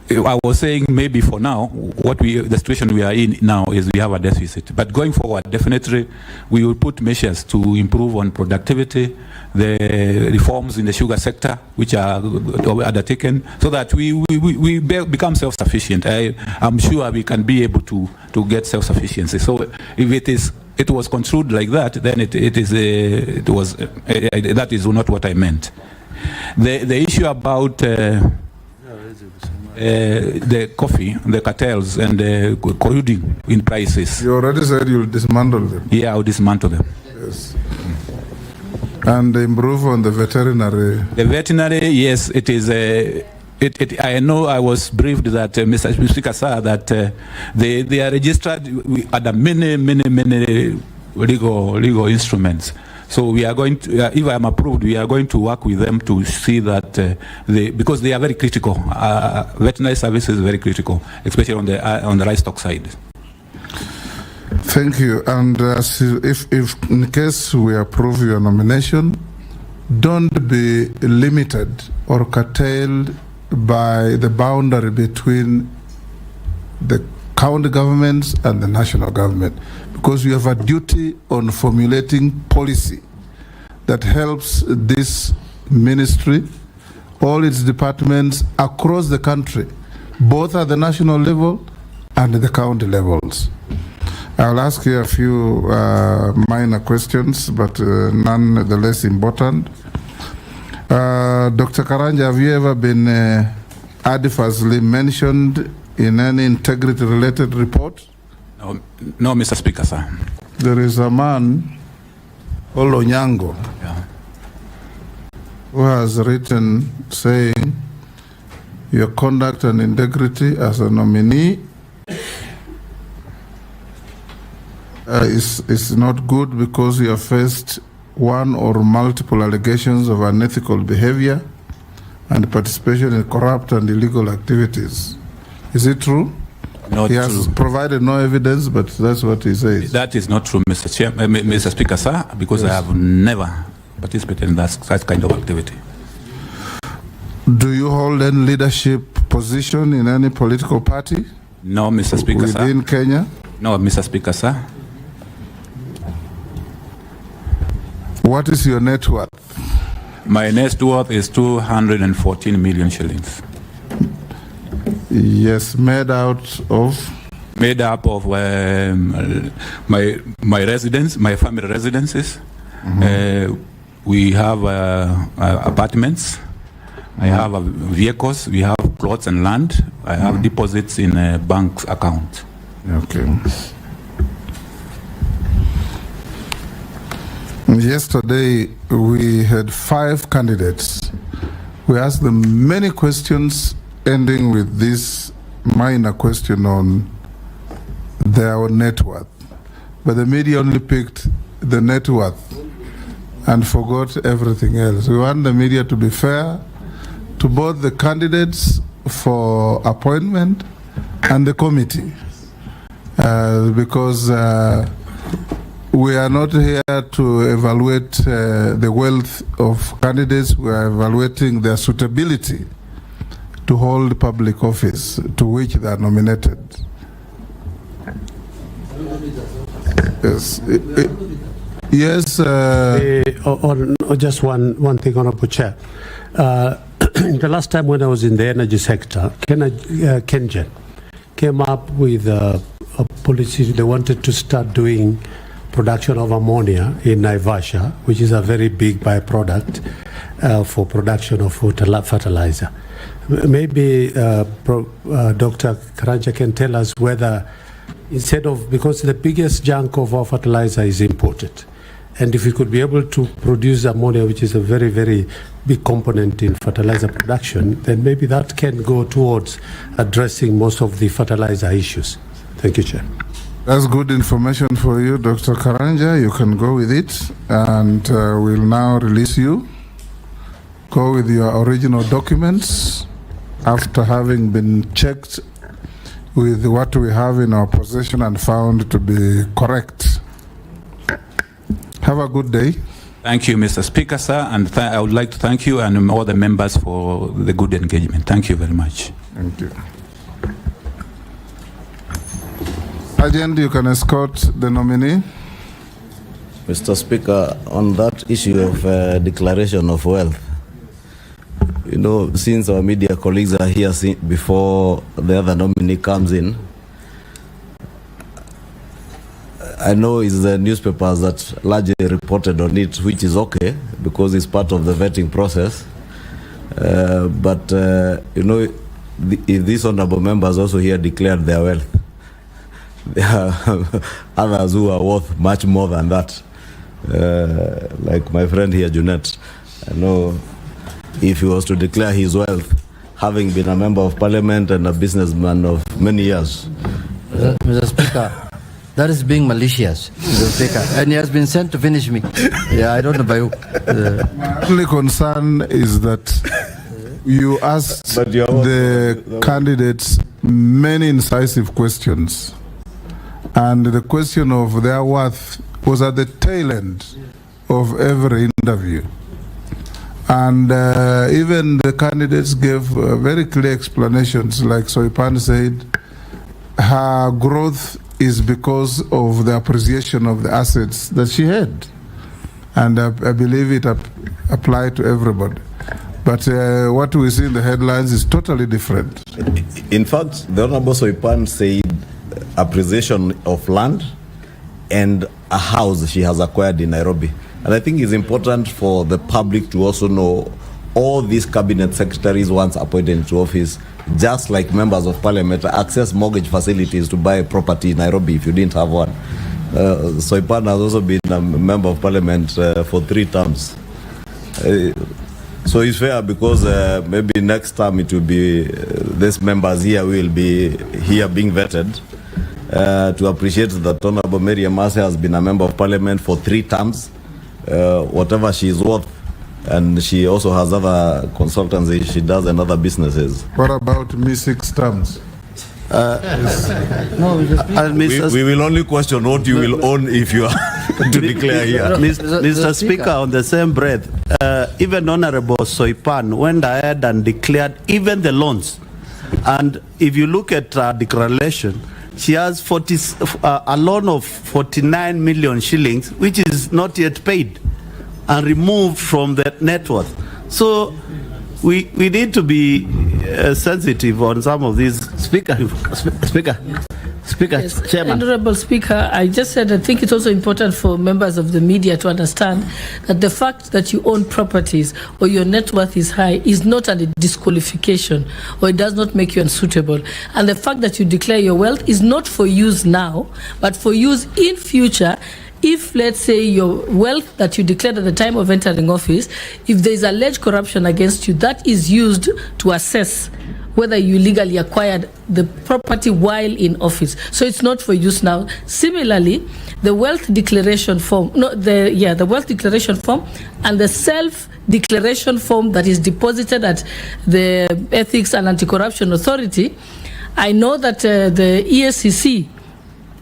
I was saying maybe for now, the situation we are in now is we have a deficit. But going forward, definitely, we will put measures to improve on productivity, the reforms in the sugar sector, which are undertaken, so that we become self-sufficient. I'm sure we can be able to get self-sufficiency. So if it was construed like that, then that is not what I meant. The issue about the coffee, the cartels, and the colluding in prices. You already said you'll dismantle them. Yeah, I'll dismantle them. Yes. And improve on the veterinary. The veterinary, yes, it is. I know I was briefed that Mr. Speaker, sir, that they are registered under many legal instruments. So we are going to, if I am approved, we are going to work with them to see that because they are very critical. Veterinary service is very critical, especially on the livestock side. Thank you. And if in case we approve your nomination, don't be limited or curtailed by the boundary between the county governments and the national government, because you have a duty on formulating policy that helps this ministry, all its departments across the country, both at the national level and at the county levels. I'll ask you a few minor questions, but nonetheless important. Dr. Karanja, have you ever been adversely mentioned in any integrity-related report? No, Mr. Speaker, sir. There is a man, Olonyango, who has written saying your conduct and integrity as a nominee is not good because you have faced one or multiple allegations of unethical behavior and participation in corrupt and illegal activities. Is it true? Not he has true. Provided no evidence, but that's what he says. That is not true, Mr. Speaker, sir, because yes. I have never participated in that kind of activity. Do you hold any leadership position in any political party? No, Mr. Speaker, sir. Within Kenya? No, Mr. Speaker, sir. What is your net worth? My net worth is 214 million shillings. Yes, made out of? Made up of my residence, my family residences. Mm-hmm. We have apartments. I have vehicles. We have plots and land. I have deposits in a bank account. Okay. Yesterday, we had 5 candidates. We asked them many questions, ending with this minor question on their net worth. But the media only picked the net worth and forgot everything else. We want the media to be fair to both the candidates for appointment and the committee, because we are not here to evaluate the wealth of candidates. We are evaluating their suitability to hold public office to which they are nominated. Yes. Yes. Just one thing, Honorable Chair. The last time when I was in the energy sector, KenGen came up with a policy. They wanted to start doing production of ammonia in Naivasha, which is a very big byproduct for production of fertilizer. Maybe Dr. Karanja can tell us whether, because the biggest chunk of our fertilizer is imported, and if we could be able to produce ammonia, which is a very, very big component in fertilizer production, then maybe that can go towards addressing most of the fertilizer issues. Thank you, Chair. That's good information for you, Dr. Karanja. You can go with it, and we'll now release you. Go with your original documents after having been checked with what we have in our possession and found to be correct. Have a good day. Thank you, Mr. Speaker, sir, and I would like to thank you and all the members for the good engagement. Thank you very much. Thank you. Agent, you can escort the nominee. Mr. Speaker, on that issue of declaration of wealth, you know, since our media colleagues are here before the other nominee comes in, I know it's the newspapers that largely reported on it, which is okay because it's part of the vetting process. But you know, if these honorable members also here declared their wealth, there are others who are worth much more than that. Like my friend here, Junet, I know if he was to declare his wealth, having been a member of parliament and a businessman of many years. Mr. Speaker, that is being malicious, Mr. Speaker, and he has been sent to finish me. Yeah, I don't know by who. My only concern is that you asked the candidates many incisive questions, and the question of their worth was at the tail end of every interview. And even the candidates gave very clear explanations, like Soipan said, her growth is because of the appreciation of the assets that she had. And I believe it applied to everybody. But what we see in the headlines is totally different. In fact, the Honorable Soipan said appreciation of land and a house she has acquired in Nairobi. And I think it's important for the public to also know all these cabinet secretaries once appointed into office, just like members of parliament, access mortgage facilities to buy a property in Nairobi if you didn't have one. Soipan has also been a member of parliament for 3 terms. So it's fair because maybe next time it will be, these members here will be here being vetted to appreciate that Honorable Mary Amase has been a member of parliament for 3 terms, whatever she is worth. And she also has other consultancy she does and other businesses. What about me 6 terms? No, we will only question what you will own if you are to declare here. Mr. Speaker, on the same breath, even Honorable Soipan went ahead and declared even the loans. And if you look at her declaration, she has a loan of 49 million shillings, which is not yet paid and removed from the net worth. So we need to be sensitive on some of these. Speaker, yes, Chairman. Honorable Speaker, I just said I think it's also important for members of the media to understand that the fact that you own properties or your net worth is high is not a disqualification, or it does not make you unsuitable. And the fact that you declare your wealth is not for use now, but for use in future. If, let's say, your wealth that you declared at the time of entering office, if there is alleged corruption against you, that is used to assess whether you legally acquired the property while in office. So it's not for use now. Similarly, the wealth declaration form, the wealth declaration form and the self-declaration form that is deposited at the Ethics and Anti-Corruption Authority, I know that the ESCC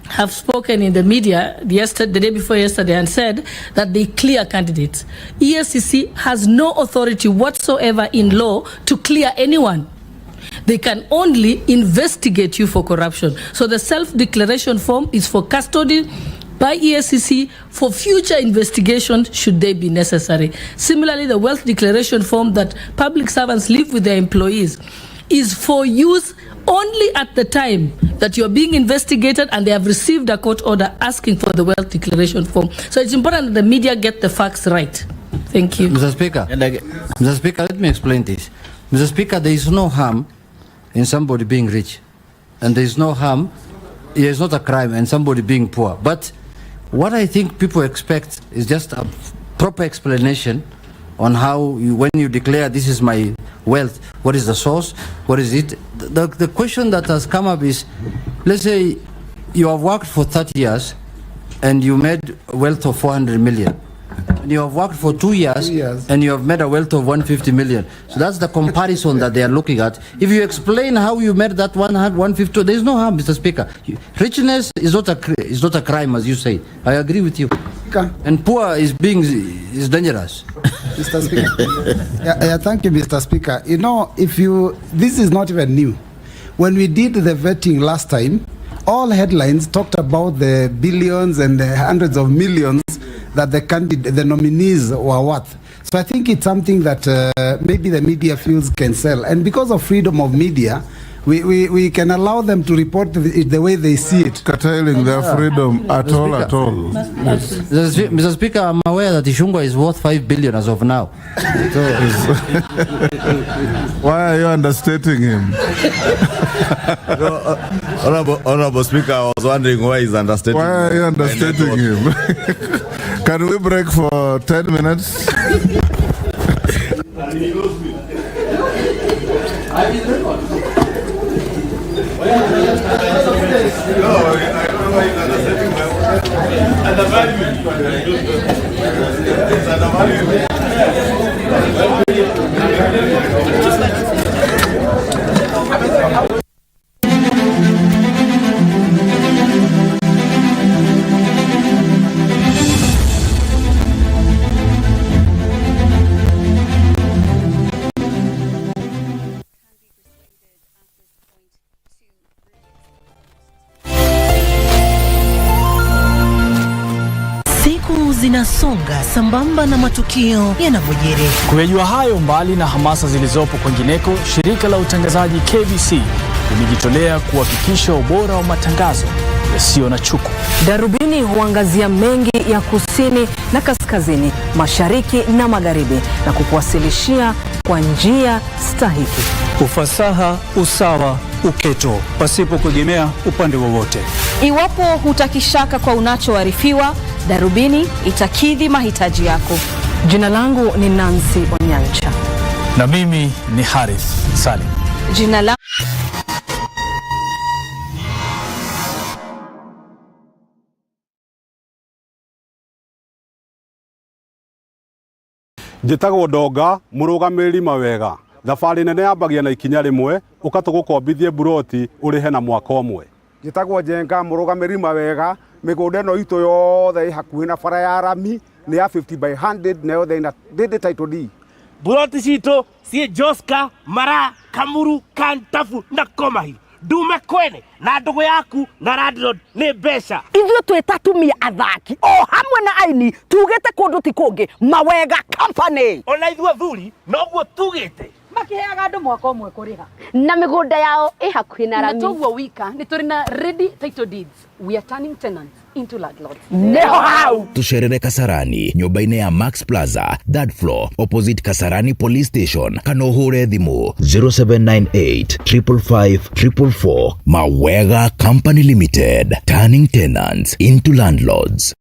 have spoken in the media the day before yesterday and said that they clear candidates. ESCC has no authority whatsoever in law to clear anyone. They can only investigate you for corruption. So the self-declaration form is for custody by EACC for future investigation should they be necessary. Similarly, the wealth declaration form that public servants leave with their employees is for use only at the time that you're being investigated and they have received a court order asking for the wealth declaration form. So it's important that the media get the facts right. Thank you. Mr. Speaker, Mr. Speaker, let me explain this. Mr. Speaker, there is no harm in somebody being rich, and there is no harm, it is not a crime in somebody being poor. But what I think people expect is just a proper explanation on how you, when you declare this is my wealth, what is the source, what is it? The question that has come up is, let's say you have worked for 30 years and you made a wealth of 400 million. And you have worked for 2 years and you have made a wealth of 150 million. So that's the comparison that they are looking at. If you explain how you made that 150, there is no harm, Mr. Speaker. Richness is not a crime, as you say. I agree with you. And poor is dangerous. Mr. Speaker. Thank you, Mr. Speaker. You know, this is not even new. When we did the vetting last time, all headlines talked about the billions and the hundreds of millions that the nominees were worth. So I think it's something that maybe the media feels can sell. And because of freedom of media, we can allow them to report the way they see it. Curtailing their freedom at all. Mr. Speaker, I'm aware that Ishungwa is worth 5 billion as of now. Why are you understating him? Honorable Speaker, I was wondering why he's understating. Why are you understating him? Can we break for 10 minutes? Zinasonga sambamba na matukio yanavyojiri. Kuyajua hayo, mbali na hamasa zilizopo kwingineko, shirika la utangazaji KBC limejitolea kuhakikisha ubora wa matangazo yasiyo na chuku. Darubini huangazia mengi ya kusini na kaskazini, mashariki na magharibi, na kukuwasilishia kwa njia stahiki. Ufasaha, usawa, uketo, pasipo kuegemea upande wowote. Iwapo hutakishaka kwa unachoarifiwa, Darubini itakidhi mahitaji yako. Jina langu ni Nancy Onyancha. Na mimi ni Harith Salim. Jina langu Njĩtagwo Ndonga, mũrũgamĩrĩri mawega. Thabarĩ nene yambagia na ikinya rĩmwe, ũgatũgũkombithie buroti ũrĩhe na mwaka ũmwe. Njĩtagwo Njenga, mũrũgamĩrĩri mawega. Mĩgũnda ĩno itũ yothe hakuhĩ na bara ya rami nĩ ya 50/100 na yothe ina title deed. Buroti citũ ciĩ Joska, Mara, Kamuru, Kantafu na Komahi. Ndume Kwene na ndũgũ yaku na landlord nĩ mbeca. Ithuĩ twĩ tatumia athaki o hamwe na aini tugĩte kũndũ ti kũngĩ Mawega Company. Ona ithuĩ athuri noguo tugĩte. Makiheaga andũ mwaka ũmwe kũrĩha. Na mĩgũnda yao ĩ hakuhĩ na rami. Na toguo wika nĩ tũrĩ na ready title deeds. We are turning tenants into landlords. Neho hau. Tusherere Kasarani, nyumba-inĩ ya Max Plaza, third floor, opposite Kasarani Police Station. Kana ũhũre thimũ 0798 555 444. Mawega Company Limited, turning tenants into landlords.